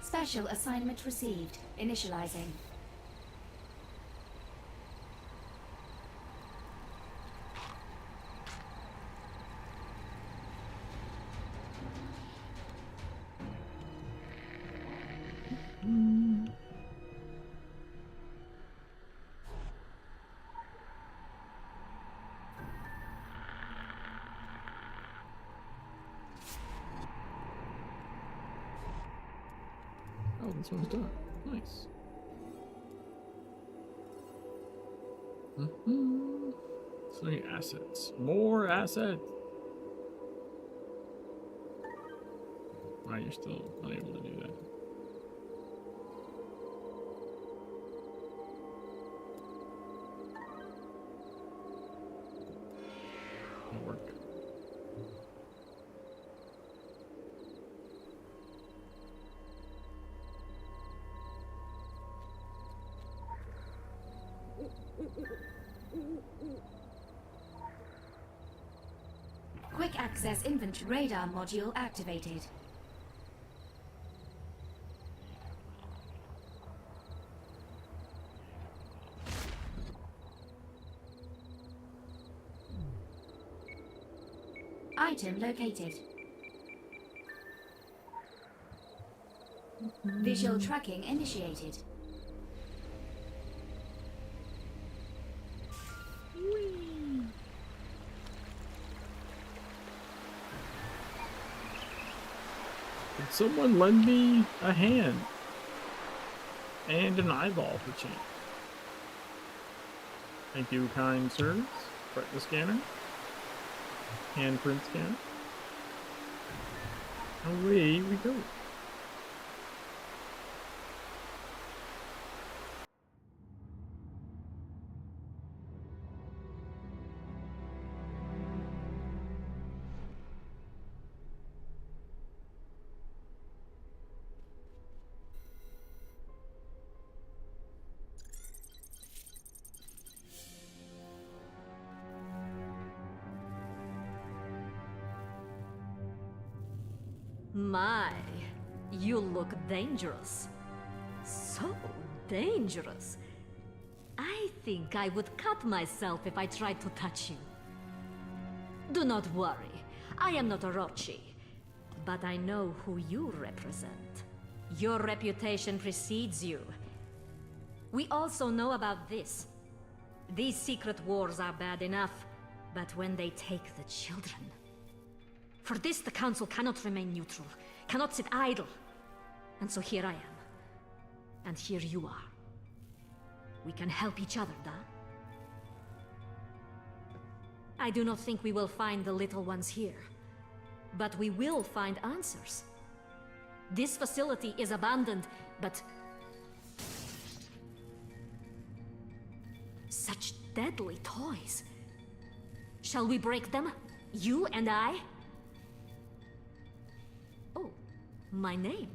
Special assignment received. Initializing. Oh, this one's done. Nice. So many assets. More assets. Why you're still not able to do that? Won't work. Quick access inventory radar module activated. Item located. Visual tracking initiated. someone lend me a hand and an eyeball for change? Thank you, kind sirs. Retina scanner. Handprint scanner. Away we go. My, you look dangerous. So dangerous. I think I would cut myself if I tried to touch you. Do not worry, I am not Orochi, but I know who you represent. Your reputation precedes you. We also know about this. These secret wars are bad enough, but when they take the children... For this, the Council cannot remain neutral, cannot sit idle. And so here I am. And here you are. We can help each other, da? I do not think we will find the little ones here. But we will find answers. This facility is abandoned, but... Such deadly toys. Shall we break them? You and I? Oh, my name.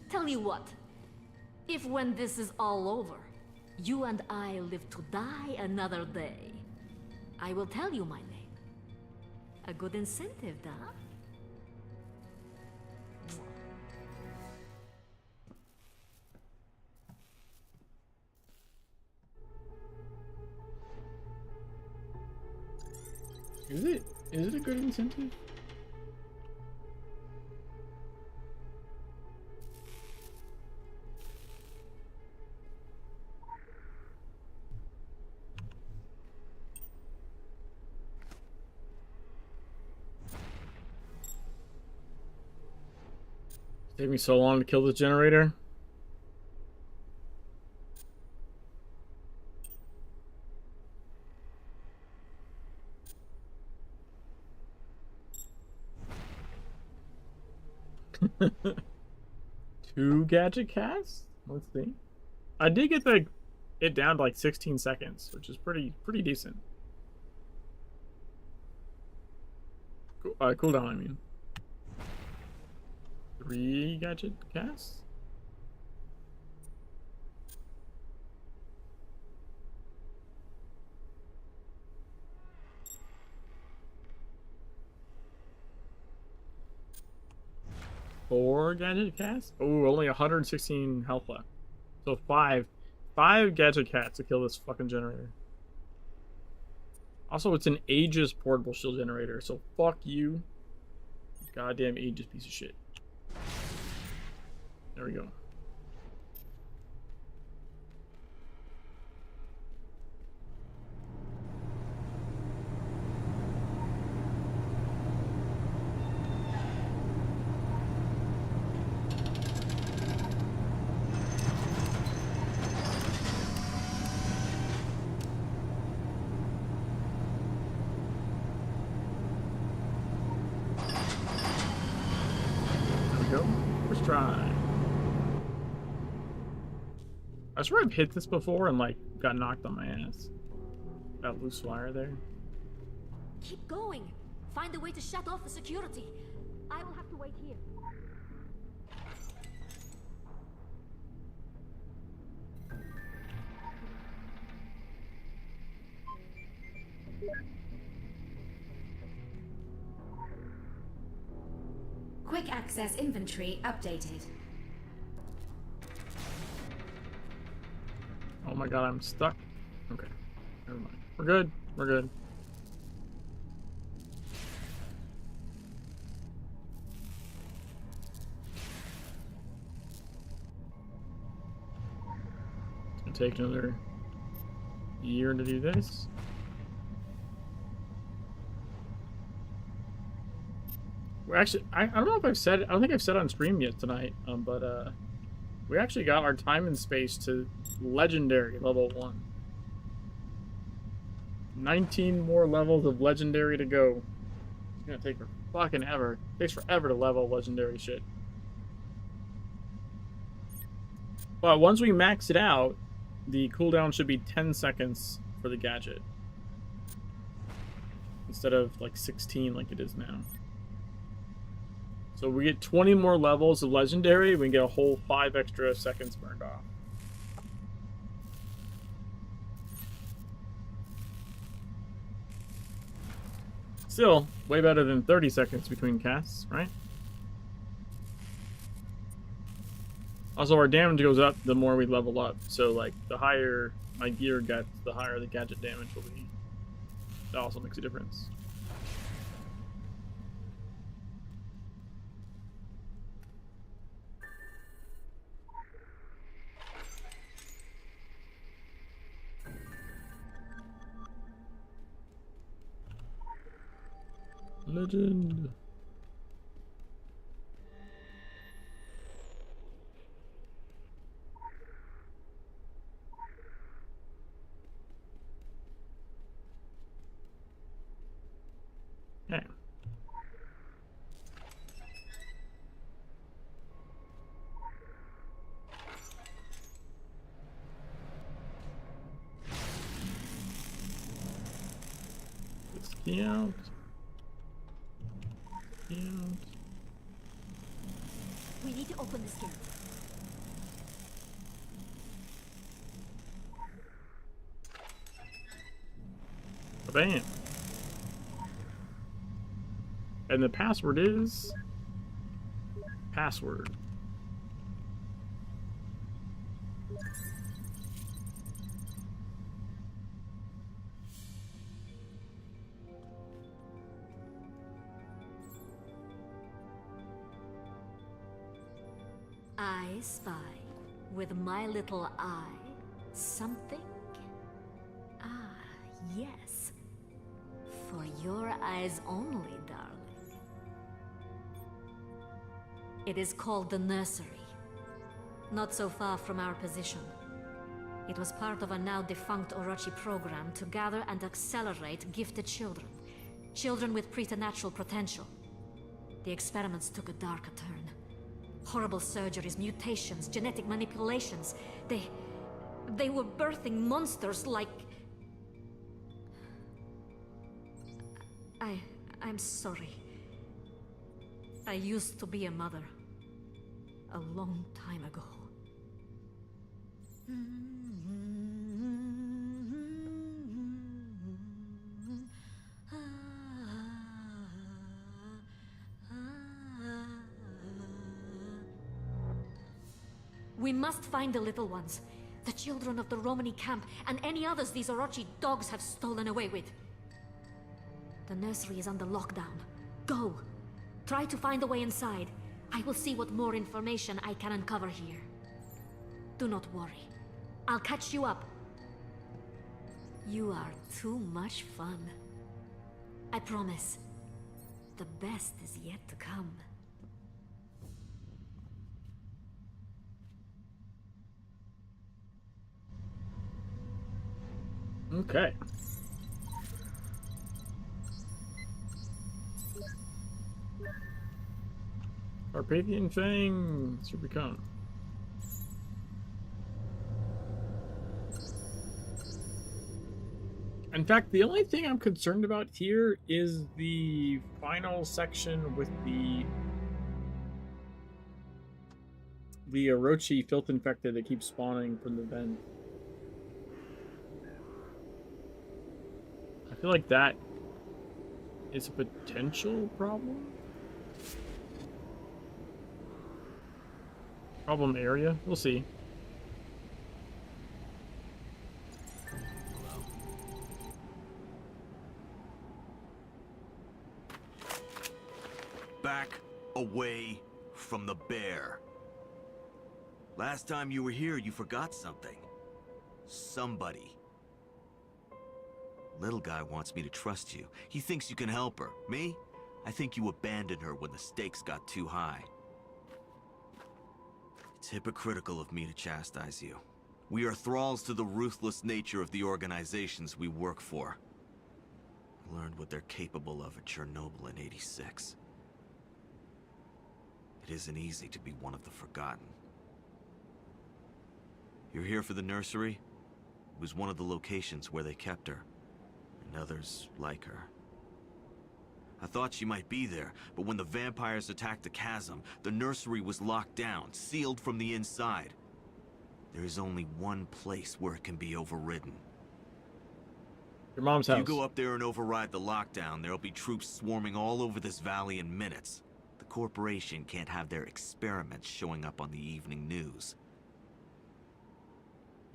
Tell you what. If when this is all over, you and I live to die another day, I will tell you my name. A good incentive, da? Is it a good incentive? Take me so long to kill this generator. Two gadget casts? Let's see. I did get it down to like 16 seconds, which is pretty decent. Cooldown, I mean. 3 gadget casts? Four gadget casts? Oh, only 116 health left. So five gadget cats to kill this fucking generator. Also, it's an Aegis portable shield generator, so fuck you. Goddamn Aegis piece of shit. There we go. First try. I swear I've hit this before and like got knocked on my ass. That loose wire there. Keep going. Find a way to shut off the security. I will have to wait here. Quick access inventory updated. Oh my god, I'm stuck. Okay, never mind. We're good. We're good. It's gonna take another year to do this. Actually, I don't know if I've said, I don't think I've said on stream yet tonight, but we actually got our time and space to legendary level 1. 19 more levels of legendary to go. It's gonna take fucking ever. It takes forever to level legendary shit. But once we max it out, the cooldown should be 10 seconds for the gadget. Instead of like 16 like it is now. So we get 20 more levels of legendary, we can get a whole 5 extra seconds burned off. Still, way better than 30 seconds between casts, right? Also, our damage goes up the more we level up. So, like, the higher my gear gets, the higher the gadget damage will be. That also makes a difference. Legend. Okay. Let's key out. We need to open this gate. Bam. And the password is password. I spy with my little eye something. Ah, yes. For your eyes only, darling. It is called the nursery. Not so far from our position. It was part of a now defunct Orochi program to gather and accelerate gifted children. Children with preternatural potential. The experiments took a darker turn. Horrible surgeries, mutations, genetic manipulations. They were birthing monsters like... I'm sorry. I used to be a mother. A long time ago. We must find the little ones. The children of the Romani camp, and any others these Orochi dogs have stolen away with. The nursery is under lockdown. Go! Try to find a way inside. I will see what more information I can uncover here. Do not worry. I'll catch you up. You are too much fun. I promise. The best is yet to come. Okay. Carpathian Fang, here we come. In fact, the only thing I'm concerned about here is the final section with the Orochi filth infected that keeps spawning from the vent. I feel like that is a potential problem. Problem area? We'll see. Back away from the bear. Last time you were here, you forgot something. Somebody. Little guy wants me to trust you. He thinks you can help her. Me? I think you abandoned her when the stakes got too high. It's hypocritical of me to chastise you. We are thralls to the ruthless nature of the organizations we work for. I learned what they're capable of at Chernobyl in '86. It isn't easy to be one of the forgotten. You're here for the nursery? It was one of the locations where they kept her, and others like her. I thought she might be there, but when the vampires attacked the chasm, the nursery was locked down, sealed from the inside. There is only one place where it can be overridden. Your mom's house. If you go up there and override the lockdown, there'll be troops swarming all over this valley in minutes. The corporation can't have their experiments showing up on the evening news.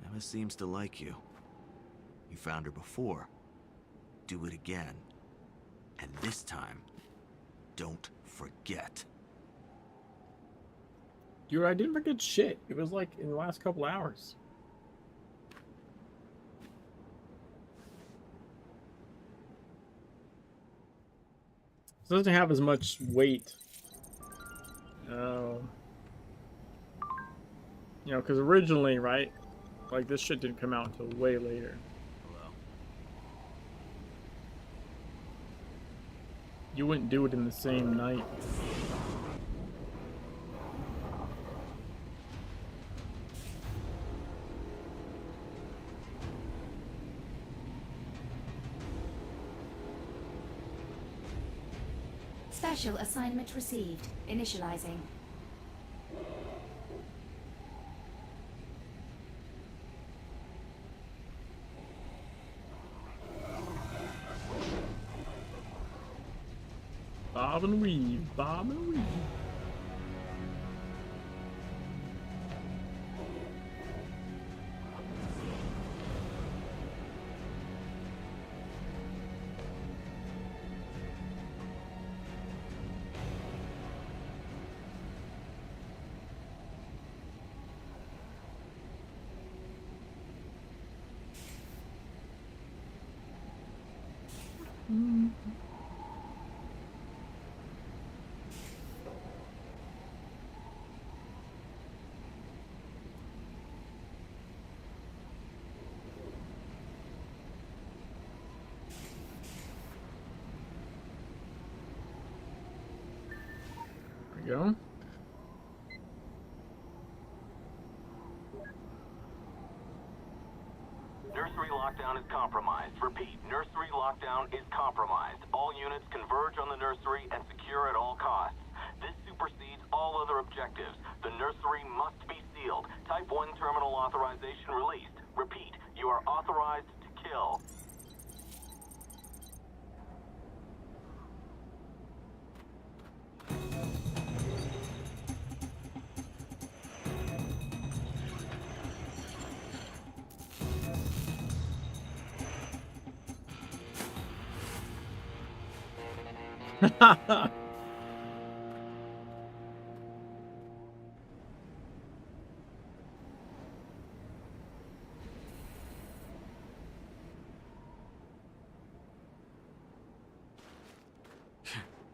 Emma seems to like you. You found her before. Do it again. And this time, don't forget. Dude, I didn't forget shit. It was like in the last couple hours. This doesn't have as much weight. You know, because originally, right? Like, this shit didn't come out until way later. Hello. You wouldn't do it in the same night. Special assignment received. Initializing. Bob and weave, bob and weave. There we go. Nursery lockdown is compromised. Repeat, nursery lockdown is compromised. All units converge on the nursery and secure at all costs. This supersedes all other objectives. The nursery must be sealed. Type 1 terminal authorization released. Repeat, you are authorized to kill.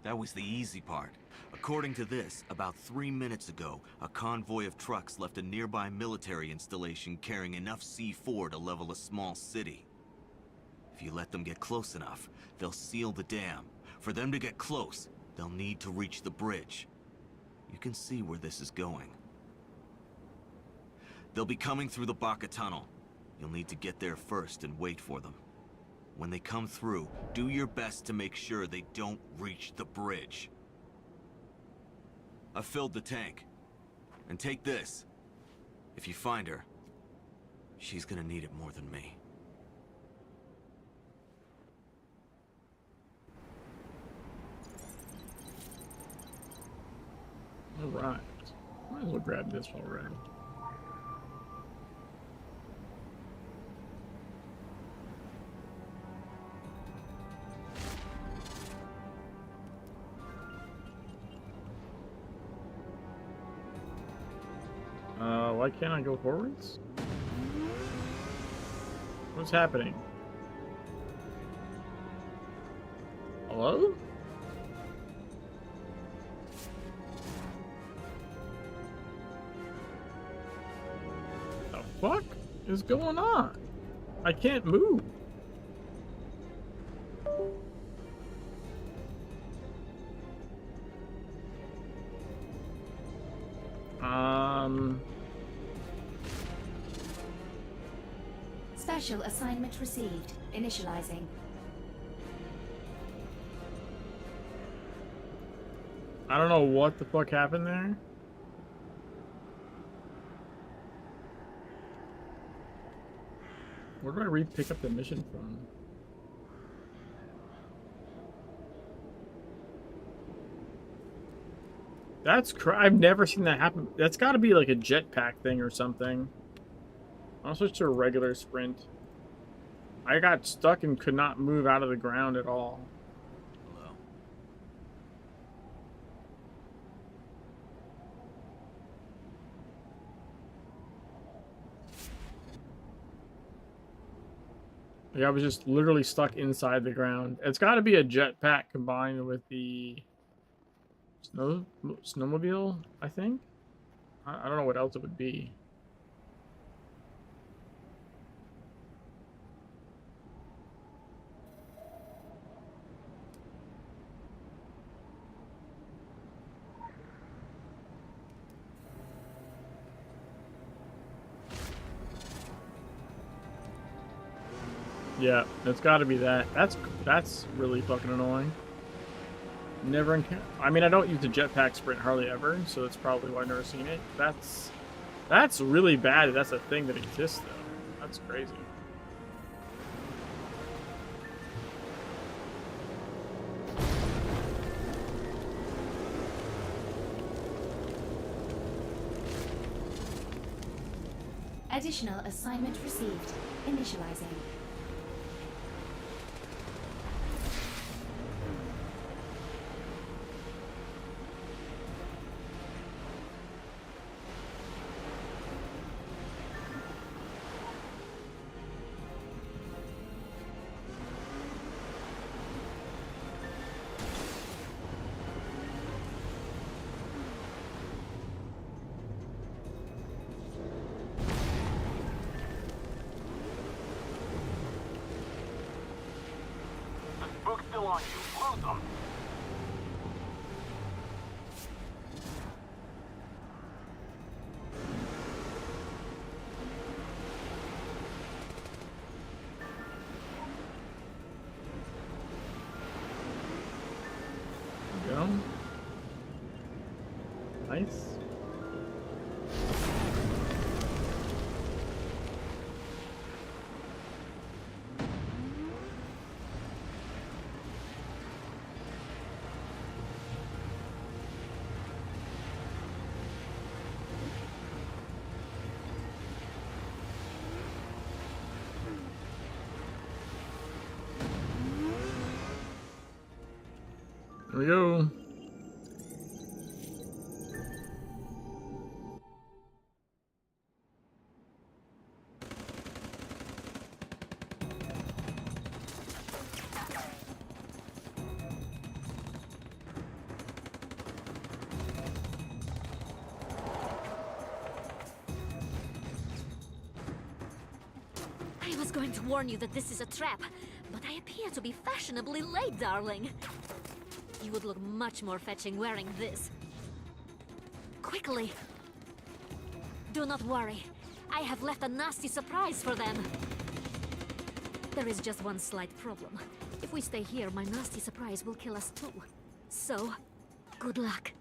That was the easy part. According to this, about 3 minutes ago, a convoy of trucks left a nearby military installation carrying enough C4 to level a small city. If you let them get close enough, they'll seal the dam. For them to get close, they'll need to reach the bridge. You can see where this is going. They'll be coming through the Baka tunnel. You'll need to get there first and wait for them. When they come through, do your best to make sure they don't reach the bridge. I've filled the tank. And take this. If you find her, she's gonna need it more than me. Alright. Might as well grab this while we're at it. Why can't I go forwards? What's happening? Hello? fuck is going on? I can't move. Special assignment received. Initializing. I don't know what the fuck happened there. Where do I re-pick up the mission from? That's I've never seen that happen. That's got to be like a jetpack thing or something. I'll switch to a regular sprint. I got stuck and could not move out of the ground at all. Hello. Like I was just literally stuck inside the ground. It's got to be a jetpack combined with the snowmobile, I think. I don't know what else it would be. Yeah, it's got to be that. That's really fucking annoying. Never I mean, I don't use the jetpack sprint hardly ever, so that's probably why I've never seen it. That's really bad. That's a thing that exists, though. That's crazy. Additional assignment received. Initializing. Spook's still on you. Lose them. There we go. Nice. There we go. I was going to warn you that this is a trap, but I appear to be fashionably late, darling. You would look much more fetching wearing this. Quickly! Do not worry. I have left a nasty surprise for them. There is just one slight problem. If we stay here, my nasty surprise will kill us too. So, good luck.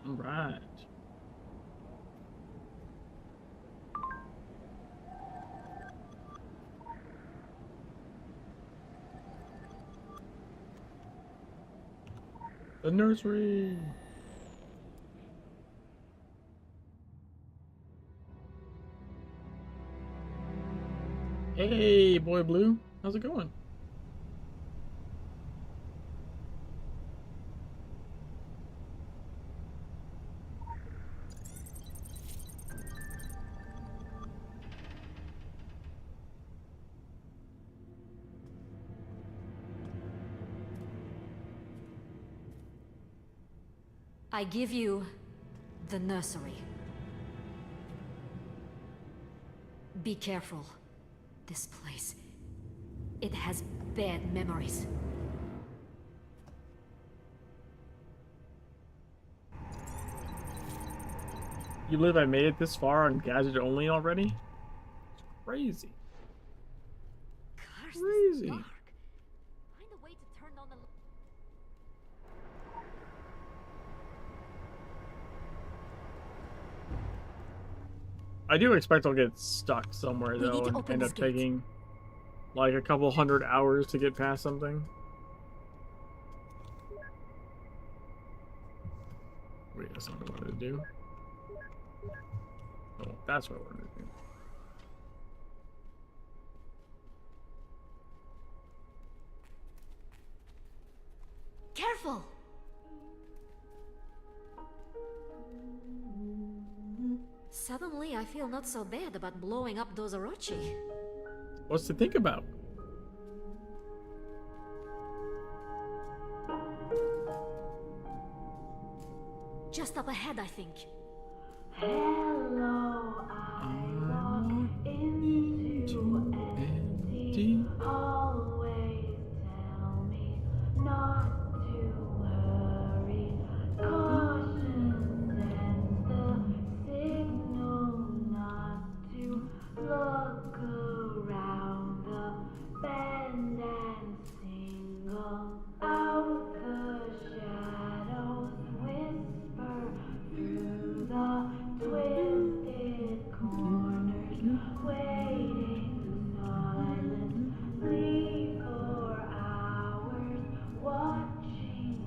All right. The nursery. Hey, boy blue. How's it going? I give you the nursery. Be careful. This place, it has bad memories. You live, I made it this far on gadget only already? It's crazy. Crazy. Find a way to turn on the I do expect I'll get stuck somewhere We though need to and open end this up gate. taking like a couple 100 hours to get past something. Wait, that's not what I wanted to do. Oh, that's what I wanted to do. Careful! Suddenly, I feel not so bad about blowing up those Orochi. What's to think about? Just up ahead, I think. Hello, I walk into empty hallways. Tell me not to hurry. Caution sends the signal not to look around the bend and single out the shadows whisper through the twisted corners, waiting silently for hours, watching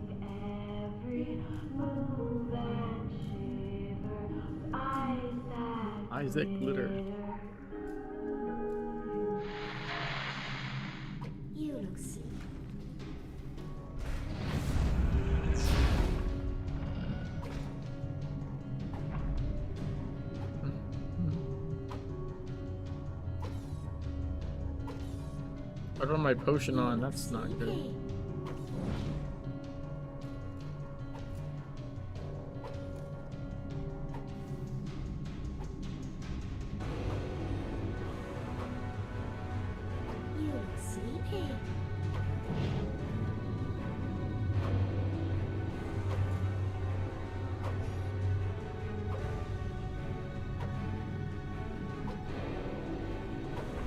every move and shiver with eyes that Isaac Glitter. You look sleepy. I got my potion on, that's not good. You look sleepy.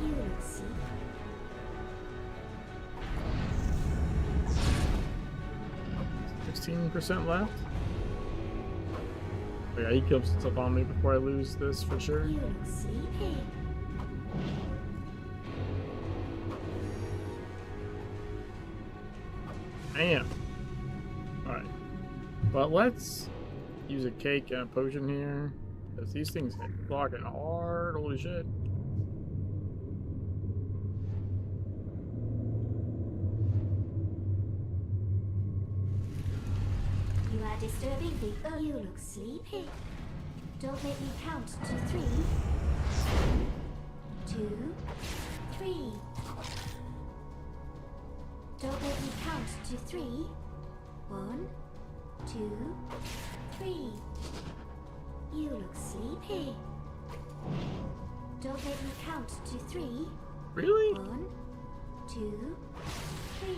You look sleepy. 16% left. Oh, yeah, he keeps stuff on me before I lose this for sure. You look sleepy. Damn. Alright. But let's use a cake and a potion here. Because these things hit fucking hard. Holy shit. You are disturbing the... Oh, you look sleepy. Don't make me count to 3. 2, 3. Don't make me count to 3. 1, 2, 3. You look sleepy. Don't make me count to 3. Really? 1, 2, 3.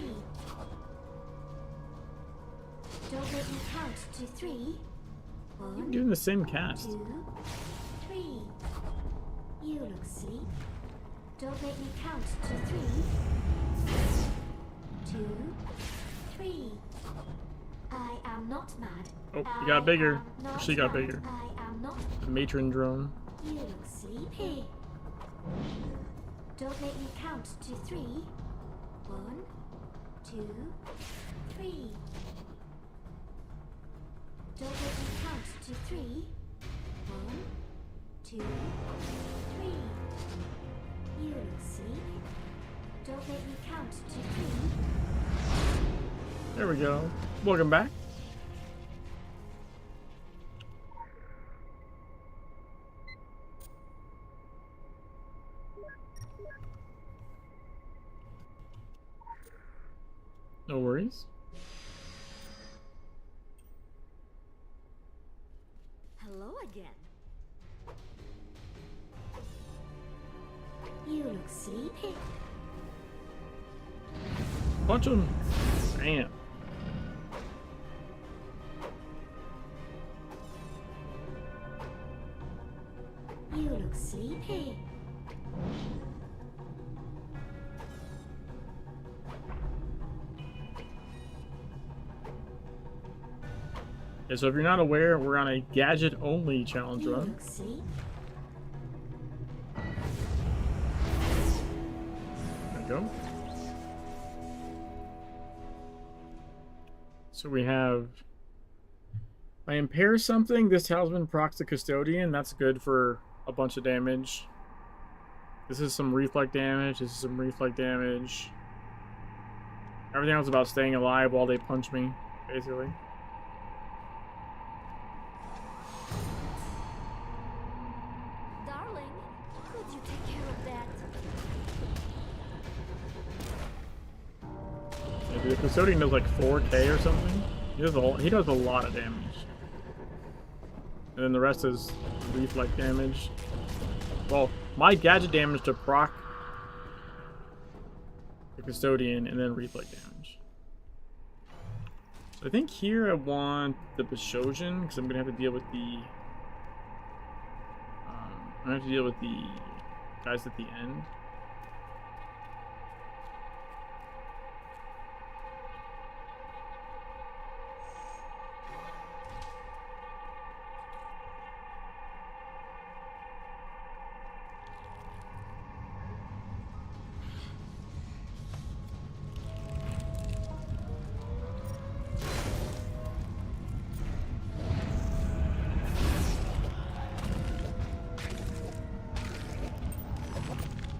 Don't make me count to 3. I'm 1, doing the same cast. 2, 3. You look sleepy. Don't make me count to 3. 2, 3. I am not mad. Oh, he got bigger. Not She got mad. bigger. I am not. The matron drone. You look sleepy. Don't make me count to 3. 1, 2, 3. Don't make me count to 3. 1, 2, 3. You look sleepy. Don't make me count to 3. There we go. Welcome back. No worries. Hello again. You look sleepy. Punch him. Bam. You look sleepy. Yeah, so if you're not aware, we're on a gadget-only challenge You run. look sleepy. There we go. So we have... I impair something. This talisman procs the custodian. That's good for a bunch of damage. This is some reflect damage. This is some reflect damage. Everything else is about staying alive while they punch me, basically. Darling, could you take care of that? Yeah, dude, the custodian does like 4k or something. He does a lot of damage. And then the rest is reflect damage. Well, my gadget damage to proc the custodian and then reflect damage. So I think here I want the Bashosian because I'm gonna have to deal with the I'm gonna have to deal with the guys at the end.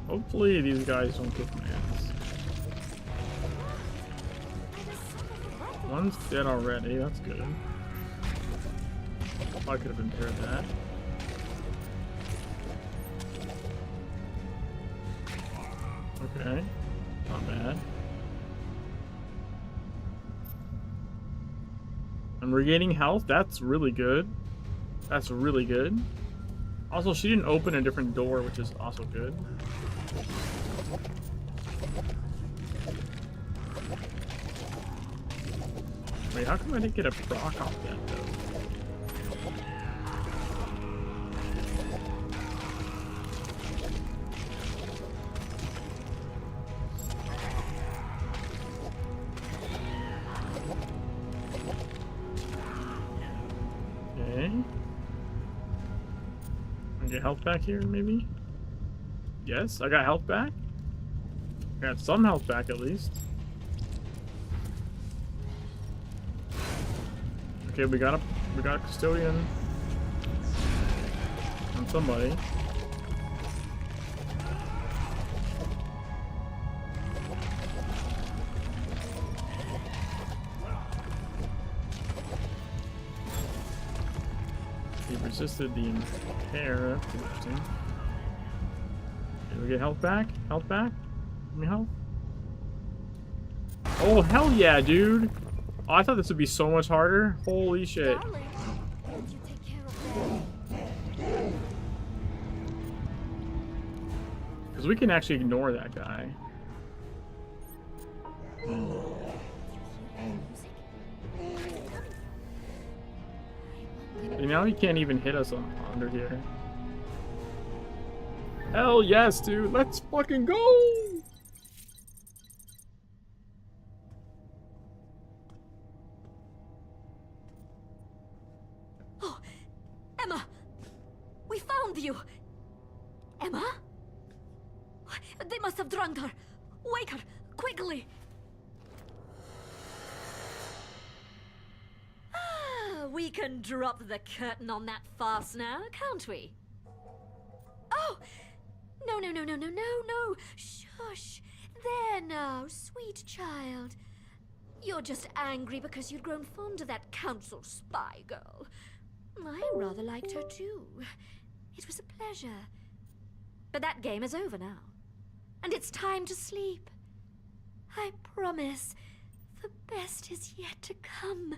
Hopefully these guys don't kick my ass. One's dead already, that's good. I could have impaired that. Okay, not bad. I'm regaining health, that's really good. That's really good. Also, she didn't open a different door, which is also good. Wait, how come I didn't get a proc off that, though? Okay. I get health back here, maybe? Yes, I got health back. I got some health back, at least. Okay, we got a custodian on somebody. He resisted the impair. That's interesting. Did we get health back? Health back? Give me health. Oh, hell yeah, dude! Oh, I thought this would be so much harder. Holy shit. Darling, could you take care of that? Because we can actually ignore that guy. And now he can't even hit us under here. Hell yes, dude. Let's fucking go! Oh, Emma! We found you! Emma? They must have drugged her! Wake her! Quickly! We can drop the curtain on that farce now, can't we? Oh! No. Shush! There now, sweet child. You're just angry because you'd grown fond of that council spy girl. I rather liked her too. It was a pleasure. But that game is over now. And it's time to sleep. I promise, the best is yet to come.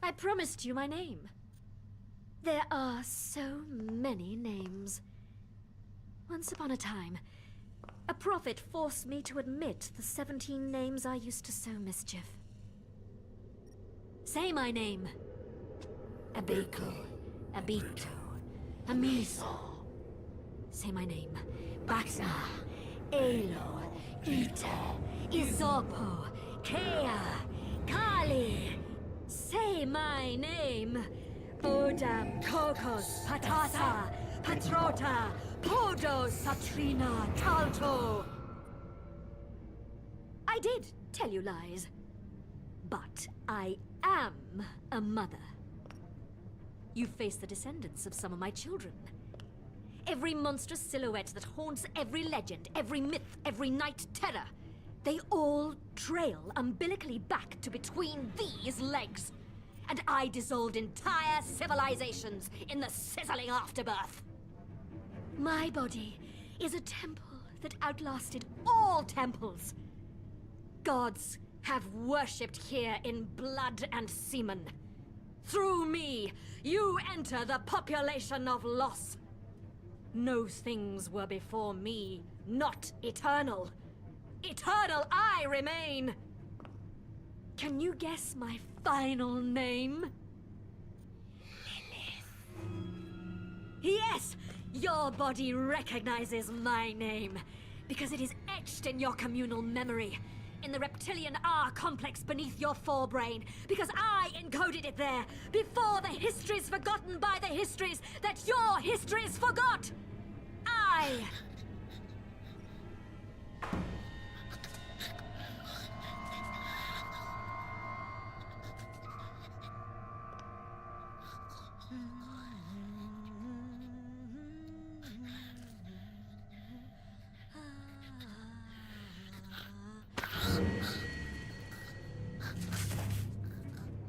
I promised you my name. There are so many names. Once upon a time, a prophet forced me to admit the 17 names I used to sow mischief. Say my name. Abeko, Abito, Amiso. Say my name. Baxna, Elo, Ita, Izopo, Kea, Kali. Say my name. Odam, Kokos, Patasa, Patrota, Podo, Satrina, Talto. I did tell you lies. But I am a mother. You face the descendants of some of my children. Every monstrous silhouette that haunts every legend, every myth, every night terror. They all trail umbilically back to between these legs. And I dissolved entire civilizations in the sizzling afterbirth. My body is a temple that outlasted all temples. Gods have worshipped here in blood and semen. Through me, you enter the population of loss. No things were before me, not eternal. Eternal I remain. Can you guess my final name? Lilith. Yes, your body recognizes my name, because it is etched in your communal memory, in the reptilian R complex beneath your forebrain, because I encoded it there, before the histories forgotten by the histories that your histories forgot. I...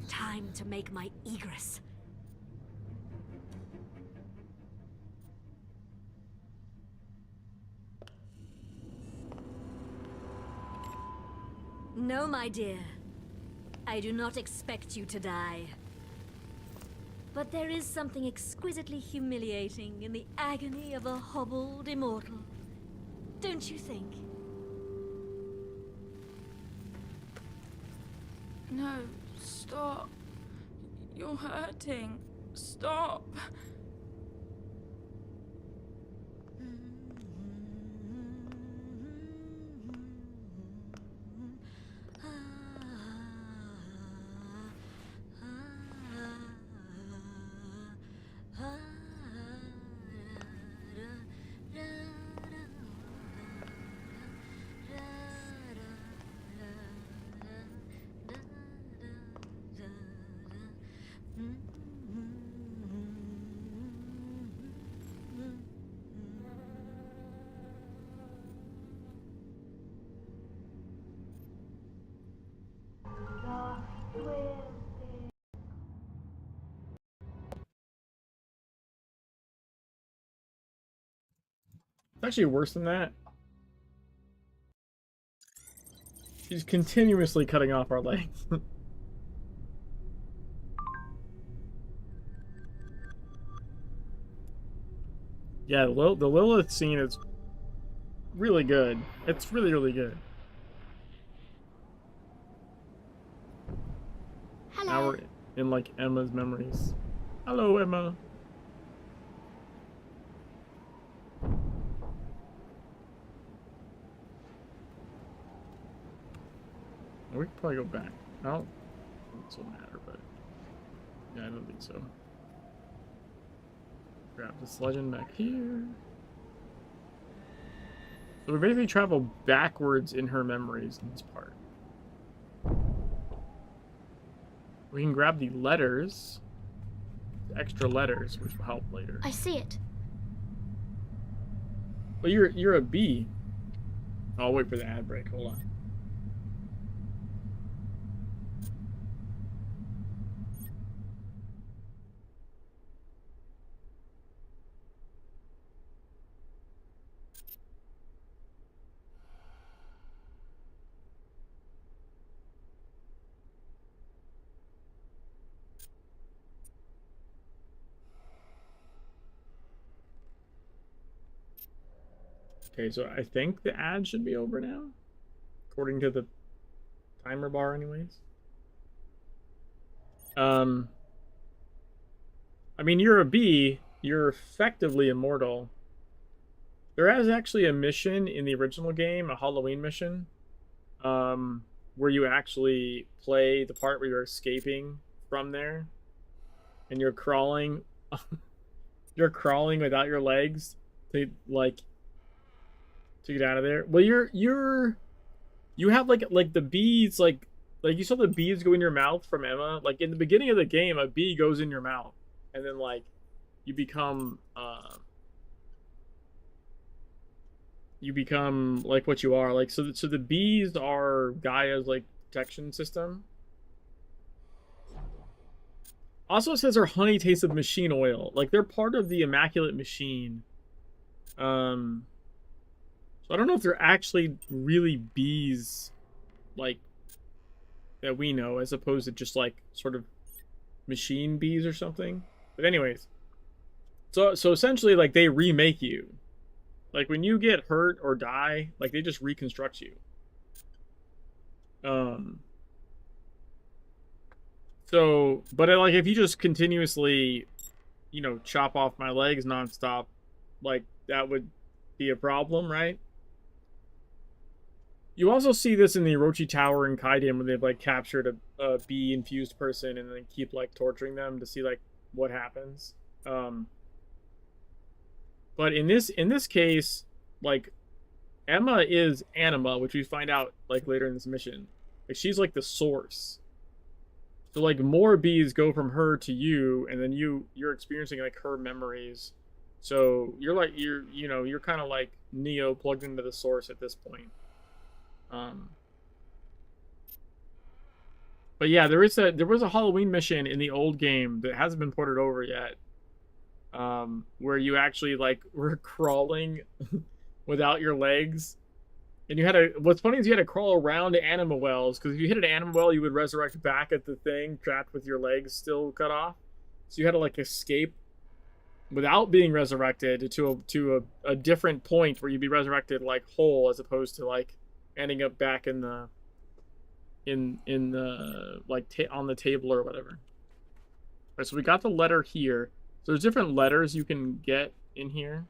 Time to make my egress. No, my dear. I do not expect you to die. But there is something exquisitely humiliating in the agony of a hobbled immortal. Don't you think? No, stop. You're hurting. Stop. It's actually worse than that. She's continuously cutting off our legs. Yeah, the Lilith scene is really good. It's really, really good. Hello. Now we're in, like, Emma's memories. Hello, Emma. We could probably go back. I don't think this will matter, but yeah, I don't think so. Grab this legend back here. So we basically travel backwards in her memories in this part. We can grab the letters, the extra letters, which will help later. I see it. Well, you're a bee. I'll wait for the ad break. Hold on. Okay, so I think the ad should be over now, according to the timer bar anyways. I mean, you're a bee, you're effectively immortal. There is actually a mission in the original game, a Halloween mission, where you actually play the part where you're escaping from there, and you're crawling, you're crawling without your legs to to get out of there. Well, you have like the bees, like you saw the bees go in your mouth from Emma. Like in the beginning of the game, a bee goes in your mouth, and then like you become like what you are. Like so the bees are Gaia's like protection system. Also, it says our honey tastes of machine oil. Like they're part of the immaculate machine. So I don't know if they're actually really bees, like, that we know, as opposed to just, like, sort of machine bees or something. But anyways, so essentially, like, they remake you. Like, when you get hurt or die, like, they just reconstruct you. So, but, like, if you just continuously, you know, chop off my legs nonstop, like, that would be a problem, right? You also see this in the Orochi Tower in Kaiden when they've like captured a bee infused person and then keep like torturing them to see like what happens. But in this case, like Emma is Anima, which we find out like later in this mission. Like she's like the source. So like more bees go from her to you, and then you're experiencing like her memories. So you're like you're kind of like Neo plugged into the source at this point. But yeah, there was a Halloween mission in the old game that hasn't been ported over yet, where you actually like were crawling without your legs, and you had to. What's funny is you had to crawl around anima wells, because if you hit an anima well, you would resurrect back at the thing trapped with your legs still cut off. So you had to like escape without being resurrected to a different point where you'd be resurrected like whole, as opposed to like ending up back in the like on the table or whatever. All right, so we got the letter here. So there's different letters you can get in here,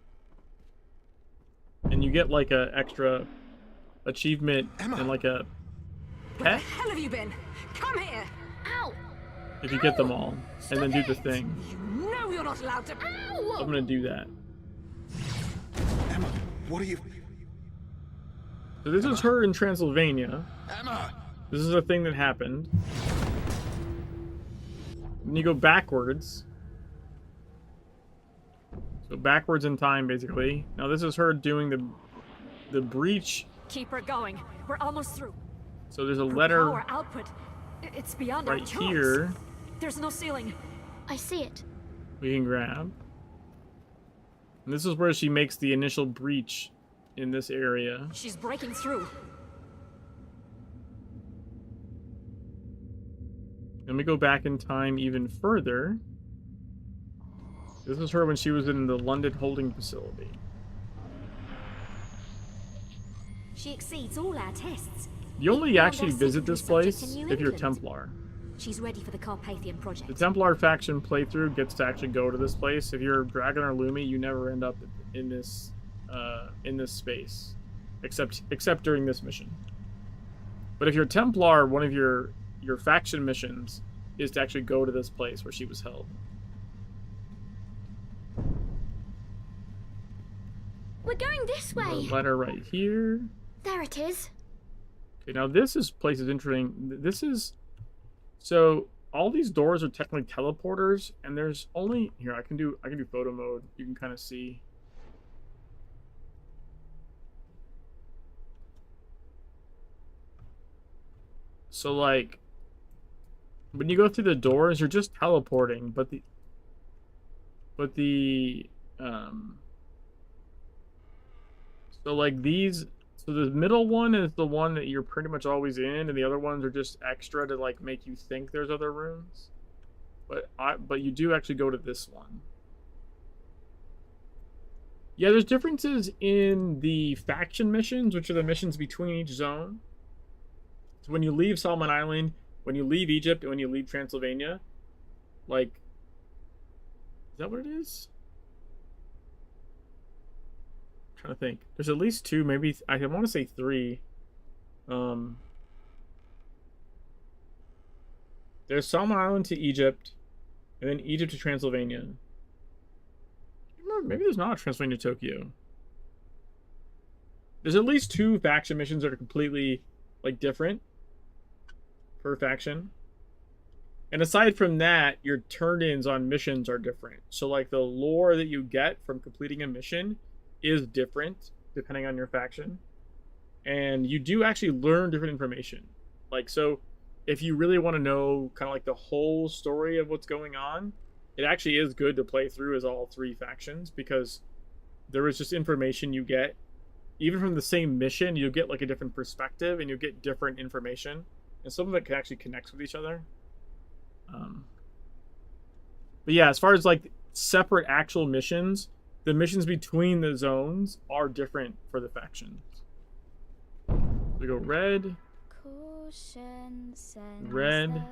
and you get like a extra achievement and like a pet. Where the hell have you been? Come here! Ow! If you get them all, and then do the thing. You know you're not allowed to. Ow! I'm gonna do that. Emma, what are you? So this is her in Transylvania. Emma! This is a thing that happened. And you go backwards. So backwards in time, basically. Now this is her doing the breach. Keep her going. We're almost through. So there's a Her letter power output. It's beyond our right choice. here. There's no ceiling. I see it. We can grab. And this is where she makes the initial breach in this area. She's breaking through. Then we go back in time even further. This is her when she was in the London holding facility. She exceeds all our tests. You only Beyond actually our visit this secondary place subject in if New you're England. Templar. She's ready for the Carpathian project. The Templar faction playthrough gets to actually go to this place. If you're Dragon or Lumi, you never end up in this space, except during this mission. But if you're Templar, one of your faction missions is to actually go to this place where she was held. We're going this way. The letter right here. There it is. Okay, now this place is interesting. This is so all these doors are technically teleporters, and there's only here. I can do photo mode. You can kind of see. So like, when you go through the doors, you're just teleporting, but so like these. So the middle one is the one that you're pretty much always in, and the other ones are just extra to like make you think there's other rooms. But you do actually go to this one. Yeah, there's differences in the faction missions, which are the missions between each zone. So when you leave Solomon Island, when you leave Egypt, and when you leave Transylvania, like, is that what it is? Trying to think. There's at least 2, maybe I want to say 3. There's Solomon Island to Egypt, and then Egypt to Transylvania. Maybe there's not a Transylvania to Tokyo. There's at least 2 faction missions that are completely like different per faction. And aside from that, your turn-ins on missions are different. So like the lore that you get from completing a mission is different depending on your faction, and you do actually learn different information. Like, so if you really want to know kind of like the whole story of what's going on, it actually is good to play through as all 3 factions, because there is just information you get even from the same mission. You get like a different perspective, and you get different information, and some of it can actually connect with each other. But yeah, as far as like separate actual missions, the missions between the zones are different for the factions. We go red, red,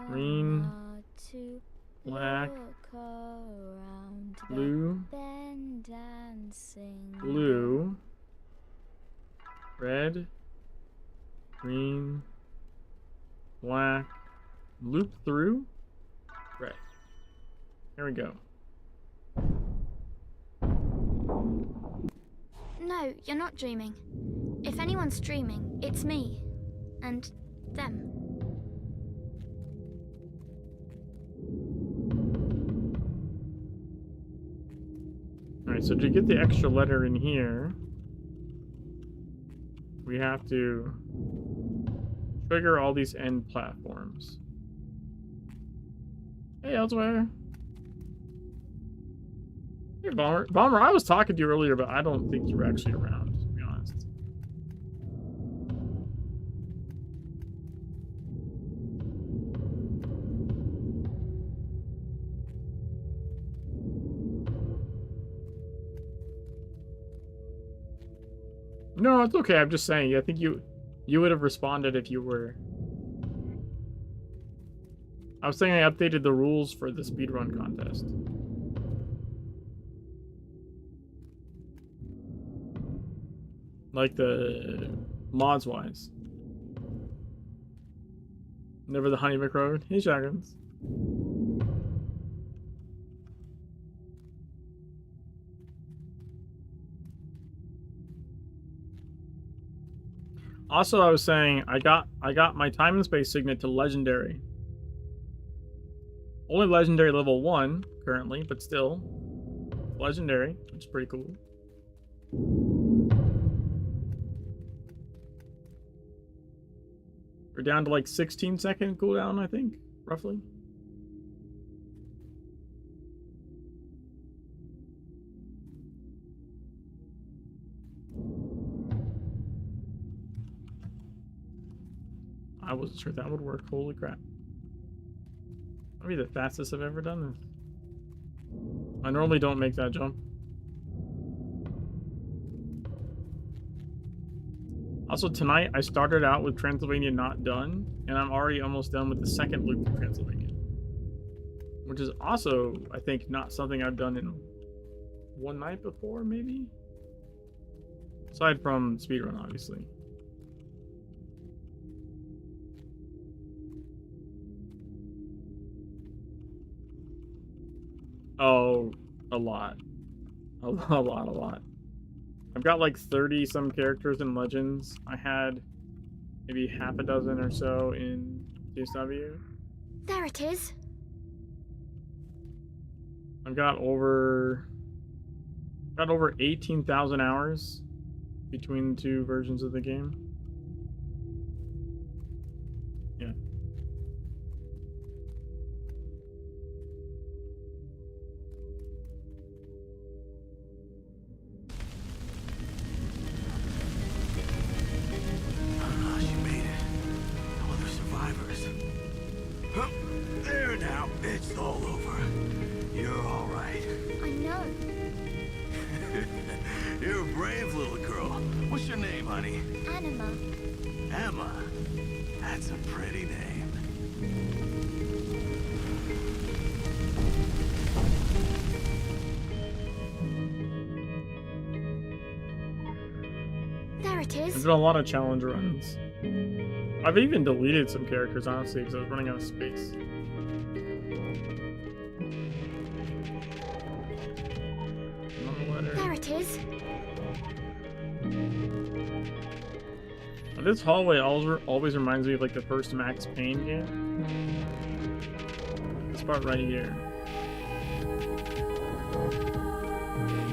green, black, blue, blue, red, green, black, loop through, red. Here we go. No, you're not dreaming. If anyone's dreaming, it's me. And them. Alright, so to get the extra letter in here, we have to trigger all these end platforms. Hey, Elsewhere. Hey, Bomber. Bomber, I was talking to you earlier, but I don't think you were actually around, to be honest. No, it's okay. I'm just saying. I think you would have responded if you were. I was saying I updated the rules for the speedrun contest. Like the mods wise. Never the Honey McRoad. Hey, Shotguns. Also, I was saying I got my time and space signet to legendary. Only legendary level 1 currently, but still legendary, which is pretty cool. We're down to like 16-second cooldown, I think, roughly. I wasn't sure that would work. Holy crap. That'd be the fastest I've ever done this. I normally don't make that jump. Also, tonight I started out with Transylvania not done, and I'm already almost done with the second loop of Transylvania. Which is also, I think, not something I've done in one night before, maybe? Aside from speedrun, obviously. Oh, a lot. A lot. I've got like 30 some characters in Legends. I had maybe half a dozen or so in TSW. There it is. I've got over 18,000 hours between the two versions of the game. Yeah. She made it. No other survivors. Huh. There now. It's all over. You're all right. I know. You're a brave little girl. What's your name, honey? Anima. Emma. That's a pretty name. There it is. There's been a lot of challenge runs. I've even deleted some characters, honestly, because I was running out of space. There it is. This hallway always reminds me of like the first Max Payne game. This part right here.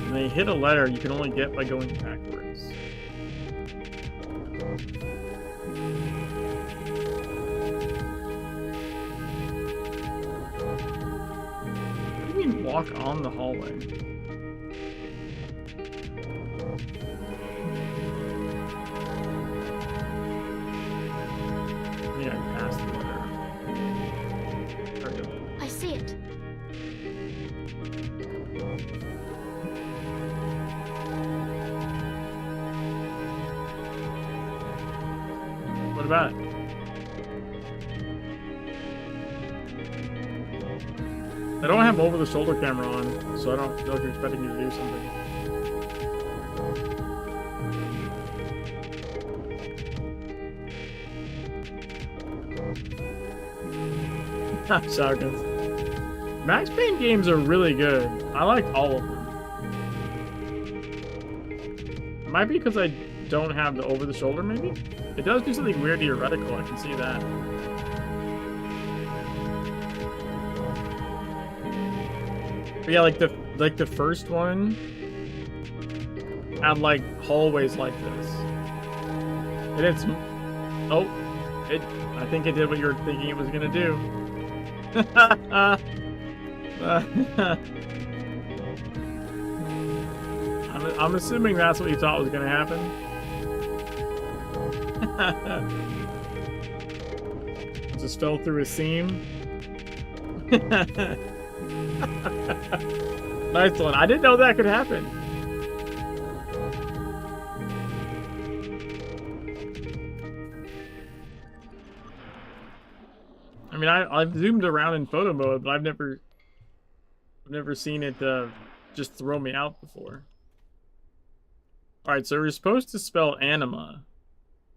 When they hit a letter you can only get by going backwards. What do you mean walk on the hallway? I see it. What about it? I don't have over-the-shoulder camera on, so I don't know if you're expecting me to do something. Shotguns. Max Payne games are really good. I like all of them. It might be because I don't have the over-the-shoulder, maybe? It does do something weird to your reticle, I can see that. But yeah, like the first one had like hallways like this. And it's I think it did what you were thinking it was gonna do. I'm assuming that's what you thought was gonna happen. Just fell through a seam. Nice one. I didn't know that could happen. I mean, I've zoomed around in photo mode, but I've never seen it just throw me out before. All right, so we're supposed to spell anima,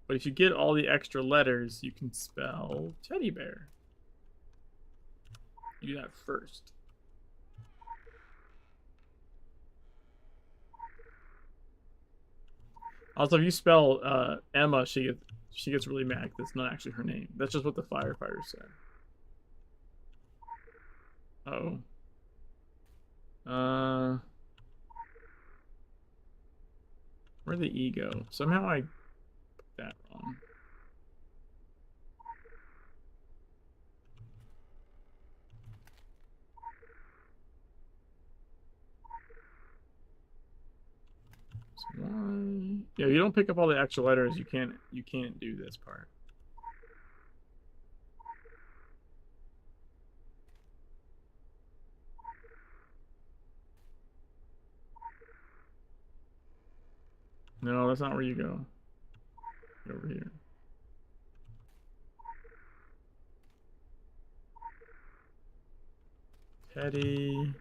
but if you get all the extra letters, you can spell teddy bear. You do that first. Also, if you spell Emma, she gets really mad. That's not actually her name. That's just what the firefighter said. Where'd the E go? Somehow I put that wrong. Yeah, you don't pick up all the extra letters, you can't do this part. No, that's not where you go. Get over here. Teddy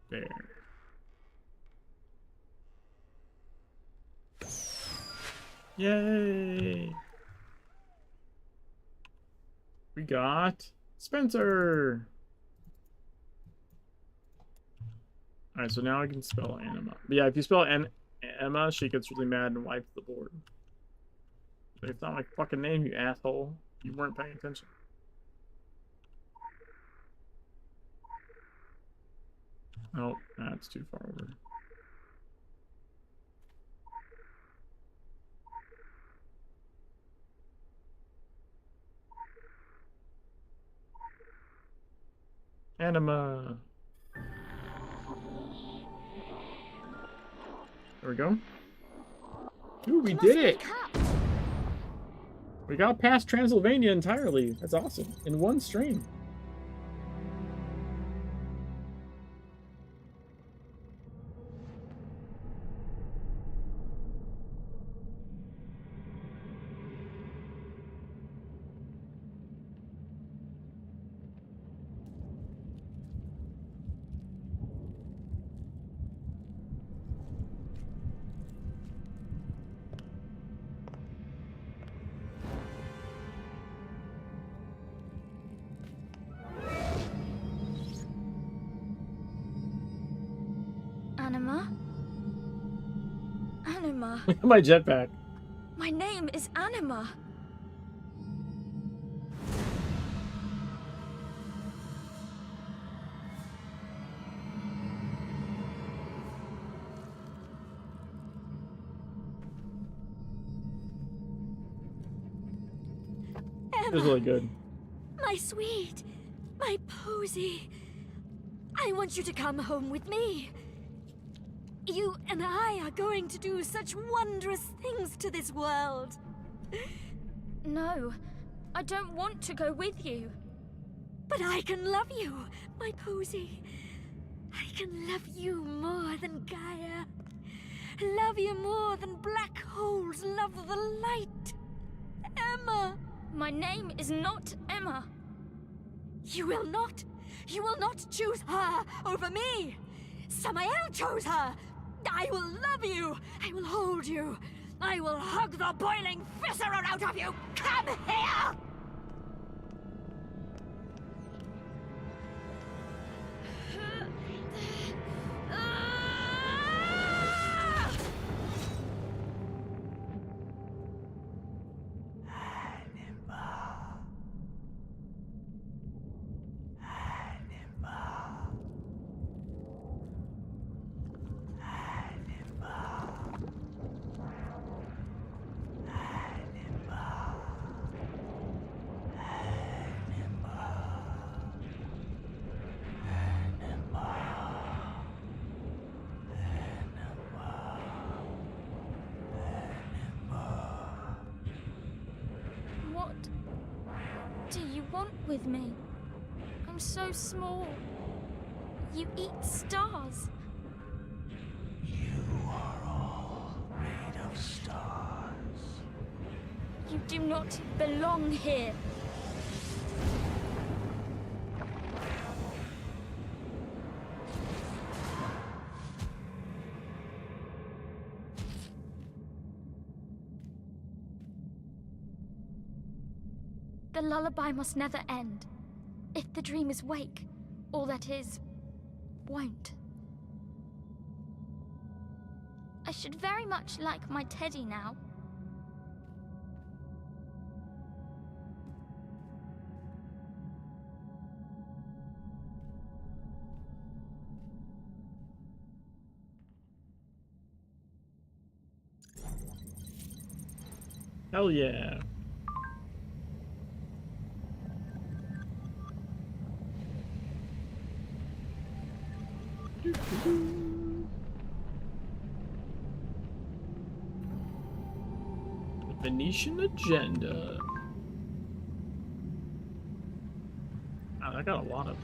bear. Yay! We got Spencer! Alright, so now I can spell anima. But yeah, if you spell Emma, she gets really mad and wipes the board. But it's not my fucking name, you asshole. You weren't paying attention. Oh, that's too far over. Anima. There we go. Ooh, we did it! We got past Transylvania entirely. That's awesome. In one stream. Anima? Anima. My jetpack. My name is Anima. It was really good. My sweet, my posy. I want you to come home with me. You and I are going to do such wondrous things to this world. No, I don't want to go with you. But I can love you, my posy. I can love you more than Gaia. Love you more than black holes love the light. Emma! My name is not Emma. You will not choose her over me. Samael chose her. I will love you. I will hold you. I will hug the boiling viscera out of you. Come here! With me. I'm so small. You eat stars. You are all made of stars. You do not belong here. The lullaby must never end. If the dream is wake, all that is, won't. I should very much like my teddy now. Hell yeah. The Venetian agenda. Oh, I got a lot of.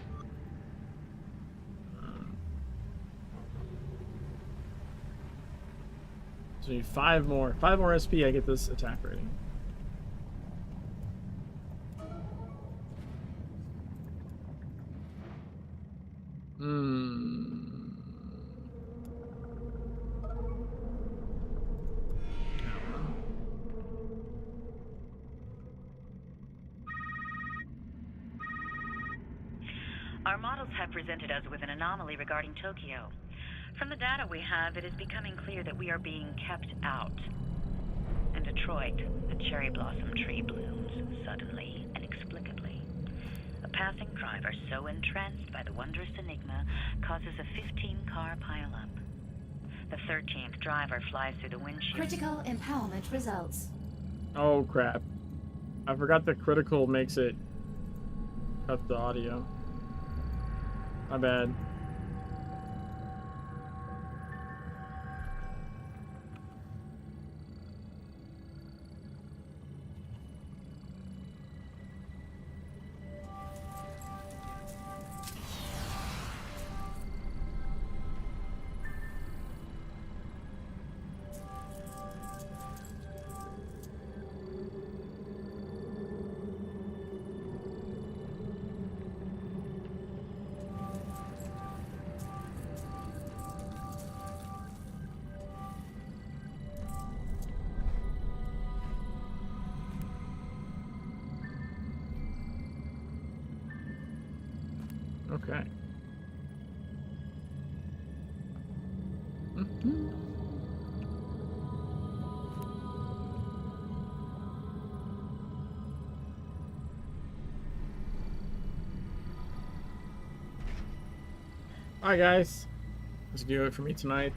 So we need 5 more. 5 more SP, I get this attack rating. Our models have presented us with an anomaly regarding Tokyo. From the data we have, it is becoming clear that we are being kept out. And Detroit, a cherry blossom tree blooms suddenly, inexplicably. A passing driver so entranced by the wondrous enigma causes a 15-car pileup. The 13th driver flies through the windshield. Critical empowerment results. Oh crap. I forgot the critical makes it cut the audio. My bad. Okay. Alright guys, that's gonna do it for me tonight.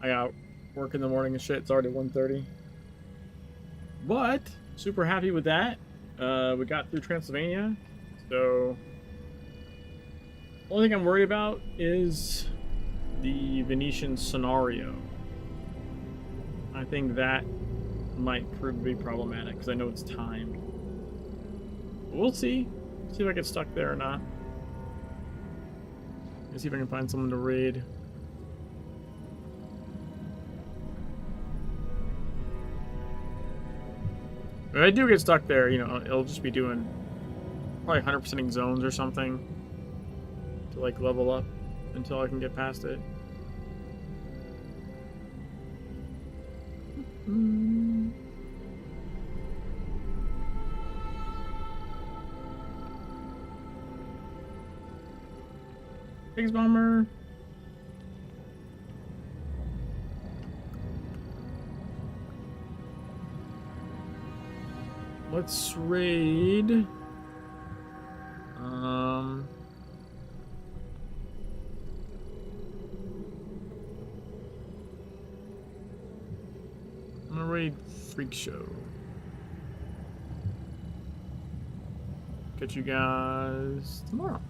I got work in the morning and shit. It's already 1:30. But super happy with that. We got through Transylvania, so only thing I'm worried about is the Venetian scenario. I think that might prove to be problematic because I know it's timed. But we'll see. See if I get stuck there or not. Let's see if I can find someone to raid. If I do get stuck there, you know, it'll just be doing probably 100%ing zones or something to like level up until I can get past it. Pigs bomber. Let's raid. I'm gonna raid Freak Show. Catch you guys tomorrow.